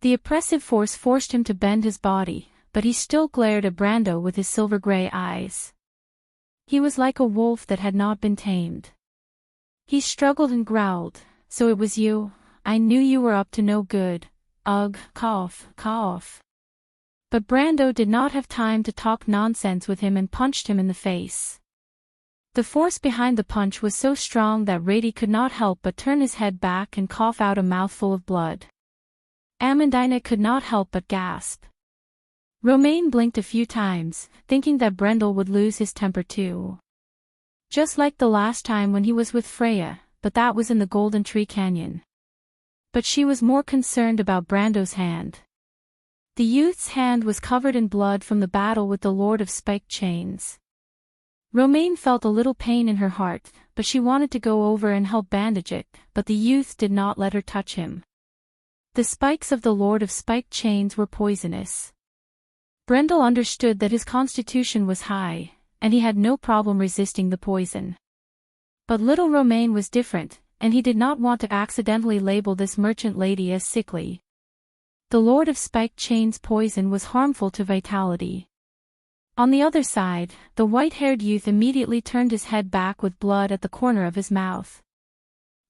The oppressive force forced him to bend his body, but he still glared at Brando with his silver-gray eyes. He was like a wolf that had not been tamed. He struggled and growled, "So it was you? I knew you were up to no good. Ugh, cough, cough." But Brando did not have time to talk nonsense with him and punched him in the face. The force behind the punch was so strong that Rady could not help but turn his head back and cough out a mouthful of blood. Amandina could not help but gasp. Romaine blinked a few times, thinking that Brendel would lose his temper too. Just like the last time when he was with Freya, but that was in the Golden Tree Canyon. But she was more concerned about Brando's hand. The youth's hand was covered in blood from the battle with the Lord of Spiked Chains. Romaine felt a little pain in her heart, but she wanted to go over and help bandage it, but the youth did not let her touch him. The spikes of the Lord of Spiked Chains were poisonous. Brendel understood that his constitution was high, and he had no problem resisting the poison. But little Romaine was different, and he did not want to accidentally label this merchant lady as sickly. The Lord of Spiked Chains' poison was harmful to vitality. On the other side, the white-haired youth immediately turned his head back with blood at the corner of his mouth.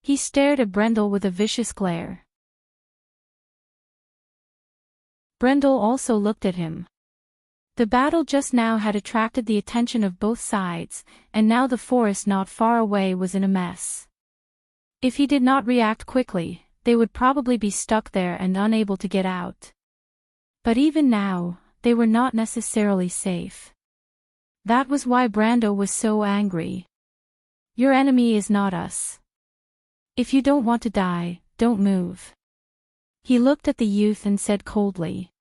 He stared at Brendel with a vicious glare. Brendel also looked at him. The battle just now had attracted the attention of both sides, and now the forest not far away was in a mess. If he did not react quickly, they would probably be stuck there and unable to get out. But even now, they were not necessarily safe. That was why Brando was so angry. Your enemy is not us. If you don't want to die, don't move. He looked at the youth and said coldly.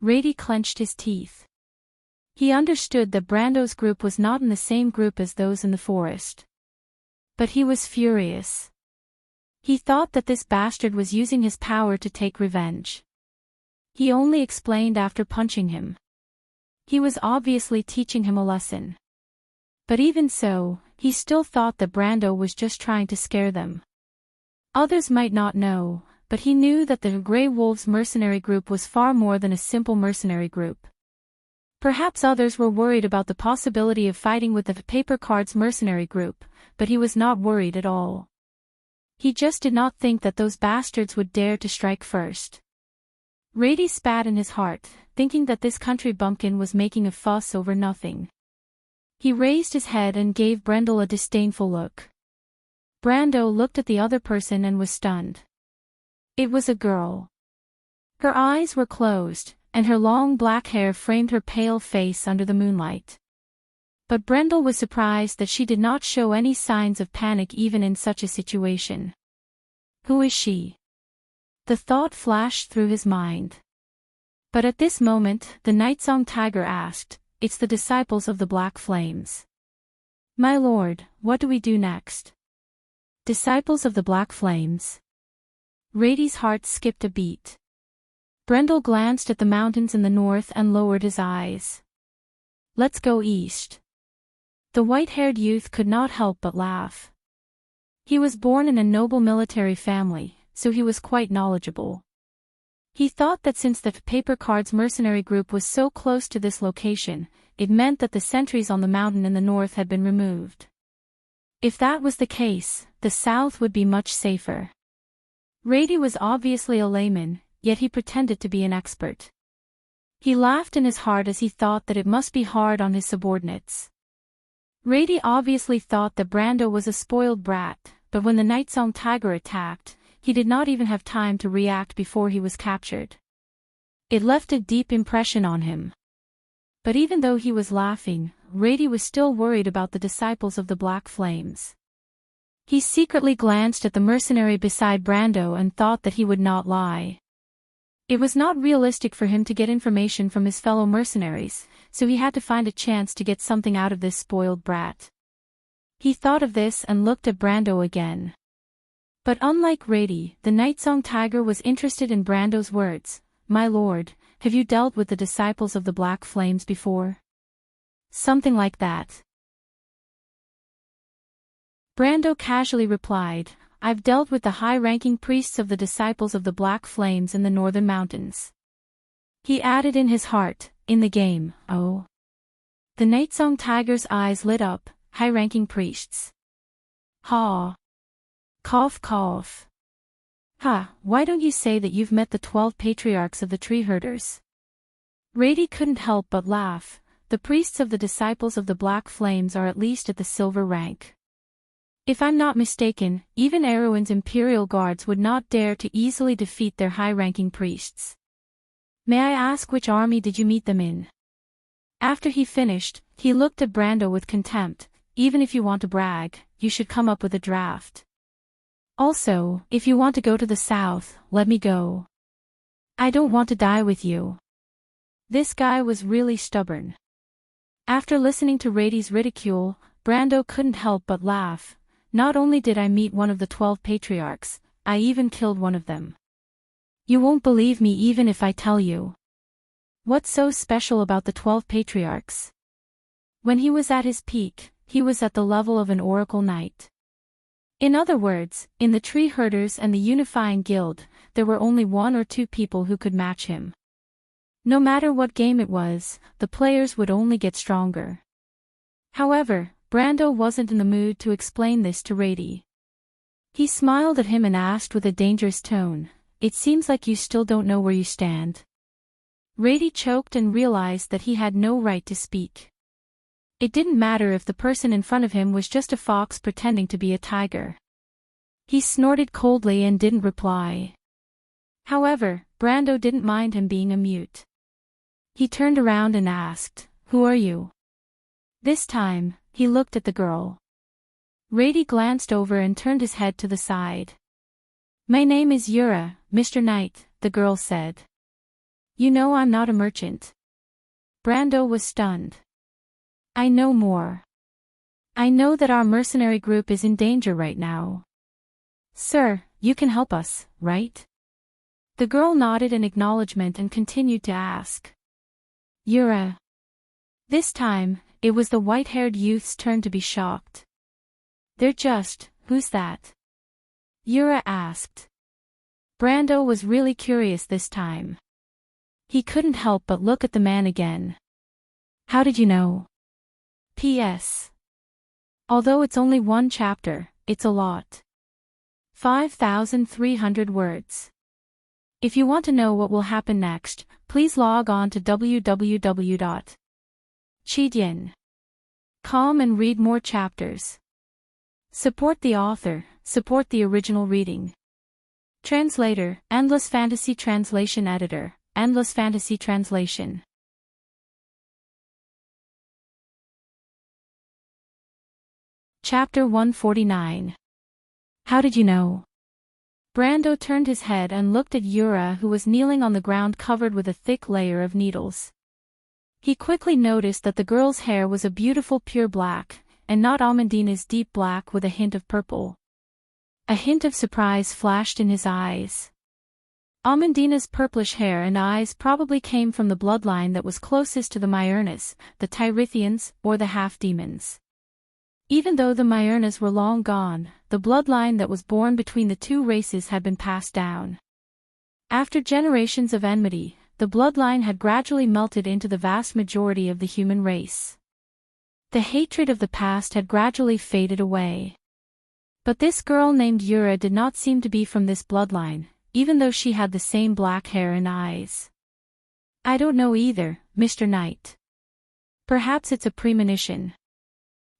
Rady clenched his teeth. He understood that Brando's group was not in the same group as those in the forest. But he was furious. He thought that this bastard was using his power to take revenge. He only explained after punching him. He was obviously teaching him a lesson. But even so, he still thought that Brando was just trying to scare them. Others might not know, but he knew that the Grey Wolves mercenary group was far more than a simple mercenary group. Perhaps others were worried about the possibility of fighting with the Paper Cards mercenary group, but he was not worried at all. He just did not think that those bastards would dare to strike first. Rady spat in his heart, thinking that this country bumpkin was making a fuss over nothing. He raised his head and gave Brendel a disdainful look. Brando looked at the other person and was stunned. It was a girl. Her eyes were closed, and her long black hair framed her pale face under the moonlight. But Brendel was surprised that she did not show any signs of panic even in such a situation. Who is she? The thought flashed through his mind. But at this moment, the Nightsong Tiger asked, "It's the disciples of the Black Flames." My lord, what do we do next? Disciples of the Black Flames. Rady's heart skipped a beat. Brendel glanced at the mountains in the north and lowered his eyes. Let's go east. The white-haired youth could not help but laugh. He was born in a noble military family, so he was quite knowledgeable. He thought that since the Paper Cards mercenary group was so close to this location, it meant that the sentries on the mountain in the north had been removed. If that was the case, the south would be much safer. Rady was obviously a layman, yet he pretended to be an expert. He laughed in his heart as he thought that it must be hard on his subordinates. Rady obviously thought that Brando was a spoiled brat, but when the Nightsong Tiger attacked, he did not even have time to react before he was captured. It left a deep impression on him. But even though he was laughing, Rady was still worried about the disciples of the Black Flames. He secretly glanced at the mercenary beside Brando and thought that he would not lie. It was not realistic for him to get information from his fellow mercenaries, so he had to find a chance to get something out of this spoiled brat. He thought of this and looked at Brando again. But unlike Rady, the Nightsong Tiger was interested in Brando's words. My lord, have you dealt with the disciples of the Black Flames before? Something like that. Brando casually replied, I've dealt with the high-ranking priests of the disciples of the Black Flames in the northern mountains. He added in his heart, in the game, oh. The Nightsong Tiger's eyes lit up, high-ranking priests. Ha. Cough cough. Ha, why don't you say that you've met the 12 patriarchs of the tree herders? Rady couldn't help but laugh. The priests of the disciples of the Black Flames are at least at the silver rank. If I'm not mistaken, even Erwin's Imperial Guards would not dare to easily defeat their high-ranking priests. May I ask which army did you meet them in? After he finished, he looked at Brando with contempt. Even if you want to brag, you should come up with a draft. Also, if you want to go to the south, let me go. I don't want to die with you. This guy was really stubborn. After listening to Rady's ridicule, Brando couldn't help but laugh. Not only did I meet one of the 12 patriarchs, I even killed one of them. You won't believe me even if I tell you. What's so special about the 12 patriarchs? When he was at his peak, he was at the level of an Oracle Knight. In other words, in the Tree Herders and the Unifying Guild, there were only 1 or 2 people who could match him. No matter what game it was, the players would only get stronger. However, Brando wasn't in the mood to explain this to Rady. He smiled at him and asked with a dangerous tone, It seems like you still don't know where you stand. Rady choked and realized that he had no right to speak. It didn't matter if the person in front of him was just a fox pretending to be a tiger. He snorted coldly and didn't reply. However, Brando didn't mind him being a mute. He turned around and asked, Who are you? This time, he looked at the girl. Rady glanced over and turned his head to the side. My name is Yura, Mr. Knight, the girl said. You know I'm not a merchant. Brando was stunned. I know more. I know that our mercenary group is in danger right now. Sir, you can help us, right? The girl nodded in acknowledgement and continued to ask. Yura. This time, it was the white-haired youth's turn to be shocked. Who's that? Yura asked. Brando was really curious this time. He couldn't help but look at the man again. How did you know? P.S. Although it's only 1 chapter, it's a lot. 5,300 words. If you want to know what will happen next, please log on to www.cheatyin.com and read more chapters. Support the author, support the original reading. Translator, Endless Fantasy Translation Editor, Endless Fantasy Translation. Chapter 149. How did you know? Brando turned his head and looked at Yura, who was kneeling on the ground covered with a thick layer of needles. He quickly noticed that the girl's hair was a beautiful pure black, and not Amandina's deep black with a hint of purple. A hint of surprise flashed in his eyes. Amandina's purplish hair and eyes probably came from the bloodline that was closest to the Myrnas, the Tyrithians, or the half-demons. Even though the Myrnas were long gone, the bloodline that was born between the two races had been passed down. After generations of enmity, the bloodline had gradually melted into the vast majority of the human race. The hatred of the past had gradually faded away. But this girl named Yura did not seem to be from this bloodline, even though she had the same black hair and eyes. I don't know either, Mr. Knight. Perhaps it's a premonition.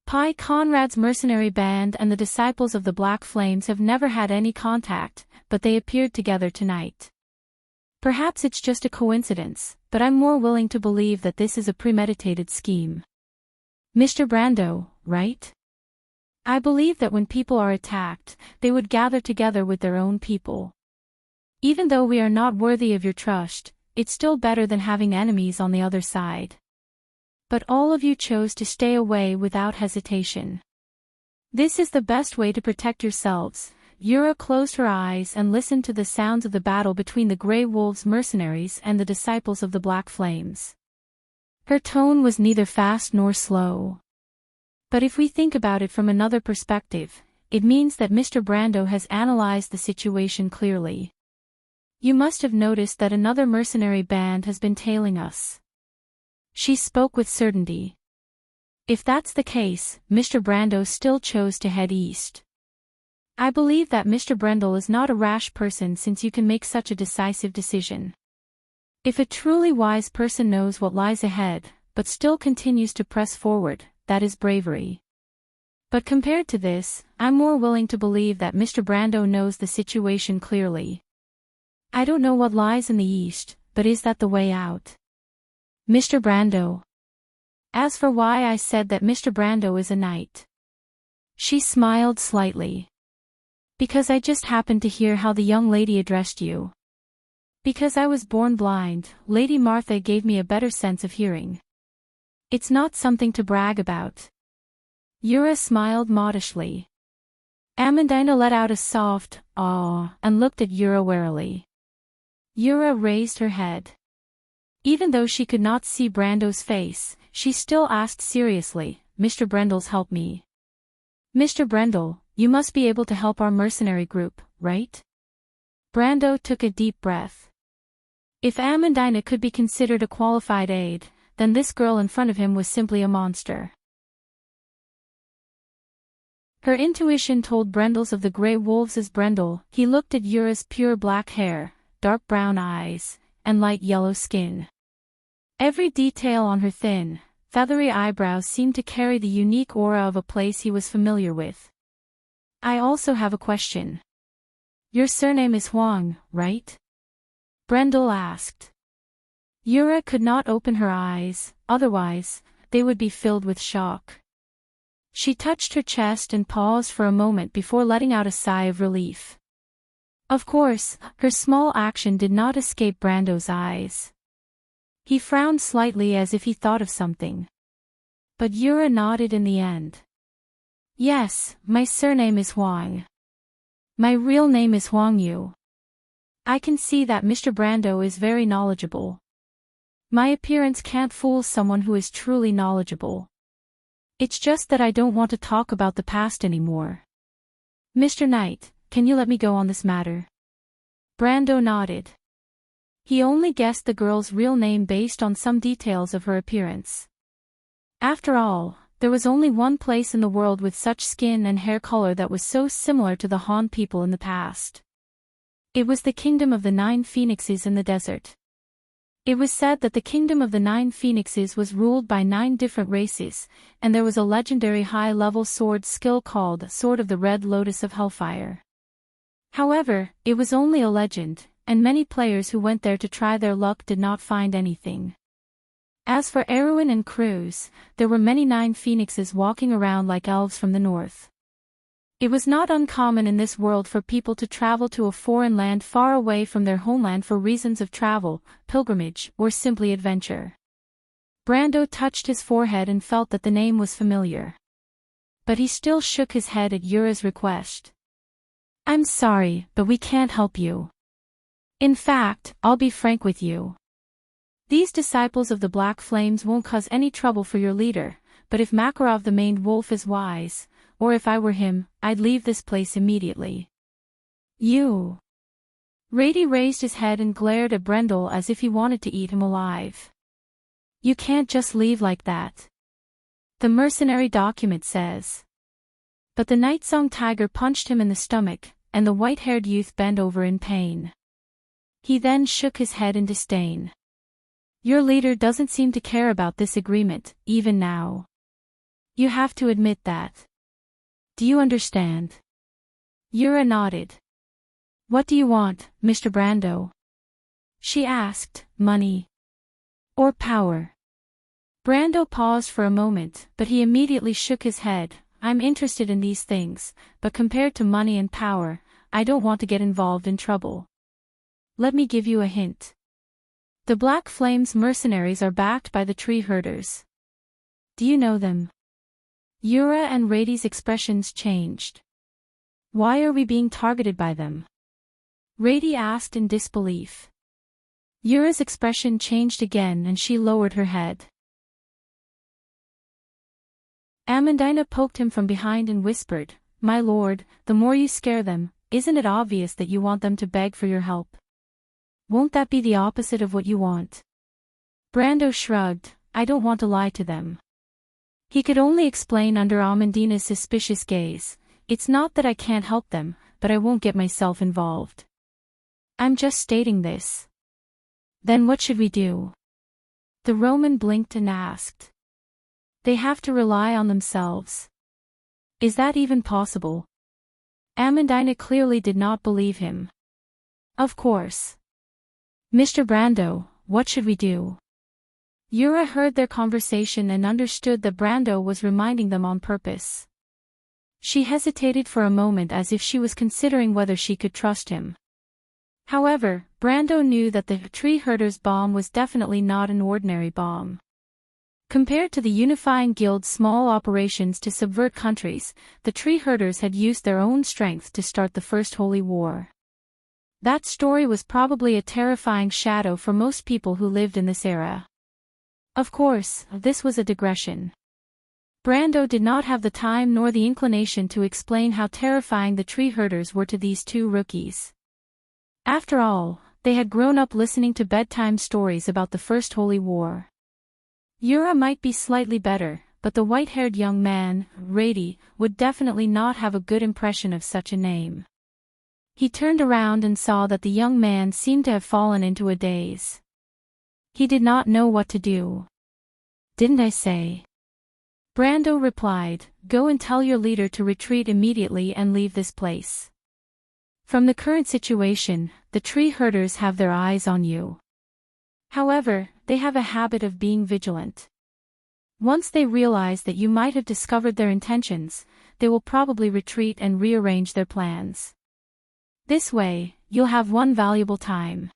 Pi Conrad's mercenary band and the disciples of the Black Flames have never had any contact, but they appeared together tonight. Perhaps it's just a coincidence, but I'm more willing to believe that this is a premeditated scheme. Mr. Brando, right? I believe that when people are attacked, they would gather together with their own people. Even though we are not worthy of your trust, it's still better than having enemies on the other side. But all of you chose to stay away without hesitation. This is the best way to protect yourselves. Yura closed her eyes and listened to the sounds of the battle between the Grey Wolves mercenaries and the disciples of the Black Flames. Her tone was neither fast nor slow. But if we think about it from another perspective, it means that Mr. Brando has analyzed the situation clearly. You must have noticed that another mercenary band has been tailing us. She spoke with certainty. If that's the case, Mr. Brando still chose to head east. I believe that Mr. Brendel is not a rash person since you can make such a decisive decision. If a truly wise person knows what lies ahead, but still continues to press forward, that is bravery. But compared to this, I'm more willing to believe that Mr. Brando knows the situation clearly. I don't know what lies in the east, but is that the way out? Mr. Brando. As for why I said that Mr. Brando is a knight. She smiled slightly. Because I just happened to hear how the young lady addressed you. Because I was born blind, Lady Martha gave me a better sense of hearing. It's not something to brag about. Yura smiled modestly. Amandina let out a soft, "Aw," and looked at Yura warily. Yura raised her head. Even though she could not see Brando's face, she still asked seriously, "Mr. Brendel's help me." "Mr. Brendel, you must be able to help our mercenary group, right?" Brando took a deep breath. If Amandina could be considered a qualified aide, then this girl in front of him was simply a monster. Her intuition told Brendels of the Grey Wolves as Brendel. He looked at Yura's pure black hair, dark brown eyes, and light yellow skin. Every detail on her thin, feathery eyebrows seemed to carry the unique aura of a place he was familiar with. I also have a question. Your surname is Huang, right? Brendel asked. Yura could not open her eyes, otherwise, they would be filled with shock. She touched her chest and paused for a moment before letting out a sigh of relief. Of course, her small action did not escape Brando's eyes. He frowned slightly as if he thought of something. But Yura nodded in the end. Yes, my surname is Huang. My real name is Huang Yu. I can see that Mr. Brando is very knowledgeable. My appearance can't fool someone who is truly knowledgeable. It's just that I don't want to talk about the past anymore. Mr. Knight, can you let me go on this matter? Brando nodded. He only guessed the girl's real name based on some details of her appearance. After all, there was only one place in the world with such skin and hair color that was so similar to the Han people in the past. It was the kingdom of the 9 phoenixes in the desert. It was said that the kingdom of the 9 phoenixes was ruled by 9 different races, and there was a legendary high-level sword skill called Sword of the Red Lotus of Hellfire. However, it was only a legend, and many players who went there to try their luck did not find anything. As for Erwin and Cruz, there were many 9 phoenixes walking around like elves from the north. It was not uncommon in this world for people to travel to a foreign land far away from their homeland for reasons of travel, pilgrimage, or simply adventure. Brando touched his forehead and felt that the name was familiar. But he still shook his head at Yura's request. I'm sorry, but we can't help you. In fact, I'll be frank with you. These disciples of the Black Flames won't cause any trouble for your leader, but if Makarov the maned wolf is wise, or if I were him, I'd leave this place immediately. You. Rady raised his head and glared at Brendel as if he wanted to eat him alive. You can't just leave like that. The mercenary document says. But the Night Song Tiger punched him in the stomach, and the white-haired youth bent over in pain. He then shook his head in disdain. Your leader doesn't seem to care about this agreement, even now. You have to admit that. Do you understand? Yura nodded. What do you want, Mr. Brando? She asked, money. Or power? Brando paused for a moment, but he immediately shook his head. I'm interested in these things, but compared to money and power, I don't want to get involved in trouble. Let me give you a hint. The Black Flames mercenaries are backed by the tree herders. Do you know them? Yura and Rady's expressions changed. Why are we being targeted by them? Rady asked in disbelief. Yura's expression changed again and she lowered her head. Amandina poked him from behind and whispered, My lord, the more you scare them, isn't it obvious that you want them to beg for your help? Won't that be the opposite of what you want? Brando shrugged, I don't want to lie to them. He could only explain under Amandina's suspicious gaze, it's not that I can't help them, but I won't get myself involved. I'm just stating this. Then what should we do? The Roman blinked and asked. They have to rely on themselves. Is that even possible? Amandina clearly did not believe him. Of course. Mr. Brando, what should we do? Yura heard their conversation and understood that Brando was reminding them on purpose. She hesitated for a moment as if she was considering whether she could trust him. However, Brando knew that the tree herder's bomb was definitely not an ordinary bomb. Compared to the Unifying Guild's small operations to subvert countries, the tree herders had used their own strength to start the First Holy War. That story was probably a terrifying shadow for most people who lived in this era. Of course, this was a digression. Brando did not have the time nor the inclination to explain how terrifying the tree herders were to these two rookies. After all, they had grown up listening to bedtime stories about the First Holy War. Yura might be slightly better, but the white-haired young man, Rady, would definitely not have a good impression of such a name. He turned around and saw that the young man seemed to have fallen into a daze. He did not know what to do. Didn't I say? Brando replied, Go and tell your leader to retreat immediately and leave this place. From the current situation, the tree herders have their eyes on you. However, they have a habit of being vigilant. Once they realize that you might have discovered their intentions, they will probably retreat and rearrange their plans. This way, you'll have one valuable time.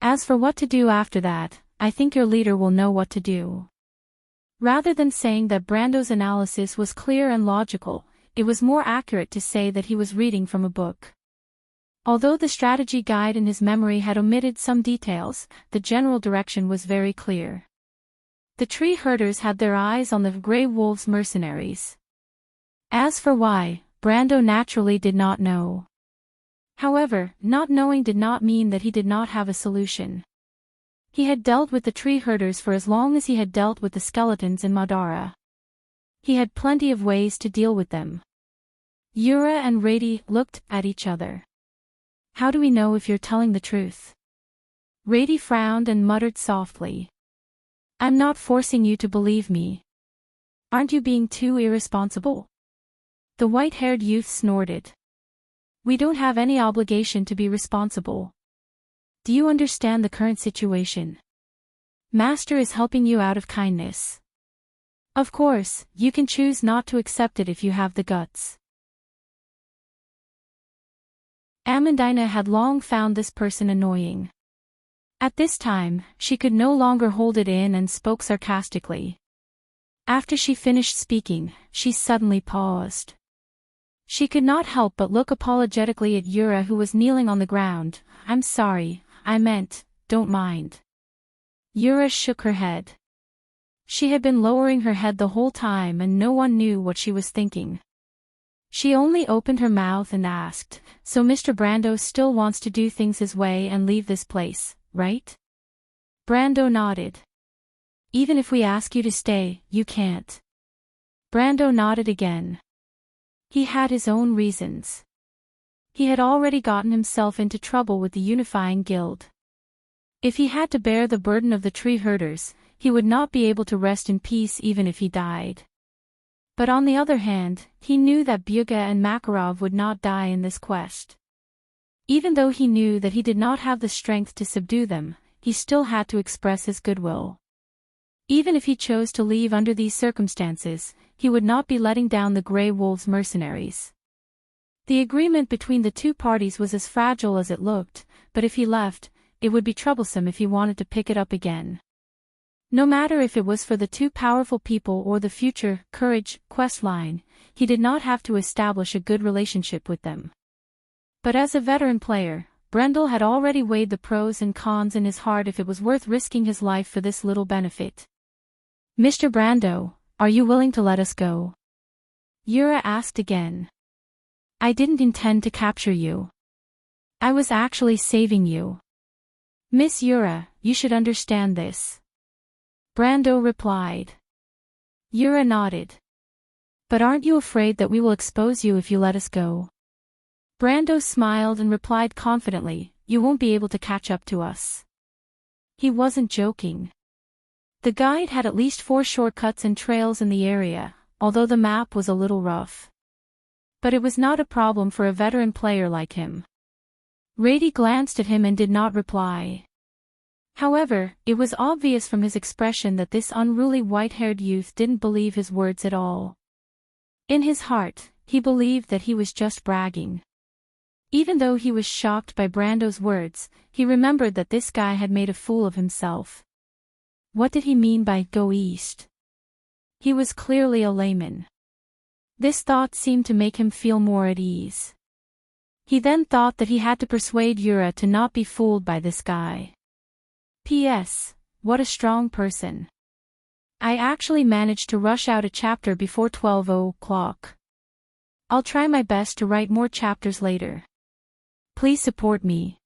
As for what to do after that, I think your leader will know what to do. Rather than saying that Brando's analysis was clear and logical, it was more accurate to say that he was reading from a book. Although the strategy guide in his memory had omitted some details, the general direction was very clear. The tree herders had their eyes on the Grey Wolves mercenaries. As for why, Brando naturally did not know. However, not knowing did not mean that he did not have a solution. He had dealt with the tree herders for as long as he had dealt with the skeletons in Madara. He had plenty of ways to deal with them. Yura and Rady looked at each other. How do we know if you're telling the truth? Rady frowned and muttered softly. I'm not forcing you to believe me. Aren't you being too irresponsible? The white-haired youth snorted. We don't have any obligation to be responsible. Do you understand the current situation? Master is helping you out of kindness. Of course, you can choose not to accept it if you have the guts. Amandina had long found this person annoying. At this time, she could no longer hold it in and spoke sarcastically. After she finished speaking, she suddenly paused. She could not help but look apologetically at Yura, who was kneeling on the ground. "I'm sorry, I meant, don't mind." Yura shook her head. She had been lowering her head the whole time and no one knew what she was thinking. She only opened her mouth and asked, "So Mr. Brando still wants to do things his way and leave this place, right?" Brando nodded. "Even if we ask you to stay, you can't." Brando nodded again. He had his own reasons. He had already gotten himself into trouble with the Unifying Guild. If he had to bear the burden of the tree herders, he would not be able to rest in peace even if he died. But on the other hand, he knew that Byuga and Makarov would not die in this quest. Even though he knew that he did not have the strength to subdue them, he still had to express his goodwill. Even if he chose to leave under these circumstances, he would not be letting down the Grey Wolves mercenaries. The agreement between the two parties was as fragile as it looked, but if he left, it would be troublesome if he wanted to pick it up again. No matter if it was for the two powerful people or the future Courage quest line, he did not have to establish a good relationship with them. But as a veteran player, Brendel had already weighed the pros and cons in his heart if it was worth risking his life for this little benefit. "Mr. Brando, are you willing to let us go?" Yura asked again. "I didn't intend to capture you. I was actually saving you. Miss Yura, you should understand this." Brando replied. Yura nodded. "But aren't you afraid that we will expose you if you let us go?" Brando smiled and replied confidently, "You won't be able to catch up to us." He wasn't joking. The guide had at least 4 shortcuts and trails in the area, although the map was a little rough. But it was not a problem for a veteran player like him. Rady glanced at him and did not reply. However, it was obvious from his expression that this unruly white-haired youth didn't believe his words at all. In his heart, he believed that he was just bragging. Even though he was shocked by Brando's words, he remembered that this guy had made a fool of himself. What did he mean by "go east"? He was clearly a layman. This thought seemed to make him feel more at ease. He then thought that he had to persuade Yura to not be fooled by this guy. P.S. What a strong person. I actually managed to rush out a chapter before 12 o'clock. I'll try my best to write more chapters later. Please support me.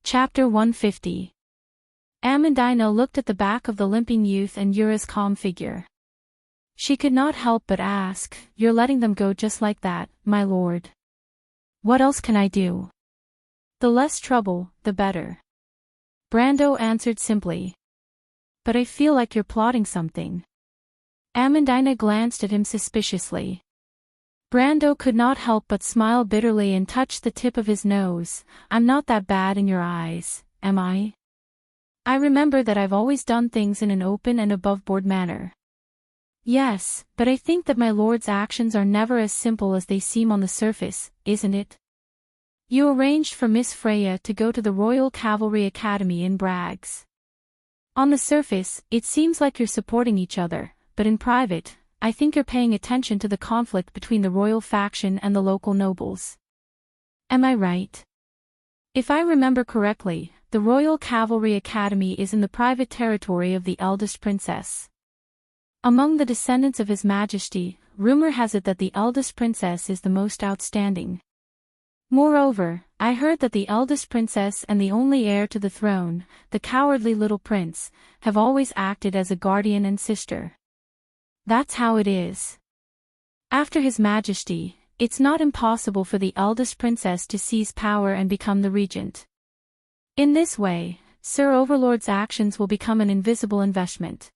Chapter 150. Amandina looked at the back of the limping youth and Yura's calm figure. She could not help but ask, "You're letting them go just like that, my lord? What else can I do?" "The less trouble, the better." Brando answered simply. "But I feel like you're plotting something." Amandina glanced at him suspiciously. Brando could not help but smile bitterly and touch the tip of his nose. "I'm not that bad in your eyes, am I? I remember that I've always done things in an open and above-board manner." "Yes, but I think that my lord's actions are never as simple as they seem on the surface, isn't it? You arranged for Miss Freya to go to the Royal Cavalry Academy in Brags. On the surface, it seems like you're supporting each other, but in private, I think you're paying attention to the conflict between the royal faction and the local nobles. Am I right? If I remember correctly, the Royal Cavalry Academy is in the private territory of the eldest princess. Among the descendants of His Majesty, rumor has it that the eldest princess is the most outstanding. Moreover, I heard that the eldest princess and the only heir to the throne, the cowardly little prince, have always acted as a guardian and sister. That's how it is. After His Majesty, it's not impossible for the eldest princess to seize power and become the regent. In this way, Sir Overlord's actions will become an invisible investment."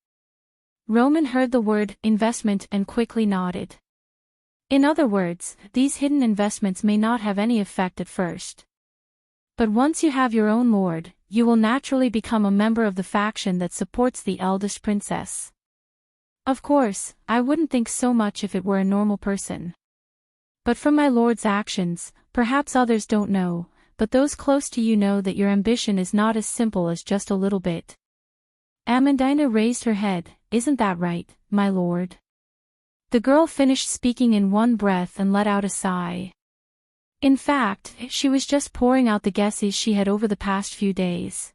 Roman heard the word investment and quickly nodded. In other words, these hidden investments may not have any effect at first. But once you have your own lord, you will naturally become a member of the faction that supports the eldest princess. Of course, I wouldn't think so much if it were a normal person. But from my lord's actions, perhaps others don't know, but those close to you know that your ambition is not as simple as just a little bit. Amandina raised her head. Isn't that right, my lord? The girl finished speaking in one breath and let out a sigh. In fact, she was just pouring out the guesses she had over the past few days.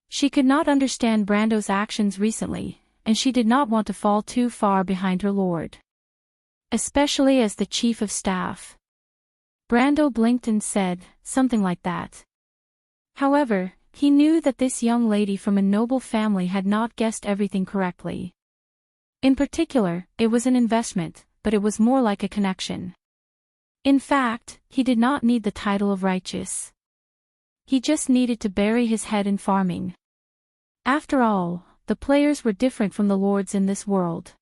She could not understand Brando's actions recently, and she did not want to fall too far behind her lord. Especially as the chief of staff. Brando blinked and said, something like that. However, he knew that this young lady from a noble family had not guessed everything correctly. In particular, it was an investment, but it was more like a connection. In fact, he did not need the title of righteous. He just needed to bury his head in farming. After all, the players were different from the lords in this world.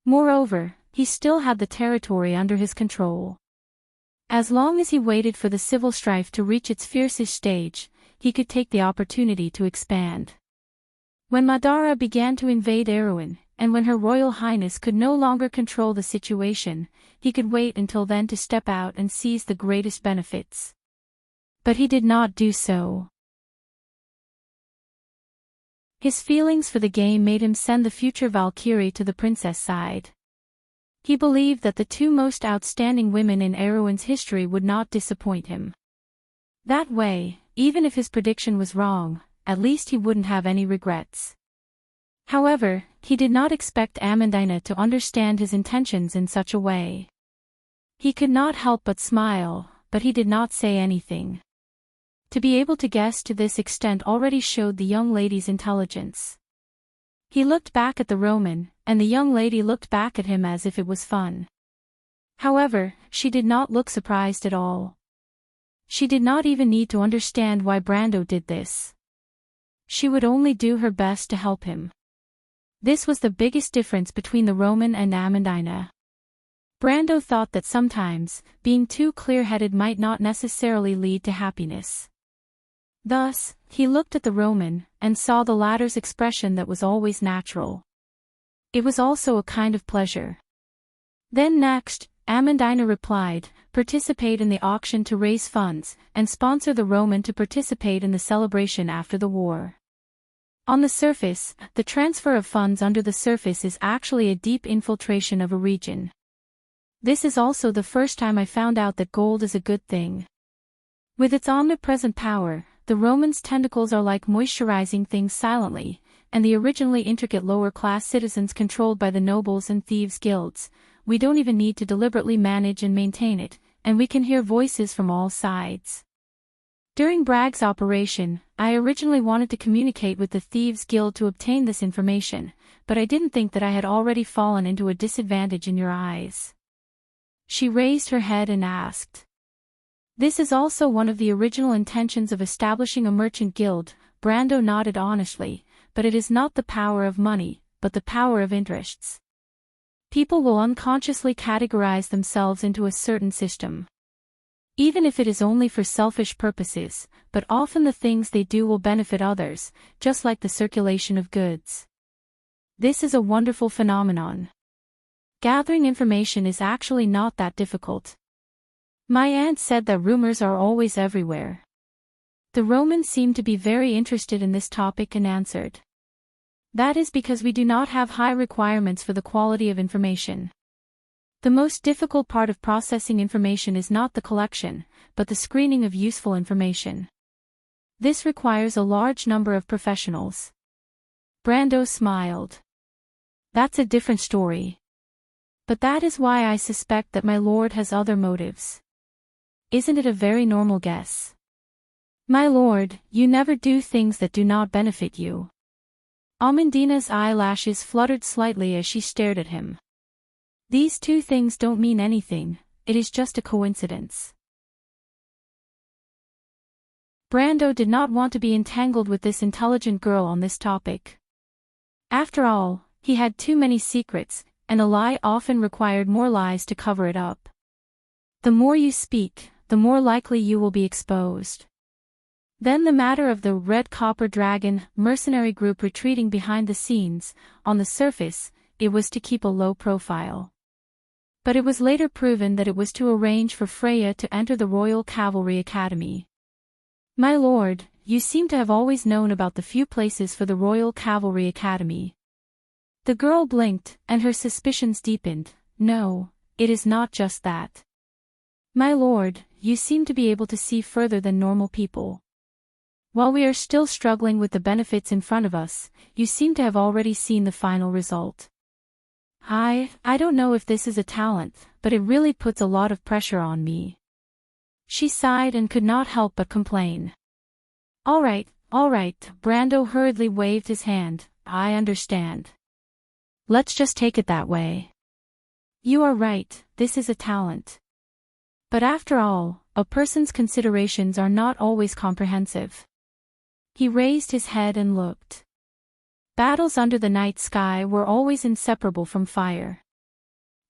Moreover, he still had the territory under his control. As long as he waited for the civil strife to reach its fiercest stage, he could take the opportunity to expand. When Madara began to invade Erewhon, and when Her Royal Highness could no longer control the situation, he could wait until then to step out and seize the greatest benefits. But he did not do so. His feelings for the game made him send the future Valkyrie to the princess side. He believed that the two most outstanding women in Erewhon's history would not disappoint him. That way, even if his prediction was wrong, at least he wouldn't have any regrets. However, he did not expect Amandina to understand his intentions in such a way. He could not help but smile, but he did not say anything. To be able to guess to this extent already showed the young lady's intelligence. He looked back at the Roman, and the young lady looked back at him as if it was fun. However, she did not look surprised at all. She did not even need to understand why Brando did this. She would only do her best to help him. This was the biggest difference between the Roman and Amandina. Brando thought that sometimes, being too clear-headed might not necessarily lead to happiness. Thus, he looked at the Roman, and saw the latter's expression that was always natural. It was also a kind of pleasure. Then next, Amandina replied, participate in the auction to raise funds, and sponsor the Roman to participate in the celebration after the war. On the surface, the transfer of funds under the surface is actually a deep infiltration of a region. This is also the first time I found out that gold is a good thing. With its omnipresent power, the Romans' tentacles are like moisturizing things silently, and the originally intricate lower-class citizens controlled by the nobles and thieves' guilds, we don't even need to deliberately manage and maintain it, and we can hear voices from all sides. During Bragg's operation, I originally wanted to communicate with the Thieves' Guild to obtain this information, but I didn't think that I had already fallen into a disadvantage in your eyes. She raised her head and asked. This is also one of the original intentions of establishing a merchant guild, Brando nodded honestly, but it is not the power of money, but the power of interests. People will unconsciously categorize themselves into a certain system. Even if it is only for selfish purposes, but often the things they do will benefit others, just like the circulation of goods. This is a wonderful phenomenon. Gathering information is actually not that difficult. My aunt said that rumors are always everywhere. The Romans seemed to be very interested in this topic and answered. That is because we do not have high requirements for the quality of information. The most difficult part of processing information is not the collection, but the screening of useful information. This requires a large number of professionals. Brando smiled. That's a different story. But that is why I suspect that my lord has other motives. Isn't it a very normal guess? My lord, you never do things that do not benefit you. Amandina's eyelashes fluttered slightly as she stared at him. These two things don't mean anything, it is just a coincidence. Brando did not want to be entangled with this intelligent girl on this topic. After all, he had too many secrets, and a lie often required more lies to cover it up. The more you speak, the more likely you will be exposed. Then the matter of the Red Copper Dragon mercenary group retreating behind the scenes, on the surface, it was to keep a low profile. But it was later proven that it was to arrange for Freya to enter the Royal Cavalry Academy. My lord, you seem to have always known about the few places for the Royal Cavalry Academy. The girl blinked, and her suspicions deepened. No, it is not just that. My lord, you seem to be able to see further than normal people. While we are still struggling with the benefits in front of us, you seem to have already seen the final result. I don't know if this is a talent, but it really puts a lot of pressure on me. She sighed and could not help but complain. All right, Brando hurriedly waved his hand. I understand. Let's just take it that way. You are right, this is a talent. But after all, a person's considerations are not always comprehensive. He raised his head and looked. Battles under the night sky were always inseparable from fire.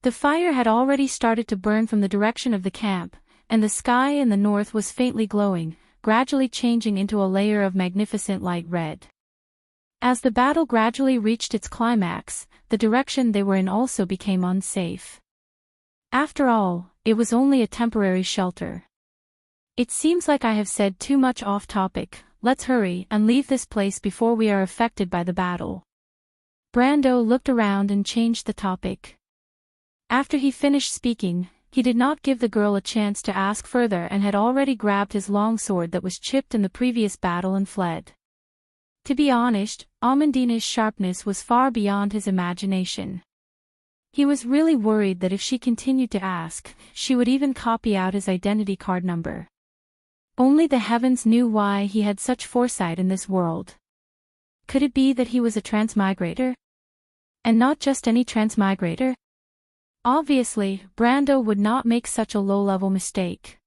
The fire had already started to burn from the direction of the camp, and the sky in the north was faintly glowing, gradually changing into a layer of magnificent light red. As the battle gradually reached its climax, the direction they were in also became unsafe. After all, it was only a temporary shelter. It seems like I have said too much off topic. Let's hurry and leave this place before we are affected by the battle. Brando looked around and changed the topic. After he finished speaking, he did not give the girl a chance to ask further and had already grabbed his longsword that was chipped in the previous battle and fled. To be honest, Amandina's sharpness was far beyond his imagination. He was really worried that if she continued to ask, she would even copy out his identity card number. Only the heavens knew why he had such foresight in this world. Could it be that he was a transmigrator? And not just any transmigrator? Obviously, Brando would not make such a low-level mistake.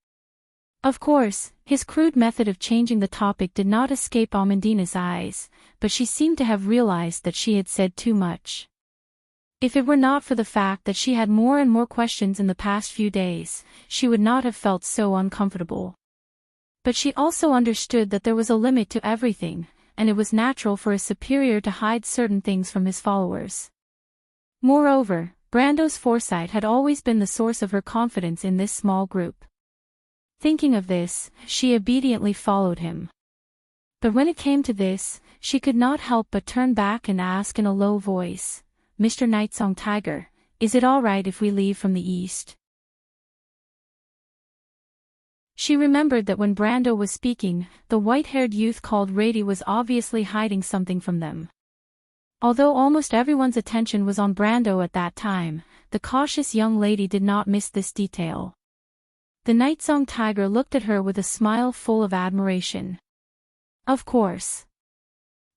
Of course, his crude method of changing the topic did not escape Amandina's eyes, but she seemed to have realized that she had said too much. If it were not for the fact that she had more and more questions in the past few days, she would not have felt so uncomfortable. But she also understood that there was a limit to everything, and it was natural for a superior to hide certain things from his followers. Moreover, Brando's foresight had always been the source of her confidence in this small group. Thinking of this, she obediently followed him. But when it came to this, she could not help but turn back and ask in a low voice, Mr. Nightsong Tiger, is it all right if we leave from the east? She remembered that when Brando was speaking, the white-haired youth called Rady was obviously hiding something from them. Although almost everyone's attention was on Brando at that time, the cautious young lady did not miss this detail. The Nightsong Tiger looked at her with a smile full of admiration. Of course.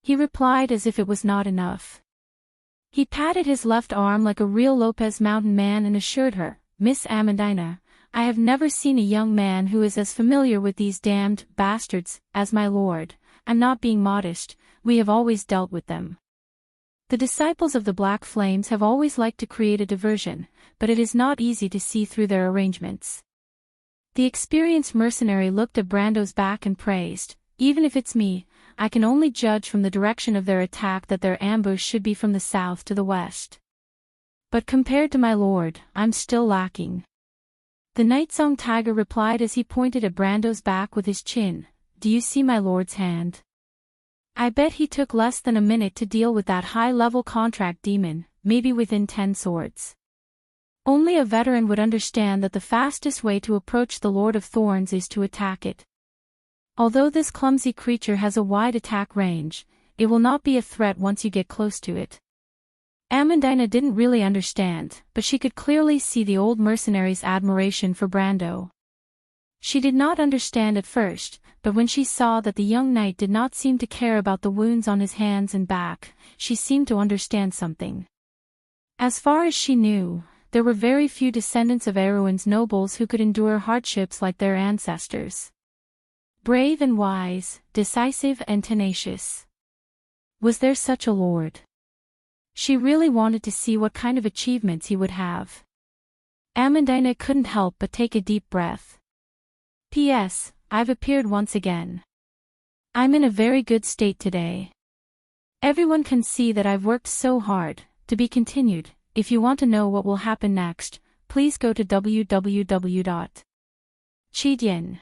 He replied as if it was not enough. He patted his left arm like a real Lopez Mountain man and assured her, Miss Amandina, I have never seen a young man who is as familiar with these damned bastards as my lord. I'm not being modest, we have always dealt with them. The disciples of the Black Flames have always liked to create a diversion, but it is not easy to see through their arrangements. The experienced mercenary looked at Brando's back and praised, even if it's me, I can only judge from the direction of their attack that their ambush should be from the south to the west. But compared to my lord, I'm still lacking. The Nightsong Tiger replied as he pointed at Brando's back with his chin, do you see my lord's hand? I bet he took less than a minute to deal with that high-level contract demon, maybe within 10 swords. Only a veteran would understand that the fastest way to approach the Lord of Thorns is to attack it. Although this clumsy creature has a wide attack range, it will not be a threat once you get close to it. Amandina didn't really understand, but she could clearly see the old mercenary's admiration for Brando. She did not understand at first, but when she saw that the young knight did not seem to care about the wounds on his hands and back, she seemed to understand something. As far as she knew, there were very few descendants of Erewhon's nobles who could endure hardships like their ancestors. Brave and wise, decisive and tenacious. Was there such a lord? She really wanted to see what kind of achievements he would have. Amandina couldn't help but take a deep breath. P.S. I've appeared once again. I'm in a very good state today. Everyone can see that I've worked so hard. To be continued. If you want to know what will happen next, please go to www.chidian.com.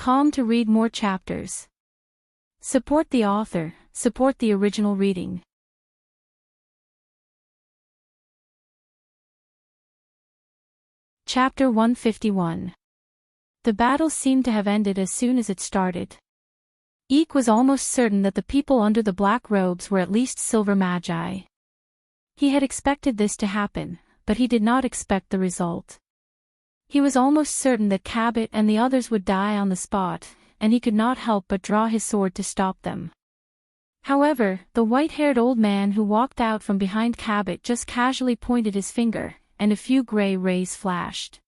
Calm to read more chapters. Support the author, support the original reading. Chapter 151. The battle seemed to have ended as soon as it started. Eek was almost certain that the people under the black robes were at least silver magi. He had expected this to happen, but he did not expect the result. He was almost certain that Cabot and the others would die on the spot, and he could not help but draw his sword to stop them. However, the white-haired old man who walked out from behind Cabot just casually pointed his finger, and a few gray rays flashed.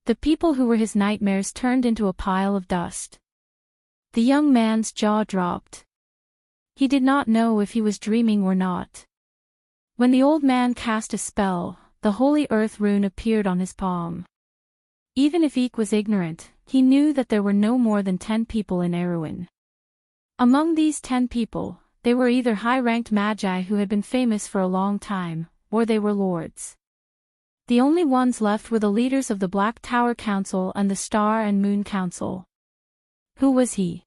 The people who were his nightmares turned into a pile of dust. The young man's jaw dropped. He did not know if he was dreaming or not. When the old man cast a spell, the holy earth rune appeared on his palm. Even if Eek was ignorant, he knew that there were no more than 10 people in Erewhon. Among these 10 people, they were either high-ranked magi who had been famous for a long time, or they were lords. The only ones left were the leaders of the Black Tower Council and the Star and Moon Council. Who was he?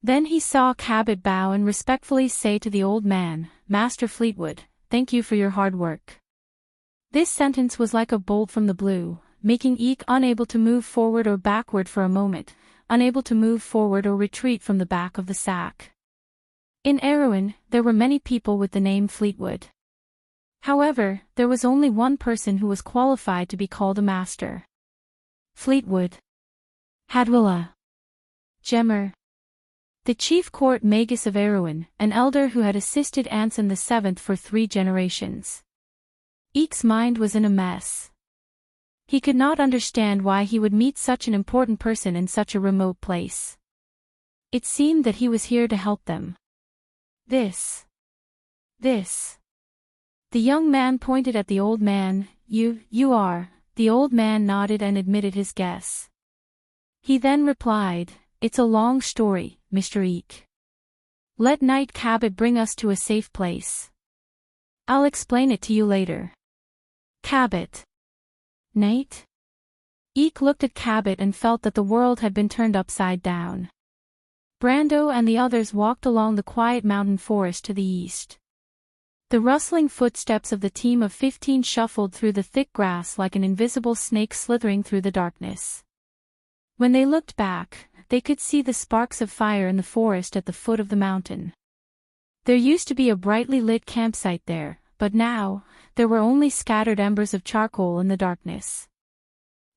Then he saw Cabot bow and respectfully say to the old man, "Master Fleetwood, thank you for your hard work." This sentence was like a bolt from the blue, making Eek unable to move forward or backward for a moment, unable to move forward or retreat from the back of the sack. In Erewhon, there were many people with the name Fleetwood. However, there was only one person who was qualified to be called a master. Fleetwood. Hadwilla. Gemmer. The chief court magus of Erewhon, an elder who had assisted Anson VII for 3 generations. Eek's mind was in a mess. He could not understand why he would meet such an important person in such a remote place. It seemed that he was here to help them. This. The young man pointed at the old man. You are. The old man nodded and admitted his guess. He then replied, "It's a long story, Mr. Eek. Let Knight Cabot bring us to a safe place. I'll explain it to you later." Cabot. Knight? Eek looked at Cabot and felt that the world had been turned upside down. Brando and the others walked along the quiet mountain forest to the east. The rustling footsteps of the team of 15 shuffled through the thick grass like an invisible snake slithering through the darkness. When they looked back, they could see the sparks of fire in the forest at the foot of the mountain. There used to be a brightly lit campsite there, but now, there were only scattered embers of charcoal in the darkness.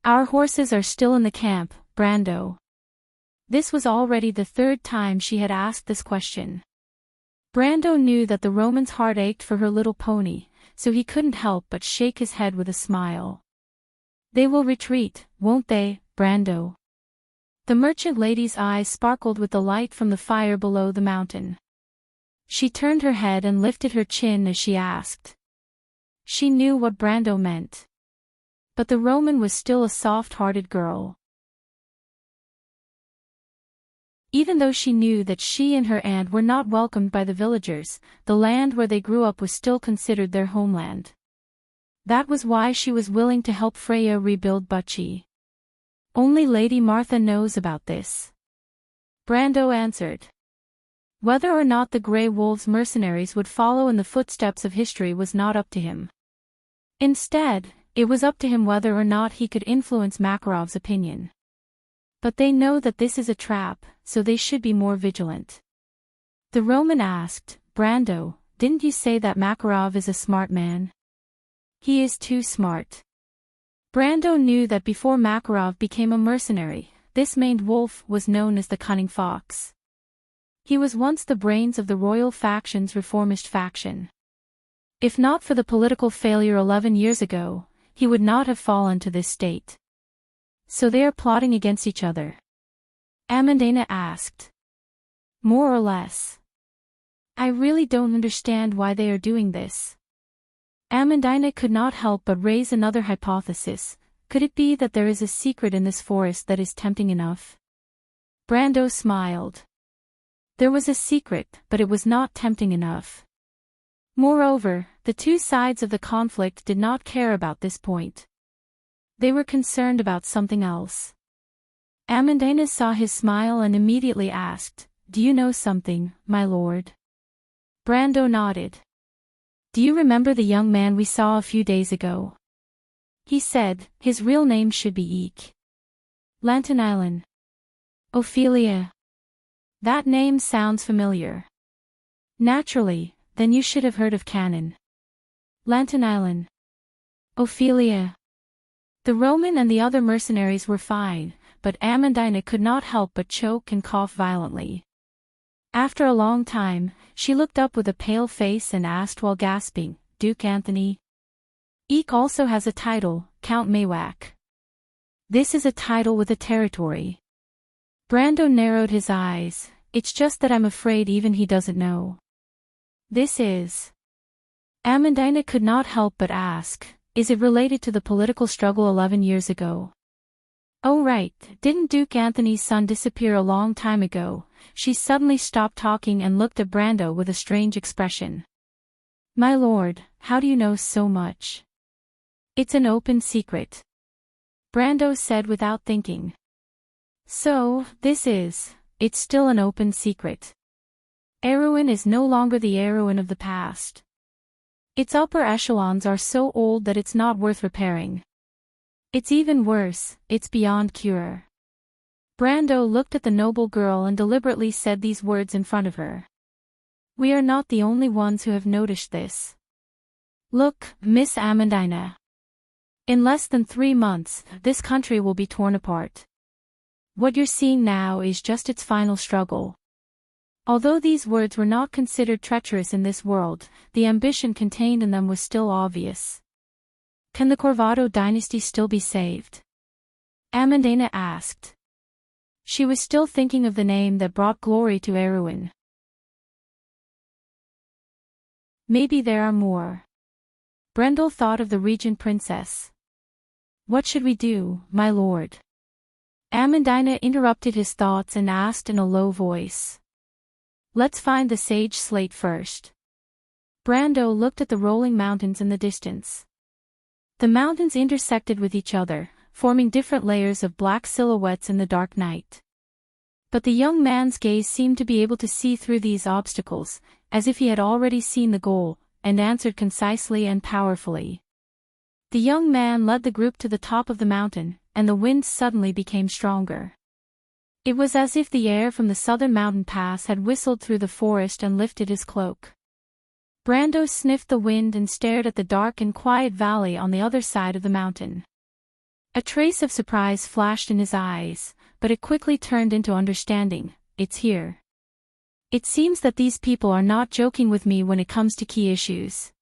"Our horses are still in the camp, Brando." This was already the 3rd time she had asked this question. Brando knew that the Roman's heart ached for her little pony, so he couldn't help but shake his head with a smile. "They will retreat, won't they, Brando?" The merchant lady's eyes sparkled with the light from the fire below the mountain. She turned her head and lifted her chin as she asked. She knew what Brando meant. But the Roman was still a soft-hearted girl. Even though she knew that she and her aunt were not welcomed by the villagers, the land where they grew up was still considered their homeland. That was why she was willing to help Freya rebuild Bucci. Only Lady Martha knows about this. Brando answered. Whether or not the Grey Wolves mercenaries would follow in the footsteps of history was not up to him. Instead, it was up to him whether or not he could influence Makarov's opinion. But they know that this is a trap, so they should be more vigilant. The Roman asked, "Brando, didn't you say that Makarov is a smart man?" "He is too smart." Brando knew that before Makarov became a mercenary, this maned wolf was known as the Cunning Fox. He was once the brains of the royal faction's reformist faction. If not for the political failure 11 years ago, he would not have fallen to this state. "So they are plotting against each other?" Amandina asked. "More or less. I really don't understand why they are doing this." Amandina could not help but raise another hypothesis. Could it be that there is a secret in this forest that is tempting enough? Brando smiled. There was a secret, but it was not tempting enough. Moreover, the two sides of the conflict did not care about this point. They were concerned about something else. Amandina saw his smile and immediately asked, "Do you know something, my lord?" Brando nodded. "Do you remember the young man we saw a few days ago?" He said, "His real name should be Eek. Lantanailan." Ophelia. That name sounds familiar. Naturally, then you should have heard of Canon. Lantanailan. Ophelia. The Roman and the other mercenaries were fine, but Amandina could not help but choke and cough violently. After a long time, she looked up with a pale face and asked while gasping, "Duke Anthony?" Eek also has a title, Count Maywak. This is a title with a territory. Brando narrowed his eyes. "It's just that I'm afraid even he doesn't know." "This is..." Amandina could not help but ask, "Is it related to the political struggle 11 years ago?" "Oh right, didn't Duke Anthony's son disappear a long time ago?" She suddenly stopped talking and looked at Brando with a strange expression. "My lord, how do you know so much?" "It's an open secret," Brando said without thinking. "So, it's still an open secret. Erewhon is no longer the Erewhon of the past. Its upper echelons are so old that it's not worth repairing. It's even worse, it's beyond cure." Brando looked at the noble girl and deliberately said these words in front of her. "We are not the only ones who have noticed this. Look, Miss Amandina. In less than 3 months, this country will be torn apart. What you're seeing now is just its final struggle." Although these words were not considered treacherous in this world, the ambition contained in them was still obvious. "Can the Corvado dynasty still be saved?" Amandina asked. She was still thinking of the name that brought glory to Erewhon. Maybe there are more. Brendel thought of the regent princess. "What should we do, my lord?" Amandina interrupted his thoughts and asked in a low voice. "Let's find the sage slate first." Brando looked at the rolling mountains in the distance. The mountains intersected with each other, forming different layers of black silhouettes in the dark night. But the young man's gaze seemed to be able to see through these obstacles, as if he had already seen the goal, and answered concisely and powerfully. The young man led the group to the top of the mountain, and the wind suddenly became stronger. It was as if the air from the southern mountain pass had whistled through the forest and lifted his cloak. Brando sniffed the wind and stared at the dark and quiet valley on the other side of the mountain. A trace of surprise flashed in his eyes, but it quickly turned into understanding. "It's here. It seems that these people are not joking with me when it comes to key issues."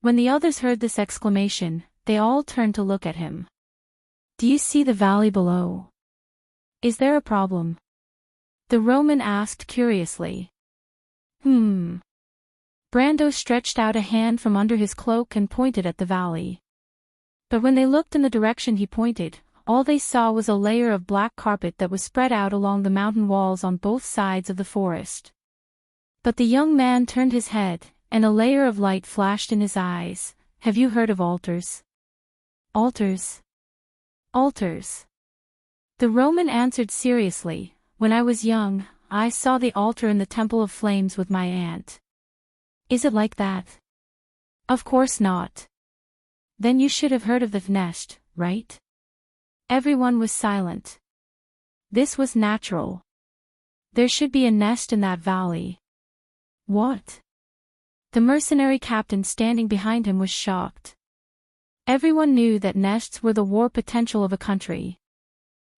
When the others heard this exclamation, they all turned to look at him. "Do you see the valley below? Is there a problem?" the Roman asked curiously. Brando stretched out a hand from under his cloak and pointed at the valley. But when they looked in the direction he pointed, all they saw was a layer of black carpet that was spread out along the mountain walls on both sides of the forest. But the young man turned his head, and a layer of light flashed in his eyes. "Have you heard of altars?" "Altars? Altars?" The Roman answered seriously. "When I was young, I saw the altar in the Temple of Flames with my aunt." "Is it like that?" "Of course not." "Then you should have heard of the nest, right?" Everyone was silent. This was natural. There should be a nest in that valley. What? The mercenary captain standing behind him was shocked. Everyone knew that nests were the war potential of a country.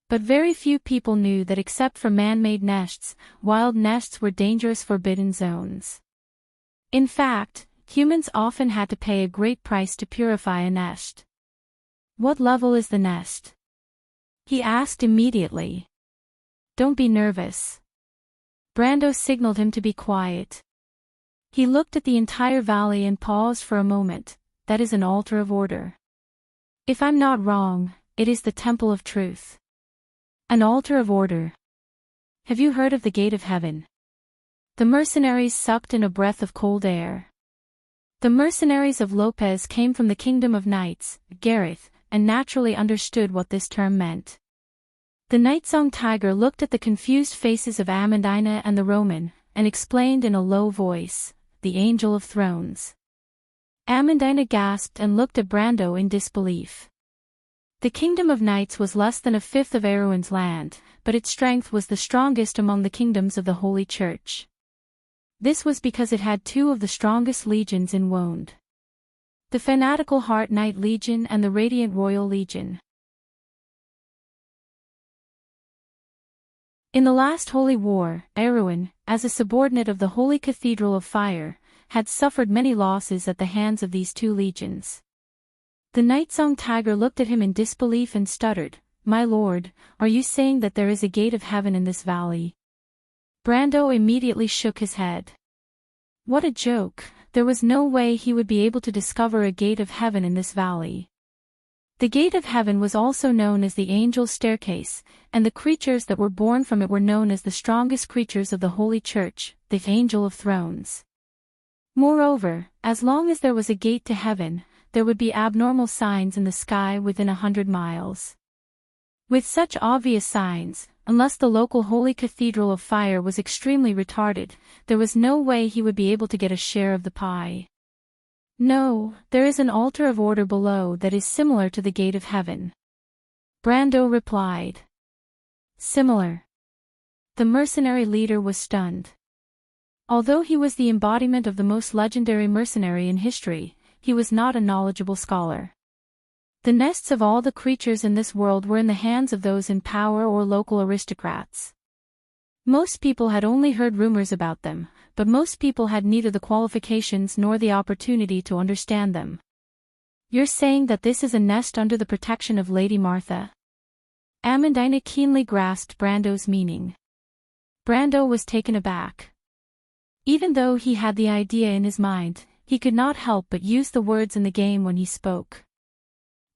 But very few people knew that except for man-made nests, wild nests were dangerous forbidden zones. In fact, humans often had to pay a great price to purify a nest. "What level is the nest?" he asked immediately. "Don't be nervous." Brando signaled him to be quiet. He looked at the entire valley and paused for a moment. "That is an altar of order. If I'm not wrong, it is the Temple of Truth." "An altar of order. Have you heard of the Gate of Heaven?" The mercenaries sucked in a breath of cold air. The mercenaries of Lopez came from the Kingdom of Knights, Gareth, and naturally understood what this term meant. The night-song tiger looked at the confused faces of Amandina and the Roman, and explained in a low voice, "The Angel of Thrones." Amandina gasped and looked at Brando in disbelief. The Kingdom of Knights was less than a fifth of Erewhon's land, but its strength was the strongest among the kingdoms of the Holy Church. This was because it had two of the strongest legions in Wonde. The fanatical Heart Knight Legion and the Radiant Royal Legion. In the last Holy War, Erewhon, as a subordinate of the Holy Cathedral of Fire, had suffered many losses at the hands of these two legions. The night-song tiger looked at him in disbelief and stuttered, "My lord, are you saying that there is a gate of heaven in this valley?" Brando immediately shook his head. What a joke! There was no way he would be able to discover a gate of heaven in this valley. The gate of heaven was also known as the Angel's Staircase, and the creatures that were born from it were known as the strongest creatures of the Holy Church, the Angel of Thrones. Moreover, as long as there was a gate to heaven, there would be abnormal signs in the sky within 100 miles. With such obvious signs, unless the local Holy Cathedral of Fire was extremely retarded, there was no way he would be able to get a share of the pie. "No, there is an altar of order below that is similar to the gate of heaven," Brando replied. Similar. The mercenary leader was stunned. Although he was the embodiment of the most legendary mercenary in history, he was not a knowledgeable scholar. The nests of all the creatures in this world were in the hands of those in power or local aristocrats. Most people had only heard rumors about them, but most people had neither the qualifications nor the opportunity to understand them. "You're saying that this is a nest under the protection of Lady Martha?" Amandina keenly grasped Brando's meaning. Brando was taken aback. Even though he had the idea in his mind, he could not help but use the words in the game when he spoke.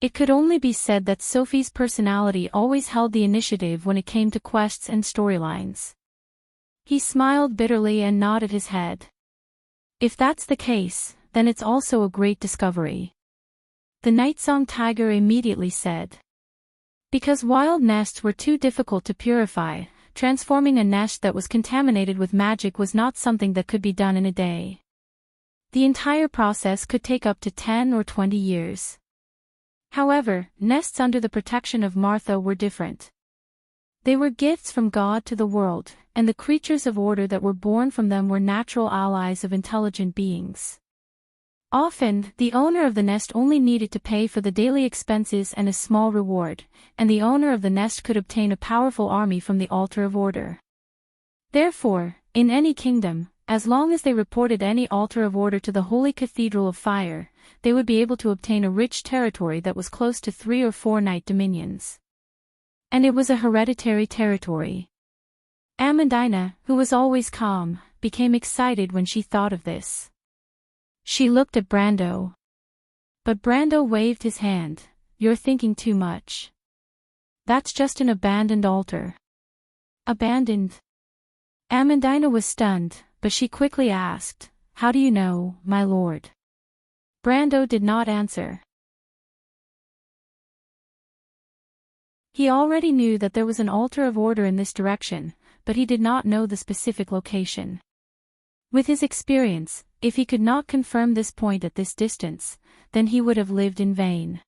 It could only be said that Sophie's personality always held the initiative when it came to quests and storylines. He smiled bitterly and nodded his head. "If that's the case, then it's also a great discovery," the night-song tiger immediately said. Because wild nests were too difficult to purify, transforming a nest that was contaminated with magic was not something that could be done in a day. The entire process could take up to 10 or 20 years. However, nests under the protection of Martha were different. They were gifts from God to the world, and the creatures of order that were born from them were natural allies of intelligent beings. Often, the owner of the nest only needed to pay for the daily expenses and a small reward, and the owner of the nest could obtain a powerful army from the altar of order. Therefore, in any kingdom, as long as they reported any altar of order to the Holy Cathedral of Fire, they would be able to obtain a rich territory that was close to 3 or 4 knight dominions. And it was a hereditary territory. Amandina, who was always calm, became excited when she thought of this. She looked at Brando. But Brando waved his hand. "You're thinking too much. That's just an abandoned altar." "Abandoned?" Amandina was stunned, but she quickly asked, "How do you know, my lord?" Brando did not answer. He already knew that there was an altar of order in this direction, but he did not know the specific location. With his experience, if he could not confirm this point at this distance, then he would have lived in vain.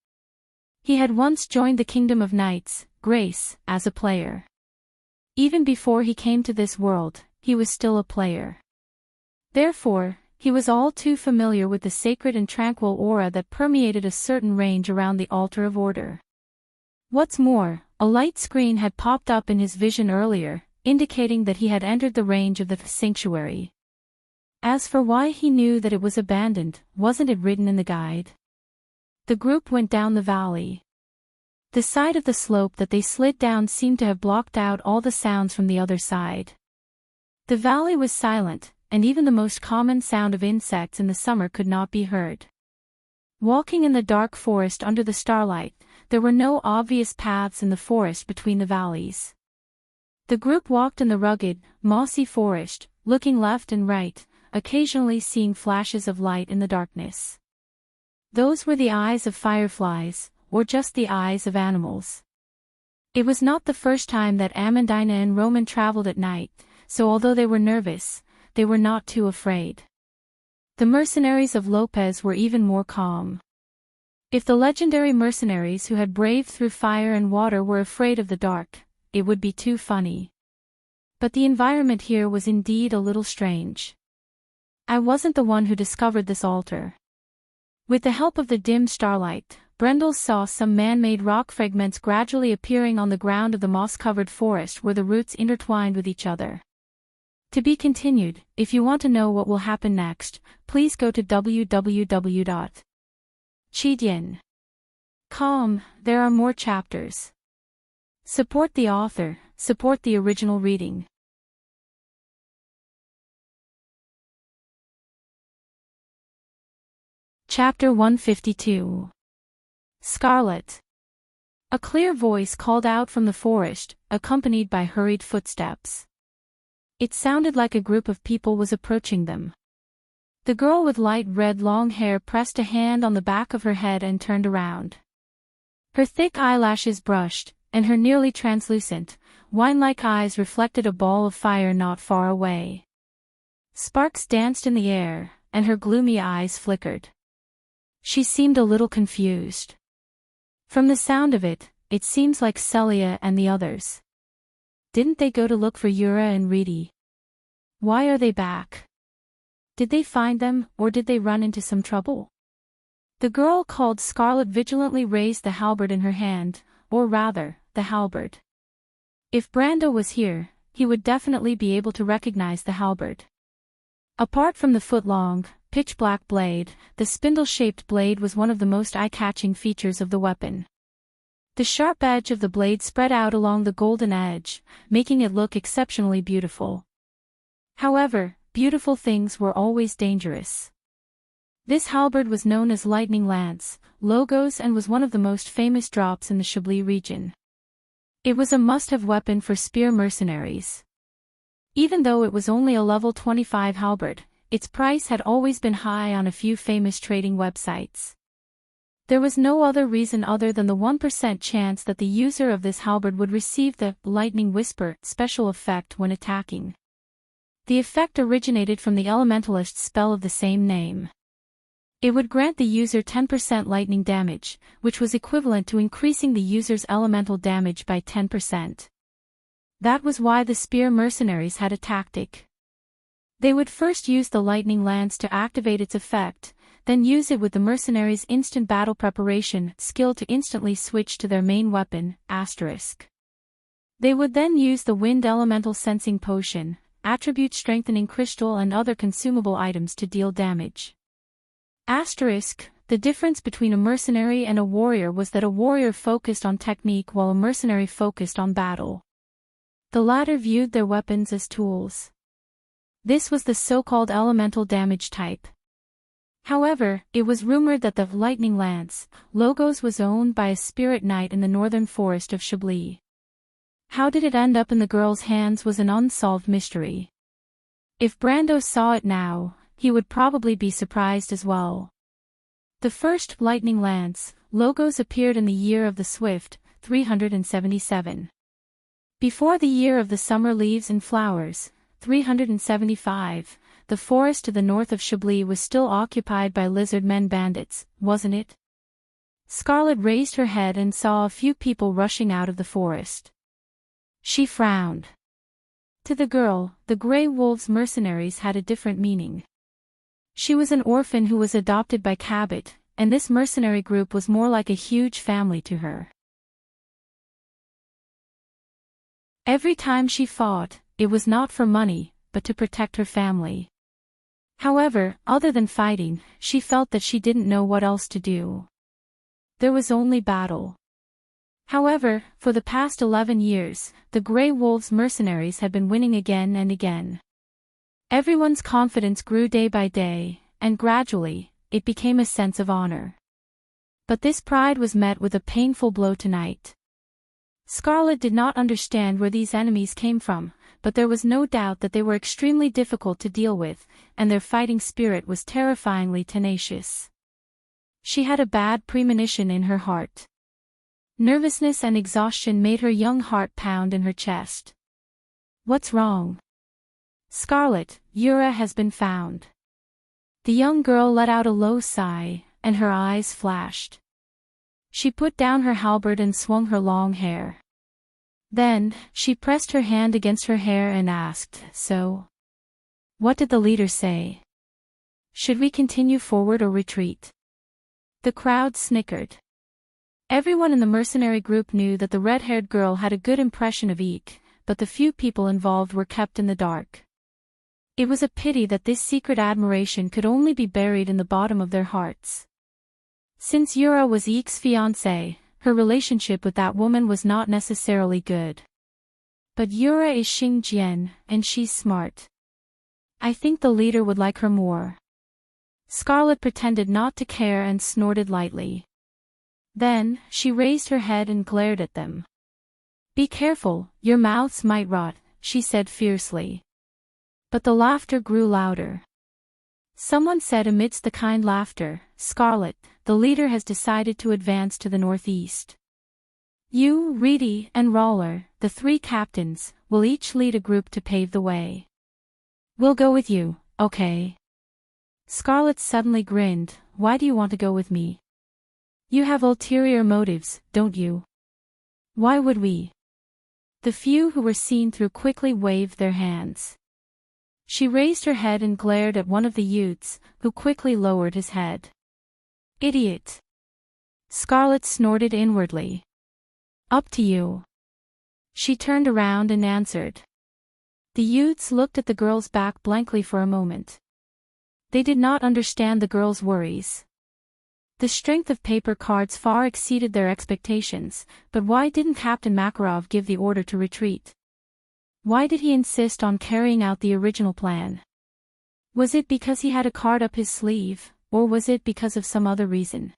He had once joined the Kingdom of Knights, Grace, as a player. Even before he came to this world, he was still a player. Therefore, he was all too familiar with the sacred and tranquil aura that permeated a certain range around the altar of order. What's more, a light screen had popped up in his vision earlier, indicating that he had entered the range of the sanctuary. As for why he knew that it was abandoned, wasn't it written in the guide? The group went down the valley. The side of the slope that they slid down seemed to have blocked out all the sounds from the other side. The valley was silent, and even the most common sound of insects in the summer could not be heard. Walking in the dark forest under the starlight, there were no obvious paths in the forest between the valleys. The group walked in the rugged, mossy forest, looking left and right, occasionally seeing flashes of light in the darkness. Those were the eyes of fireflies, or just the eyes of animals. It was not the first time that Amandina and Roman traveled at night, so although they were nervous, they were not too afraid. The mercenaries of Lopez were even more calm. If the legendary mercenaries who had braved through fire and water were afraid of the dark, it would be too funny. But the environment here was indeed a little strange. I wasn't the one who discovered this altar. With the help of the dim starlight, Brendel saw some man-made rock fragments gradually appearing on the ground of the moss-covered forest where the roots intertwined with each other. To be continued. If you want to know what will happen next, please go to www.chidien.com. There are more chapters. Support the author, support the original reading. Chapter 152. Scarlet. A clear voice called out from the forest, accompanied by hurried footsteps. It sounded like a group of people was approaching them. The girl with light red long hair pressed a hand on the back of her head and turned around. Her thick eyelashes brushed, and her nearly translucent, wine-like eyes reflected a ball of fire not far away. Sparks danced in the air, and her gloomy eyes flickered. She seemed a little confused. From the sound of it, it seems like Celia and the others. Didn't they go to look for Yura and Reedy? Why are they back? Did they find them, or did they run into some trouble? The girl called Scarlet vigilantly raised the halberd in her hand, or rather, the halberd. If Brando was here, he would definitely be able to recognize the halberd. Apart from the foot-long, pitch-black blade, the spindle-shaped blade was one of the most eye-catching features of the weapon. The sharp edge of the blade spread out along the golden edge, making it look exceptionally beautiful. However, beautiful things were always dangerous. This halberd was known as Lightning Lance, Logos, and was one of the most famous drops in the Chablis region. It was a must-have weapon for spear mercenaries. Even though it was only a level 25 halberd, its price had always been high on a few famous trading websites. There was no other reason other than the 1% chance that the user of this halberd would receive the Lightning Whisper special effect when attacking. The effect originated from the elementalist's spell of the same name. It would grant the user 10% lightning damage, which was equivalent to increasing the user's elemental damage by 10%. That was why the spear mercenaries had a tactic. They would first use the lightning lance to activate its effect, then use it with the mercenaries' instant battle preparation skill to instantly switch to their main weapon, Asterisk. They would then use the wind elemental sensing potion, attribute strengthening crystal and other consumable items to deal damage. Asterisk, the difference between a mercenary and a warrior was that a warrior focused on technique while a mercenary focused on battle. The latter viewed their weapons as tools. This was the so-called elemental damage type. However, it was rumored that the Lightning Lance, Logos, was owned by a spirit knight in the northern forest of Chablis. How did it end up in the girl's hands was an unsolved mystery. If Brando saw it now, he would probably be surprised as well. The first Lightning Lance, Logos, appeared in the year of the Swift, 377. Before the year of the Summer Leaves and Flowers, 375, the forest to the north of Chablis was still occupied by lizard men bandits, wasn't it? Scarlet raised her head and saw a few people rushing out of the forest. She frowned. To the girl, the Grey Wolves mercenaries had a different meaning. She was an orphan who was adopted by Cabot, and this mercenary group was more like a huge family to her. Every time she fought, it was not for money, but to protect her family. However, other than fighting, she felt that she didn't know what else to do. There was only battle. However, for the past 11 years, the Grey Wolves mercenaries had been winning again and again. Everyone's confidence grew day by day, and gradually, it became a sense of honor. But this pride was met with a painful blow tonight. Scarlet did not understand where these enemies came from, but there was no doubt that they were extremely difficult to deal with, and their fighting spirit was terrifyingly tenacious. She had a bad premonition in her heart. Nervousness and exhaustion made her young heart pound in her chest. What's wrong? Scarlet, Yura has been found. The young girl let out a low sigh, and her eyes flashed. She put down her halberd and swung her long hair. Then, she pressed her hand against her hair and asked, "So? What did the leader say? Should we continue forward or retreat?" The crowd snickered. Everyone in the mercenary group knew that the red-haired girl had a good impression of Eek, but the few people involved were kept in the dark. It was a pity that this secret admiration could only be buried in the bottom of their hearts. Since Yura was Eek's fiancé, her relationship with that woman was not necessarily good. But Yura is Xingjian, and she's smart. I think the leader would like her more. Scarlet pretended not to care and snorted lightly. Then, she raised her head and glared at them. "Be careful, your mouths might rot," she said fiercely. But the laughter grew louder. Someone said amidst the kind laughter, "Scarlet, the leader has decided to advance to the northeast. You, Reedy, and Roller, the three captains, will each lead a group to pave the way. We'll go with you, okay?" Scarlet suddenly grinned. "Why do you want to go with me? You have ulterior motives, don't you?" "Why would we?" The few who were seen through quickly waved their hands. She raised her head and glared at one of the youths, who quickly lowered his head. "Idiot!" Scarlet snorted inwardly. "Up to you." She turned around and answered. The youths looked at the girl's back blankly for a moment. They did not understand the girl's worries. The strength of paper cards far exceeded their expectations, but why didn't Captain Makarov give the order to retreat? Why did he insist on carrying out the original plan? Was it because he had a card up his sleeve, or was it because of some other reason?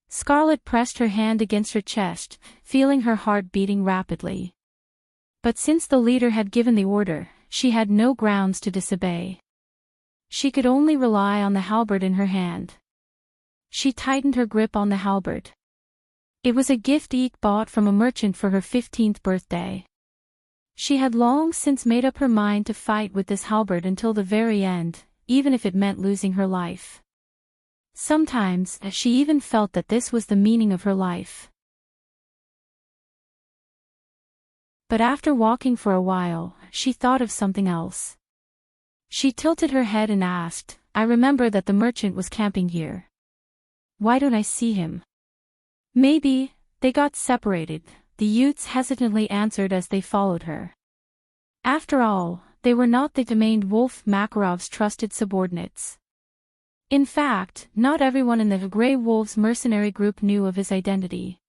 Scarlet pressed her hand against her chest, feeling her heart beating rapidly. But since the leader had given the order, she had no grounds to disobey. She could only rely on the halberd in her hand. She tightened her grip on the halberd. It was a gift Eek bought from a merchant for her 15th birthday. She had long since made up her mind to fight with this halberd until the very end, even if it meant losing her life. Sometimes, she even felt that this was the meaning of her life. But after walking for a while, she thought of something else. She tilted her head and asked, "I remember that the merchant was camping here. Why don't I see him?" "Maybe they got separated," the youths hesitantly answered as they followed her. After all, they were not the demeaned Wolf Makarov's trusted subordinates. In fact, not everyone in the Grey Wolves mercenary group knew of his identity.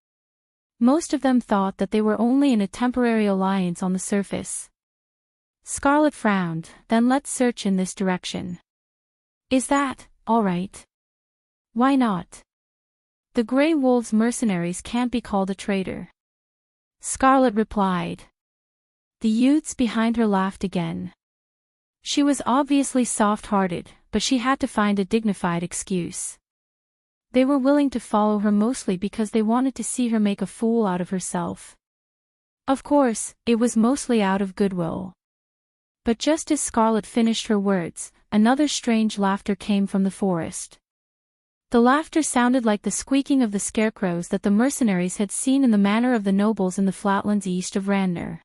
Most of them thought that they were only in a temporary alliance on the surface. Scarlet frowned. "Then let's search in this direction." "Is that all right?" "Why not? The Grey Wolves mercenaries can't be called a traitor." Scarlet replied. The youths behind her laughed again. She was obviously soft-hearted, but she had to find a dignified excuse. They were willing to follow her mostly because they wanted to see her make a fool out of herself. Of course, it was mostly out of goodwill. But just as Scarlet finished her words, another strange laughter came from the forest. The laughter sounded like the squeaking of the scarecrows that the mercenaries had seen in the manor of the nobles in the flatlands east of Ranner.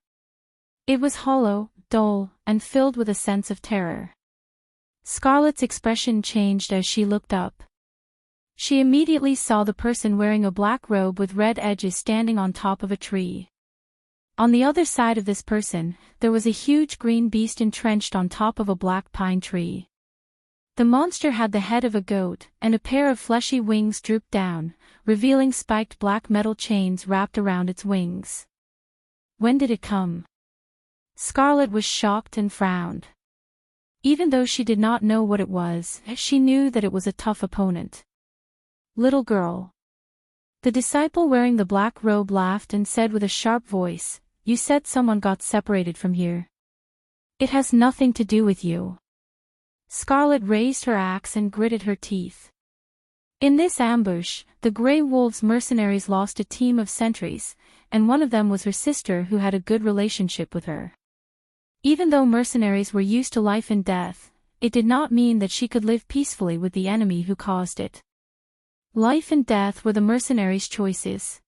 It was hollow, dull, and filled with a sense of terror. Scarlet's expression changed as she looked up. She immediately saw the person wearing a black robe with red edges standing on top of a tree. On the other side of this person, there was a huge green beast entrenched on top of a black pine tree. The monster had the head of a goat, and a pair of fleshy wings drooped down, revealing spiked black metal chains wrapped around its wings. When did it come? Scarlet was shocked and frowned. Even though she did not know what it was, she knew that it was a tough opponent. "Little girl." The disciple wearing the black robe laughed and said with a sharp voice, "You said someone got separated from here. It has nothing to do with you." Scarlet raised her axe and gritted her teeth. In this ambush, the Grey Wolves mercenaries lost a team of sentries, and one of them was her sister who had a good relationship with her. Even though mercenaries were used to life and death, it did not mean that she could live peacefully with the enemy who caused it. Life and death were the mercenaries' choices.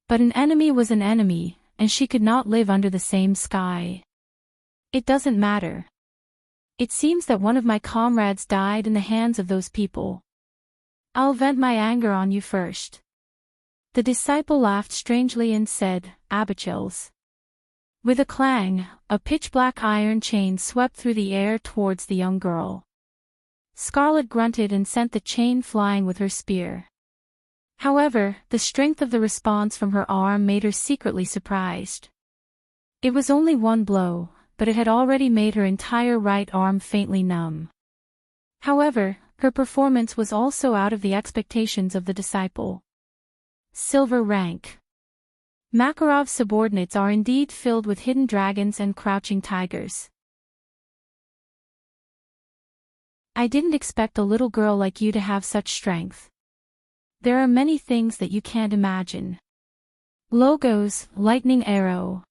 But an enemy was an enemy, and she could not live under the same sky. It doesn't matter. It seems that one of my comrades died in the hands of those people. I'll vent my anger on you first. The disciple laughed strangely and said, "Abichils." With a clang, a pitch-black iron chain swept through the air towards the young girl. Scarlet grunted and sent the chain flying with her spear. However, the strength of the response from her arm made her secretly surprised. It was only one blow, but it had already made her entire right arm faintly numb. However, her performance was also out of the expectations of the disciple. Silver rank. Makarov's subordinates are indeed filled with hidden dragons and crouching tigers. I didn't expect a little girl like you to have such strength. There are many things that you can't imagine. Logos, lightning arrow.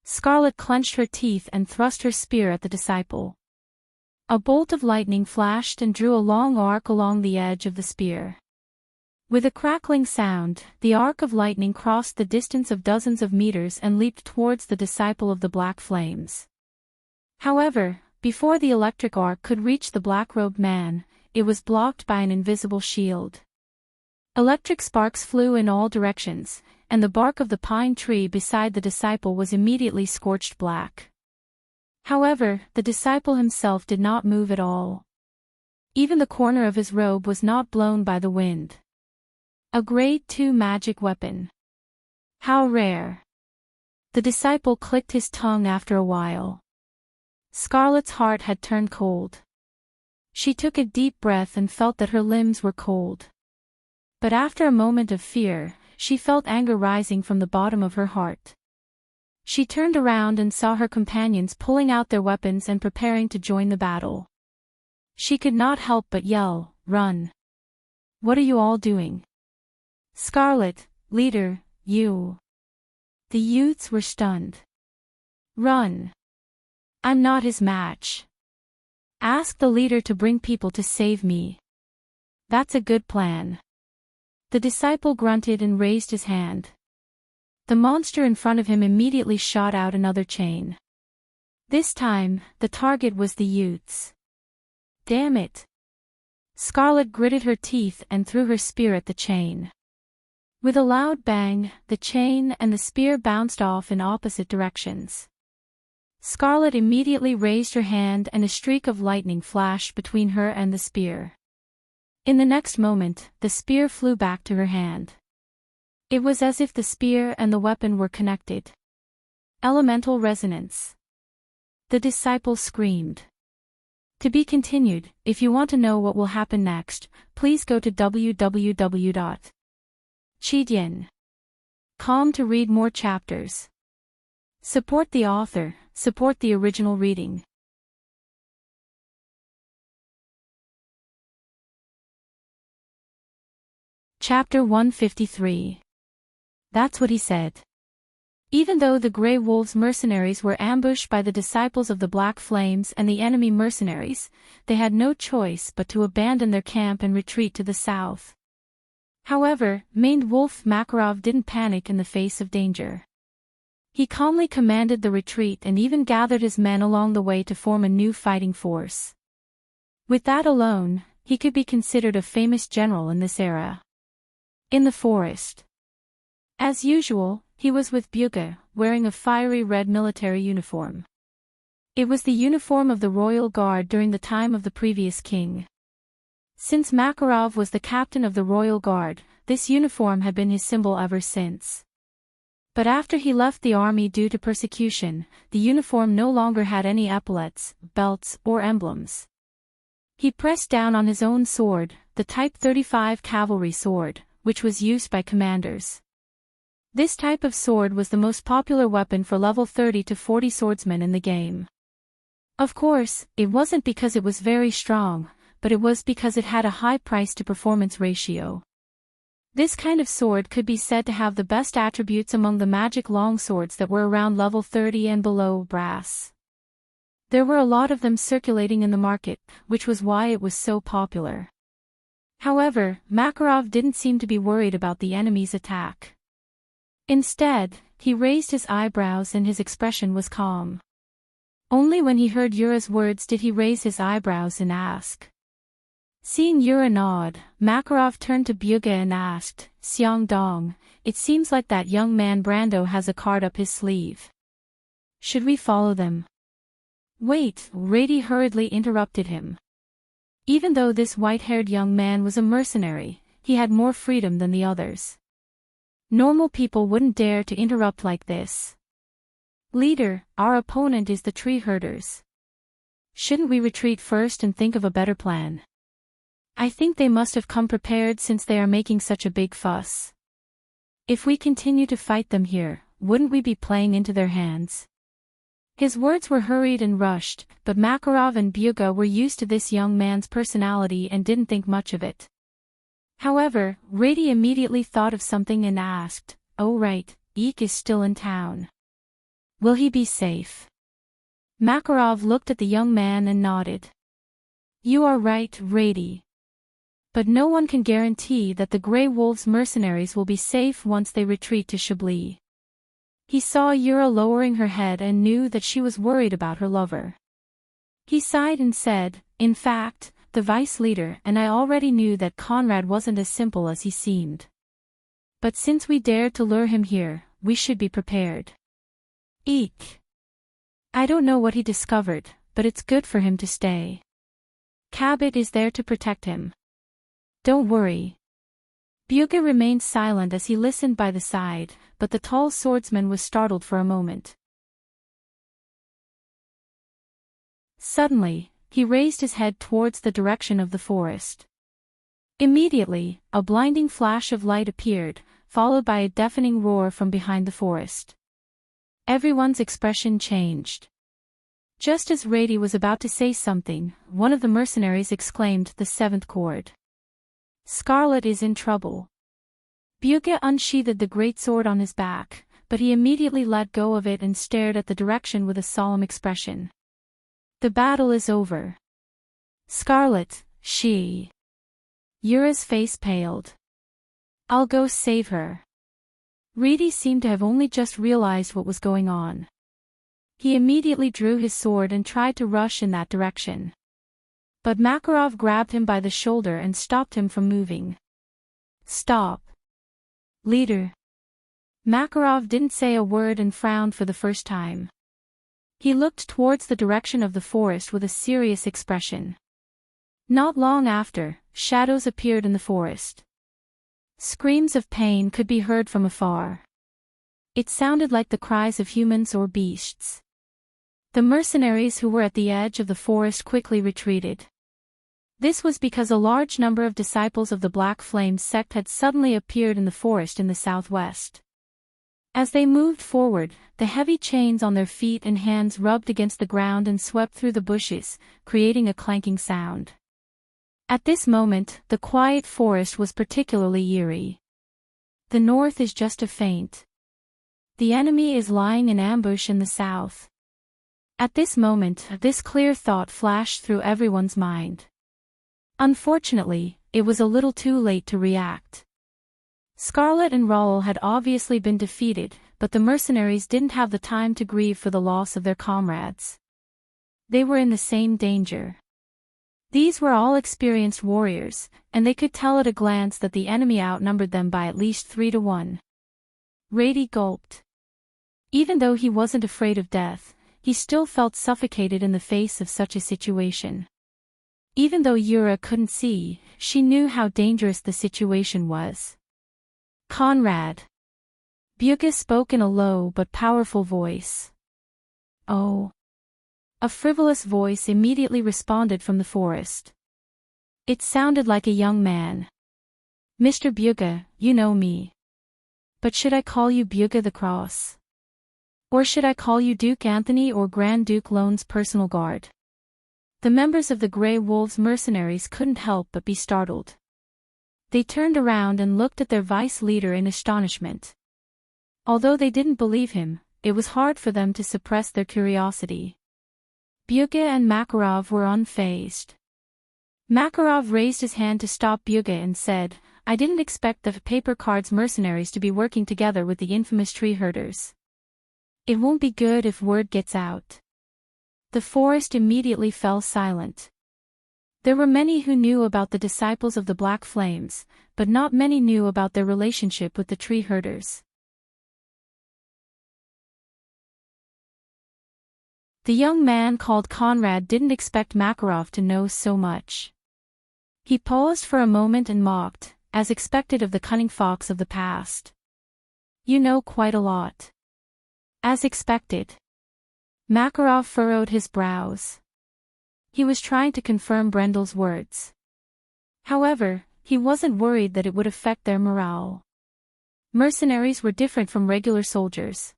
Scarlet clenched her teeth and thrust her spear at the disciple. A bolt of lightning flashed and drew a long arc along the edge of the spear. With a crackling sound, the arc of lightning crossed the distance of dozens of meters and leaped towards the disciple of the black flames. However, before the electric arc could reach the black-robed man, it was blocked by an invisible shield. Electric sparks flew in all directions, and the bark of the pine tree beside the disciple was immediately scorched black. However, the disciple himself did not move at all. Even the corner of his robe was not blown by the wind. A Grade 2 magic weapon. How rare. The disciple clicked his tongue after a while. Scarlet's heart had turned cold. She took a deep breath and felt that her limbs were cold. But after a moment of fear, she felt anger rising from the bottom of her heart. She turned around and saw her companions pulling out their weapons and preparing to join the battle. She could not help but yell, "Run! What are you all doing?" "Scarlet, leader, you." The youths were stunned. "Run! I'm not his match. Ask the leader to bring people to save me." "That's a good plan." The disciple grunted and raised his hand. The monster in front of him immediately shot out another chain. This time, the target was the youths. Damn it! Scarlet gritted her teeth and threw her spear at the chain. With a loud bang, the chain and the spear bounced off in opposite directions. Scarlet immediately raised her hand and a streak of lightning flashed between her and the spear. In the next moment, the spear flew back to her hand. It was as if the spear and the weapon were connected. Elemental resonance. The disciple screamed. To be continued. If you want to know what will happen next, please go to www.cheedian.com to read more chapters. Support the author, support the original reading. Chapter 153. That's what he said. Even though the Grey Wolves mercenaries were ambushed by the disciples of the Black Flames and the enemy mercenaries, they had no choice but to abandon their camp and retreat to the south. However, Maned Wolf Makarov didn't panic in the face of danger. He calmly commanded the retreat and even gathered his men along the way to form a new fighting force. With that alone, he could be considered a famous general in this era. In the forest. As usual, he was with Buga, wearing a fiery red military uniform. It was the uniform of the royal guard during the time of the previous king. Since Makarov was the captain of the royal guard, this uniform had been his symbol ever since. But after he left the army due to persecution, the uniform no longer had any epaulets, belts, or emblems. He pressed down on his own sword, the Type 35 cavalry sword, which was used by commanders. This type of sword was the most popular weapon for level 30 to 40 swordsmen in the game. Of course, it wasn't because it was very strong, but it was because it had a high price-to-performance ratio. This kind of sword could be said to have the best attributes among the magic longswords that were around level 30 and below brass. There were a lot of them circulating in the market, which was why it was so popular. However, Makarov didn't seem to be worried about the enemy's attack. Instead, he raised his eyebrows and his expression was calm. Only when he heard Yura's words did he raise his eyebrows and ask. Seeing Yura nod, Makarov turned to Byuga and asked, Xiang Dong, it seems like that young man Brando has a card up his sleeve. Should we follow them? Wait, Rady hurriedly interrupted him. Even though this white-haired young man was a mercenary, he had more freedom than the others. Normal people wouldn't dare to interrupt like this. Leader, our opponent is the tree herders. Shouldn't we retreat first and think of a better plan? I think they must have come prepared since they are making such a big fuss. If we continue to fight them here, wouldn't we be playing into their hands? His words were hurried and rushed, but Makarov and Byuga were used to this young man's personality and didn't think much of it. However, Rady immediately thought of something and asked, Oh right, Eek is still in town. Will he be safe? Makarov looked at the young man and nodded. You are right, Rady. But no one can guarantee that the Grey Wolves mercenaries will be safe once they retreat to Chablis. He saw Yura lowering her head and knew that she was worried about her lover. He sighed and said, In fact, the vice leader and I already knew that Conrad wasn't as simple as he seemed. But since we dared to lure him here, we should be prepared. Eek. I don't know what he discovered, but it's good for him to stay. Cabot is there to protect him. Don't worry. Byuga remained silent as he listened by the side, but the tall swordsman was startled for a moment. Suddenly, he raised his head towards the direction of the forest. Immediately, a blinding flash of light appeared, followed by a deafening roar from behind the forest. Everyone's expression changed. Just as Rady was about to say something, one of the mercenaries exclaimed, The seventh chord. Scarlet is in trouble. Byuga unsheathed the great sword on his back, but he immediately let go of it and stared at the direction with a solemn expression. The battle is over. Scarlet, she. Yura's face paled. I'll go save her. Rady seemed to have only just realized what was going on. He immediately drew his sword and tried to rush in that direction. But Makarov grabbed him by the shoulder and stopped him from moving. Stop. Leader. Makarov didn't say a word and frowned for the first time. He looked towards the direction of the forest with a serious expression. Not long after, shadows appeared in the forest. Screams of pain could be heard from afar. It sounded like the cries of humans or beasts. The mercenaries who were at the edge of the forest quickly retreated. This was because a large number of disciples of the Black Flame sect had suddenly appeared in the forest in the southwest. As they moved forward, the heavy chains on their feet and hands rubbed against the ground and swept through the bushes, creating a clanking sound. At this moment, the quiet forest was particularly eerie. The north is just a feint. The enemy is lying in ambush in the south. At this moment, this clear thought flashed through everyone's mind. Unfortunately, it was a little too late to react. Scarlet and Raoul had obviously been defeated, but the mercenaries didn't have the time to grieve for the loss of their comrades. They were in the same danger. These were all experienced warriors, and they could tell at a glance that the enemy outnumbered them by at least 3-1. Rady gulped. Even though he wasn't afraid of death, he still felt suffocated in the face of such a situation. Even though Yura couldn't see, she knew how dangerous the situation was. Conrad. Byuga spoke in a low but powerful voice. Oh. A frivolous voice immediately responded from the forest. It sounded like a young man. Mr. Byuga, you know me. But should I call you Byuga the Cross? Or should I call you Duke Anthony or Grand Duke Lone's personal guard? The members of the Grey Wolves mercenaries couldn't help but be startled. They turned around and looked at their vice leader in astonishment. Although they didn't believe him, it was hard for them to suppress their curiosity. Byuga and Makarov were unfazed. Makarov raised his hand to stop Byuga and said, "I didn't expect the Paper Cards mercenaries to be working together with the infamous tree herders. It won't be good if word gets out." The forest immediately fell silent. There were many who knew about the disciples of the Black Flames, but not many knew about their relationship with the tree herders. The young man called Conrad didn't expect Makarov to know so much. He paused for a moment and mocked, as expected of the cunning fox of the past. "You know quite a lot." "As expected." Makarov furrowed his brows. He was trying to confirm Brendel's words. However, he wasn't worried that it would affect their morale. Mercenaries were different from regular soldiers.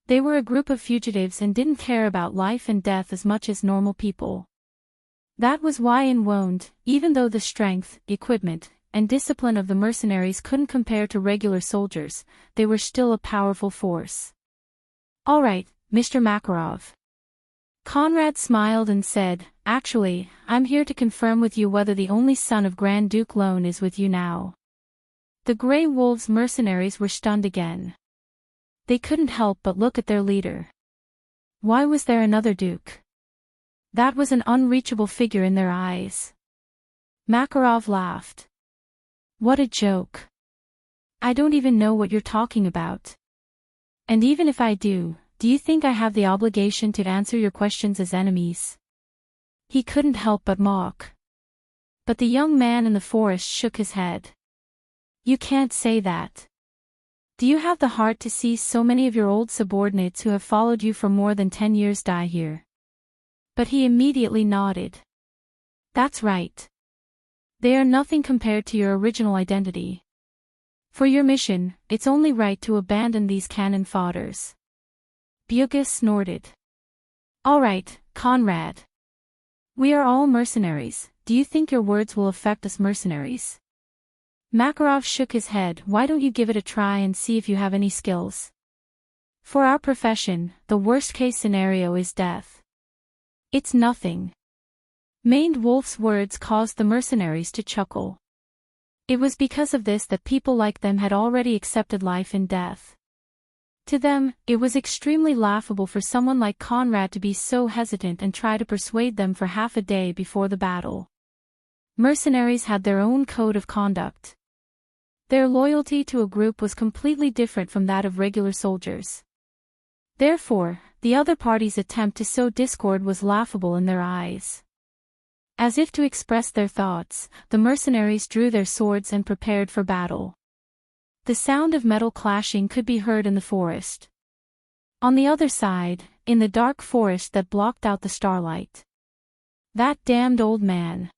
They were a group of fugitives and didn't care about life and death as much as normal people. That was why in Woned, even though the strength, equipment, and discipline of the mercenaries couldn't compare to regular soldiers, they were still a powerful force. "All right, Mr. Makarov." Conrad smiled and said, "Actually, I'm here to confirm with you whether the only son of Grand Duke Lone is with you now." The Grey Wolves mercenaries were stunned again. They couldn't help but look at their leader. Why was there another duke? That was an unreachable figure in their eyes. Makarov laughed. "What a joke. I don't even know what you're talking about. And even if I do you think I have the obligation to answer your questions as enemies?" He couldn't help but mock. But the young man in the forest shook his head. "You can't say that. Do you have the heart to see so many of your old subordinates who have followed you for more than 10 years die here?" But he immediately nodded. "That's right. They are nothing compared to your original identity. For your mission, it's only right to abandon these cannon fodders." Byuga snorted. "All right, Conrad. We are all mercenaries. Do you think your words will affect us mercenaries?" Makarov shook his head. "Why don't you give it a try and see if you have any skills? For our profession, the worst-case scenario is death. It's nothing." Maned Wolf's words caused the mercenaries to chuckle. It was because of this that people like them had already accepted life in death. To them, it was extremely laughable for someone like Conrad to be so hesitant and try to persuade them for half a day before the battle. Mercenaries had their own code of conduct. Their loyalty to a group was completely different from that of regular soldiers. Therefore, the other party's attempt to sow discord was laughable in their eyes. As if to express their thoughts, the mercenaries drew their swords and prepared for battle. The sound of metal clashing could be heard in the forest. On the other side, in the dark forest that blocked out the starlight. "That damned old man."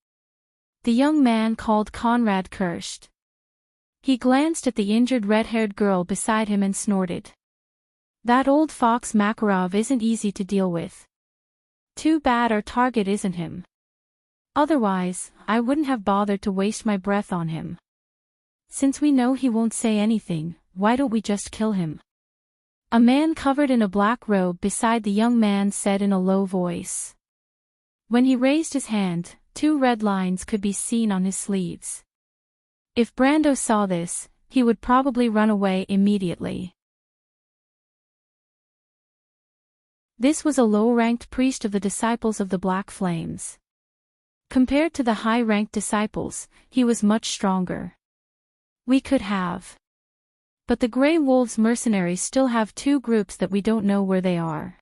The young man called Conrad cursed. He glanced at the injured red-haired girl beside him and snorted. "That old fox Makarov isn't easy to deal with. Too bad our target isn't him. Otherwise, I wouldn't have bothered to waste my breath on him. Since we know he won't say anything, why don't we just kill him?" A man covered in a black robe beside the young man said in a low voice. When he raised his hand, 2 red lines could be seen on his sleeves. If Brando saw this, he would probably run away immediately. This was a low-ranked priest of the disciples of the Black Flames. Compared to the high-ranked disciples, he was much stronger. We could have. But the Grey Wolves mercenaries still have 2 groups that we don't know where they are.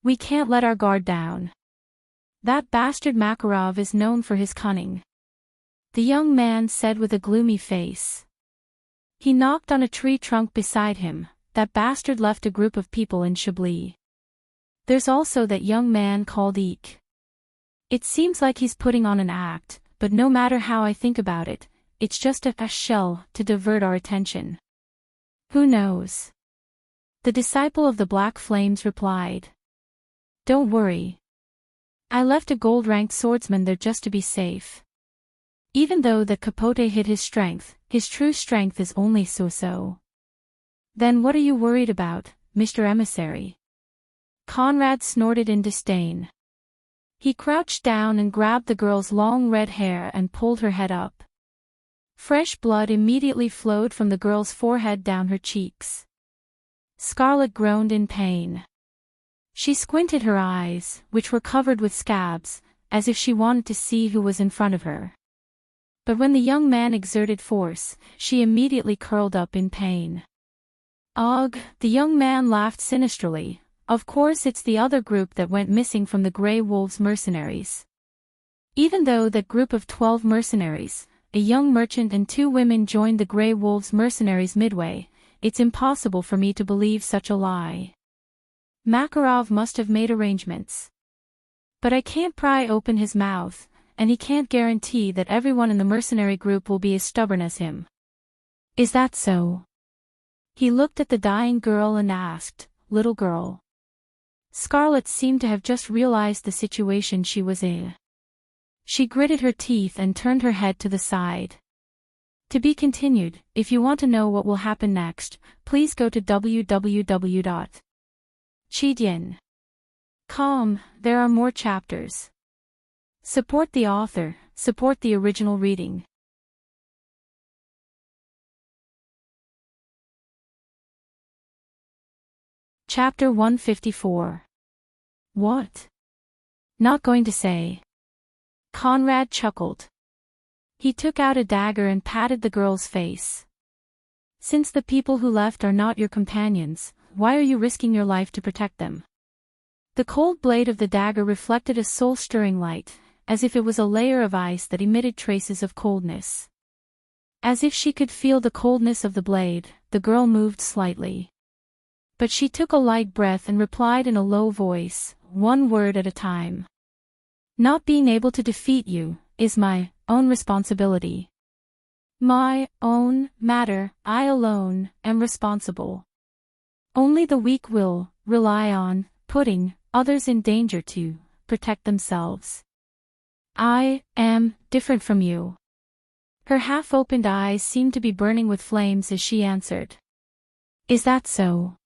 We can't let our guard down. That bastard Makarov is known for his cunning. The young man said with a gloomy face. He knocked on a tree trunk beside him. That bastard left a group of people in Chablis. There's also that young man called Eek. It seems like he's putting on an act, but no matter how I think about it, it's just a shell to divert our attention. Who knows? The disciple of the Black Flames replied. Don't worry. I left a gold-ranked swordsman there just to be safe. Even though that Capote hid his strength, his true strength is only so-so. Then what are you worried about, Mr. Emissary? Conrad snorted in disdain. He crouched down and grabbed the girl's long red hair and pulled her head up. Fresh blood immediately flowed from the girl's forehead down her cheeks. Scarlet groaned in pain. She squinted her eyes, which were covered with scabs, as if she wanted to see who was in front of her. But when the young man exerted force, she immediately curled up in pain. Ugh, the young man laughed sinisterly. Of course it's the other group that went missing from the Grey Wolves mercenaries. Even though that group of 12 mercenaries, a young merchant and 2 women joined the Grey Wolves mercenaries midway, it's impossible for me to believe such a lie. Makarov must have made arrangements. But I can't pry open his mouth, and he can't guarantee that everyone in the mercenary group will be as stubborn as him. Is that so? He looked at the dying girl and asked, "Little girl." Scarlet seemed to have just realized the situation she was in. She gritted her teeth and turned her head to the side. To be continued. If you want to know what will happen next, please go to www.chidien.com. There are more chapters. Support the author, support the original reading. Chapter 154. What? Not going to say. Conrad chuckled. He took out a dagger and patted the girl's face. Since the people who left are not your companions, why are you risking your life to protect them? The cold blade of the dagger reflected a soul-stirring light, as if it was a layer of ice that emitted traces of coldness. As if she could feel the coldness of the blade, the girl moved slightly. But she took a light breath and replied in a low voice, one word at a time. Not being able to defeat you is my own responsibility. My own matter, I alone am responsible. Only the weak will rely on putting others in danger to protect themselves. I am different from you. Her half-opened eyes seemed to be burning with flames as she answered. Is that so?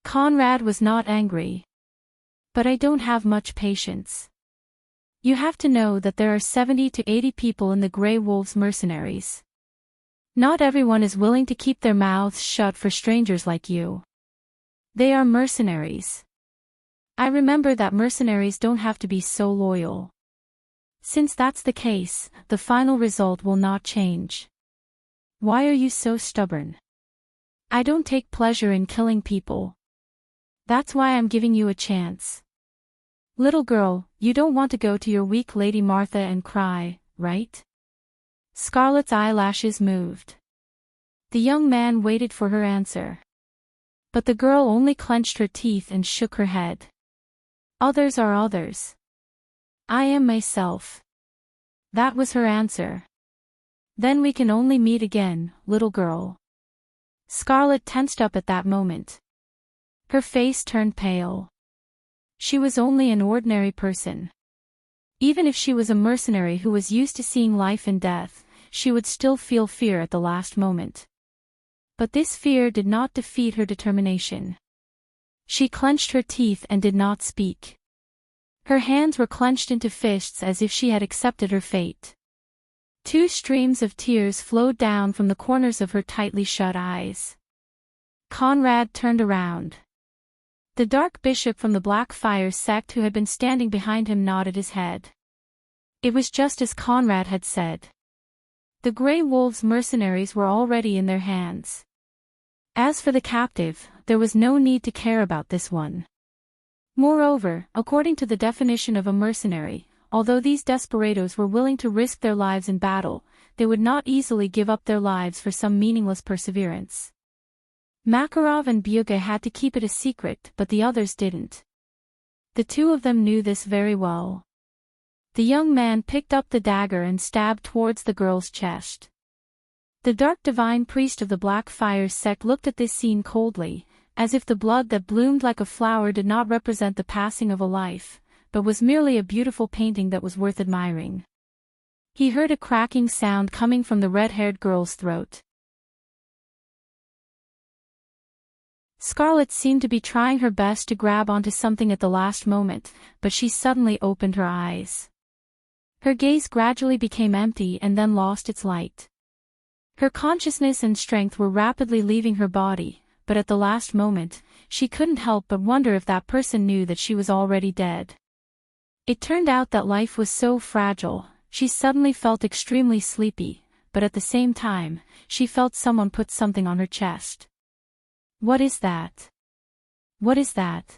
Conrad was not angry. But I don't have much patience. You have to know that there are 70 to 80 people in the Grey Wolves mercenaries. Not everyone is willing to keep their mouths shut for strangers like you. They are mercenaries. I remember that mercenaries don't have to be so loyal. Since that's the case, the final result will not change. Why are you so stubborn? I don't take pleasure in killing people. That's why I'm giving you a chance. Little girl, you don't want to go to your weak Lady Martha and cry, right? Scarlet's eyelashes moved. The young man waited for her answer. But the girl only clenched her teeth and shook her head. Others are others. I am myself. That was her answer. Then we can only meet again, little girl. Scarlet tensed up at that moment. Her face turned pale. She was only an ordinary person. Even if she was a mercenary who was used to seeing life and death, she would still feel fear at the last moment. But this fear did not defeat her determination. She clenched her teeth and did not speak. Her hands were clenched into fists as if she had accepted her fate. 2 streams of tears flowed down from the corners of her tightly shut eyes. Conrad turned around. The dark bishop from the Blackfire sect who had been standing behind him nodded his head. It was just as Conrad had said. The Grey Wolves mercenaries were already in their hands. As for the captive, there was no need to care about this one. Moreover, according to the definition of a mercenary, although these desperados were willing to risk their lives in battle, they would not easily give up their lives for some meaningless perseverance. Makarov and Byuga had to keep it a secret, but the others didn't. The 2 of them knew this very well. The young man picked up the dagger and stabbed towards the girl's chest. The dark divine priest of the Blackfire sect looked at this scene coldly, as if the blood that bloomed like a flower did not represent the passing of a life, but was merely a beautiful painting that was worth admiring. He heard a cracking sound coming from the red-haired girl's throat. Scarlet seemed to be trying her best to grab onto something at the last moment, but she suddenly opened her eyes. Her gaze gradually became empty and then lost its light. Her consciousness and strength were rapidly leaving her body, but at the last moment, she couldn't help but wonder if that person knew that she was already dead. It turned out that life was so fragile. She suddenly felt extremely sleepy, but at the same time, she felt someone put something on her chest. What is that? What is that?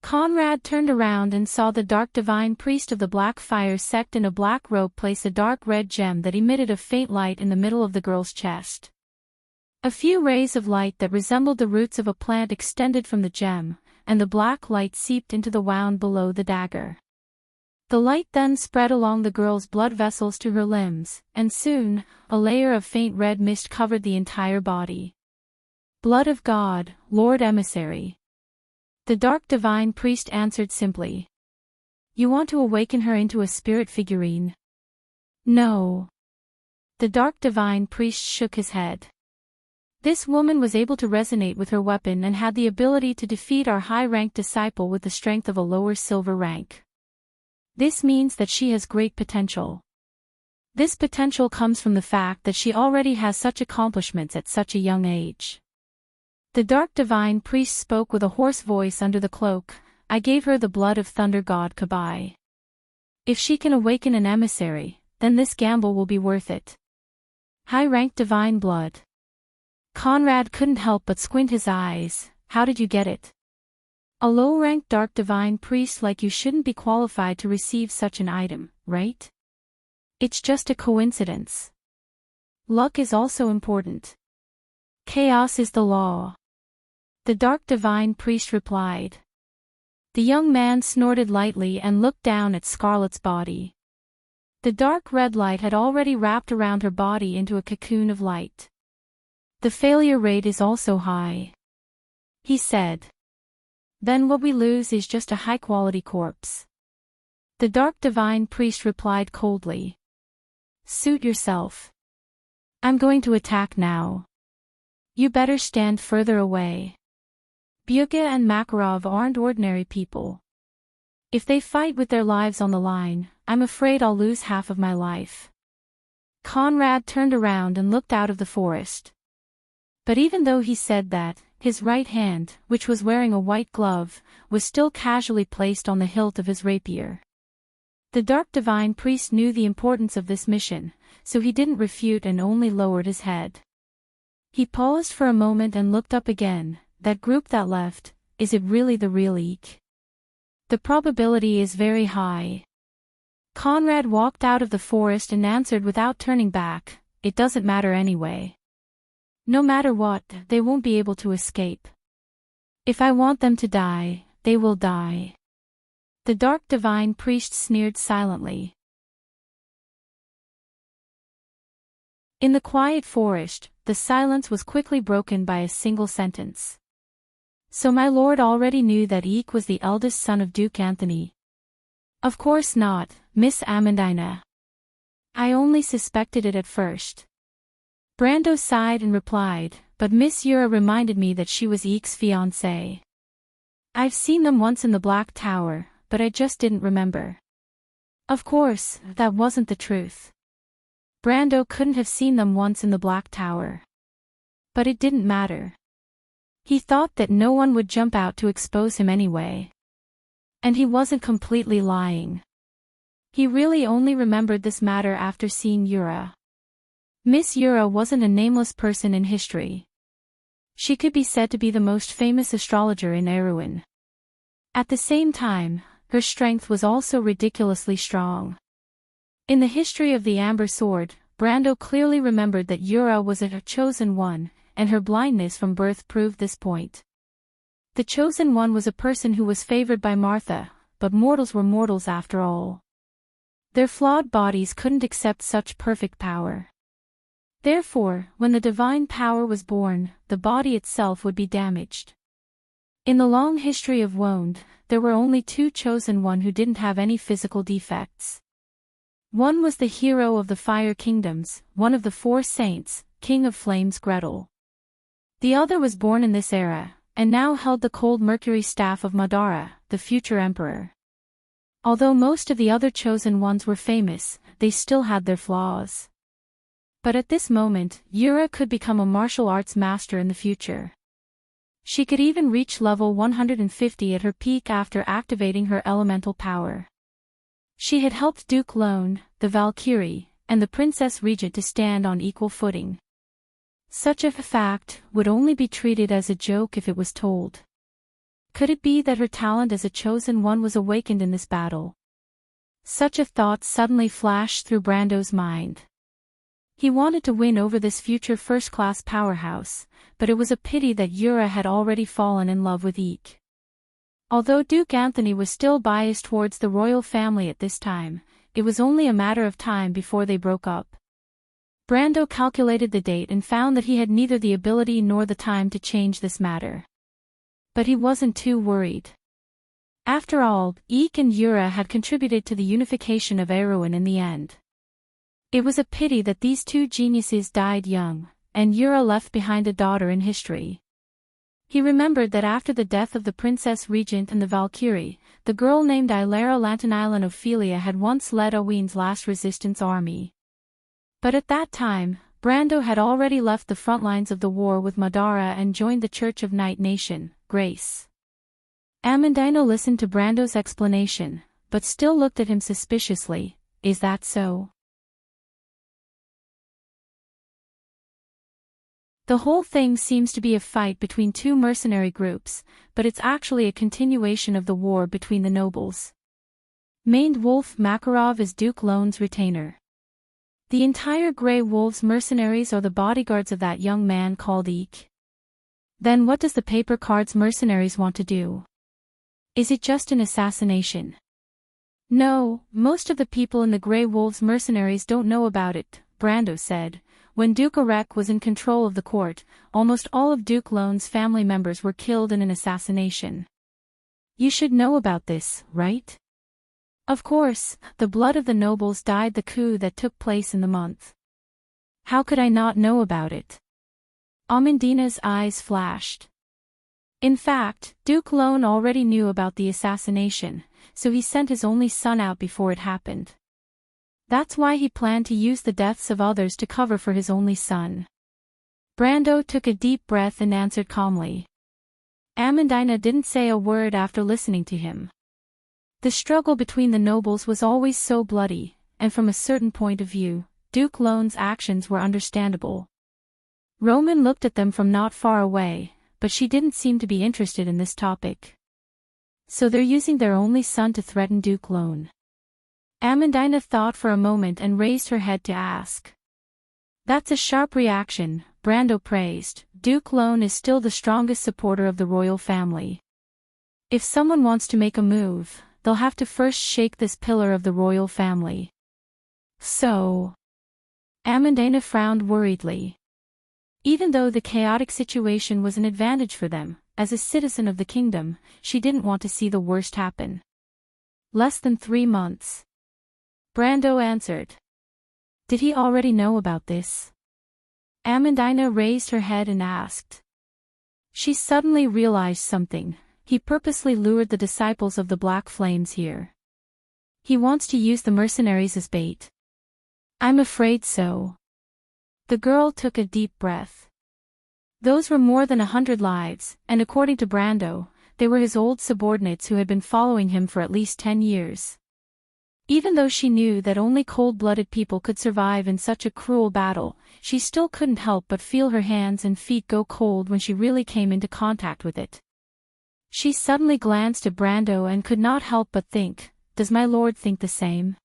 Conrad turned around and saw the dark divine priest of the Black Fire sect in a black robe place a dark red gem that emitted a faint light in the middle of the girl's chest. A few rays of light that resembled the roots of a plant extended from the gem, and the black light seeped into the wound below the dagger. The light then spread along the girl's blood vessels to her limbs, and soon, a layer of faint red mist covered the entire body. Blood of God, Lord Emissary. The dark divine priest answered simply. You want to awaken her into a spirit figurine? No. The dark divine priest shook his head. This woman was able to resonate with her weapon and had the ability to defeat our high-ranked disciple with the strength of a lower silver rank. This means that she has great potential. This potential comes from the fact that she already has such accomplishments at such a young age. The dark divine priest spoke with a hoarse voice under the cloak. I gave her the blood of thunder god Kabai. If she can awaken an emissary, then this gamble will be worth it. High-ranked divine blood. Conrad couldn't help but squint his eyes. How did you get it? A low-ranked dark divine priest like you shouldn't be qualified to receive such an item, right? It's just a coincidence. Luck is also important. Chaos is the law. The dark divine priest replied. The young man snorted lightly and looked down at Scarlet's body. The dark red light had already wrapped around her body into a cocoon of light. The failure rate is also high, he said. Then what we lose is just a high-quality corpse. The dark divine priest replied coldly. Suit yourself. I'm going to attack now. You better stand further away. Byuga and Makarov aren't ordinary people. If they fight with their lives on the line, I'm afraid I'll lose half of my life. Conrad turned around and looked out of the forest. But even though he said that, his right hand, which was wearing a white glove, was still casually placed on the hilt of his rapier. The dark divine priest knew the importance of this mission, so he didn't refute and only lowered his head. He paused for a moment and looked up again. That group that left, is it really the real Eek? The probability is very high. Conrad walked out of the forest and answered without turning back, it doesn't matter anyway. No matter what, they won't be able to escape. If I want them to die, they will die. The dark divine priest sneered silently. In the quiet forest, the silence was quickly broken by a single sentence. So my lord already knew that Eek was the eldest son of Duke Anthony. Of course not, Miss Amandina. I only suspected it at first. Brando sighed and replied, but Miss Yura reminded me that she was Eek's fiancée. I've seen them once in the Black Tower, but I just didn't remember. Of course, that wasn't the truth. Brando couldn't have seen them once in the Black Tower. But it didn't matter. He thought that no one would jump out to expose him anyway. And he wasn't completely lying. He really only remembered this matter after seeing Yura. Miss Yura wasn't a nameless person in history. She could be said to be the most famous astrologer in Erewhon. At the same time, her strength was also ridiculously strong. In the history of the Amber Sword, Brando clearly remembered that Yura was a chosen one, and her blindness from birth proved this point. The chosen one was a person who was favored by Martha, but mortals were mortals after all. Their flawed bodies couldn't accept such perfect power. Therefore, when the divine power was born, the body itself would be damaged. In the long history of Wound, there were only two chosen one who didn't have any physical defects. One was the hero of the Fire Kingdoms, one of the four saints, King of Flames Gretel. The other was born in this era, and now held the cold mercury staff of Madara, the future emperor. Although most of the other chosen ones were famous, they still had their flaws. But at this moment, Yura could become a martial arts master in the future. She could even reach level 150 at her peak after activating her elemental power. She had helped Duke Lone, the Valkyrie, and the Princess Regent to stand on equal footing. Such a fact would only be treated as a joke if it was told. Could it be that her talent as a chosen one was awakened in this battle? Such a thought suddenly flashed through Brando's mind. He wanted to win over this future first-class powerhouse, but it was a pity that Yura had already fallen in love with Eek. Although Duke Anthony was still biased towards the royal family at this time, it was only a matter of time before they broke up. Brando calculated the date and found that he had neither the ability nor the time to change this matter. But he wasn't too worried. After all, Eek and Yura had contributed to the unification of Erewhon in the end. It was a pity that these two geniuses died young, and Yura left behind a daughter in history. He remembered that after the death of the Princess Regent and the Valkyrie, the girl named Ilera Lantanilan Ophelia had once led Owen's last resistance army. But at that time, Brando had already left the front lines of the war with Madara and joined the Church of Night Nation, Grace. Amandino listened to Brando's explanation, but still looked at him suspiciously. Is that so? The whole thing seems to be a fight between two mercenary groups, but it's actually a continuation of the war between the nobles. Maned Wolf Makarov is Duke Lone's retainer. The entire Grey Wolves mercenaries are the bodyguards of that young man called Eek. Then what does the Paper Cards mercenaries want to do? Is it just an assassination? No, most of the people in the Grey Wolves mercenaries don't know about it, Brando said. When Duke Arek was in control of the court, almost all of Duke Lone's family members were killed in an assassination. You should know about this, right? Of course, the blood of the nobles dyed the coup that took place in the month. How could I not know about it? Amandina's eyes flashed. In fact, Duke Lone already knew about the assassination, so he sent his only son out before it happened. That's why he planned to use the deaths of others to cover for his only son. Brando took a deep breath and answered calmly. Amandina didn't say a word after listening to him. The struggle between the nobles was always so bloody, and from a certain point of view, Duke Lone's actions were understandable. Roman looked at them from not far away, but she didn't seem to be interested in this topic. So they're using their only son to threaten Duke Lone. Amandina thought for a moment and raised her head to ask. That's a sharp reaction, Brando praised. Duke Lone is still the strongest supporter of the royal family. If someone wants to make a move, they'll have to first shake this pillar of the royal family. So... Amandina frowned worriedly. Even though the chaotic situation was an advantage for them, as a citizen of the kingdom, she didn't want to see the worst happen. Less than 3 months. Brando answered. Did he already know about this? Amandina raised her head and asked. She suddenly realized something. He purposely lured the disciples of the Black Flames here. He wants to use the mercenaries as bait. I'm afraid so. The girl took a deep breath. Those were more than 100 lives, and according to Brando, they were his old subordinates who had been following him for at least 10 years. Even though she knew that only cold-blooded people could survive in such a cruel battle, she still couldn't help but feel her hands and feet go cold when she really came into contact with it. She suddenly glanced at Brando and could not help but think, does my lord think the same?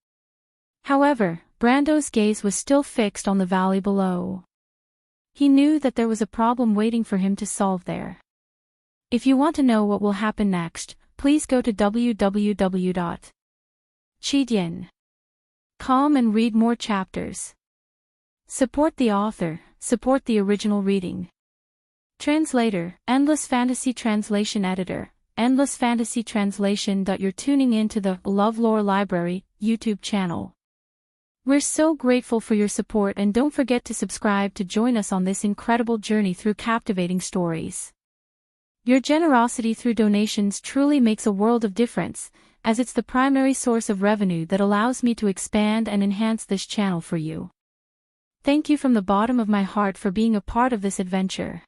However, Brando's gaze was still fixed on the valley below. He knew that there was a problem waiting for him to solve there. If you want to know what will happen next, please go to www.chidien.com and read more chapters. Support the author, support the original reading. Translator, Endless Fantasy Translation Editor, Endless Fantasy Translation. You're tuning in to the LoveLore Library YouTube channel. We're so grateful for your support, and don't forget to subscribe to join us on this incredible journey through captivating stories. Your generosity through donations truly makes a world of difference, as it's the primary source of revenue that allows me to expand and enhance this channel for you. Thank you from the bottom of my heart for being a part of this adventure.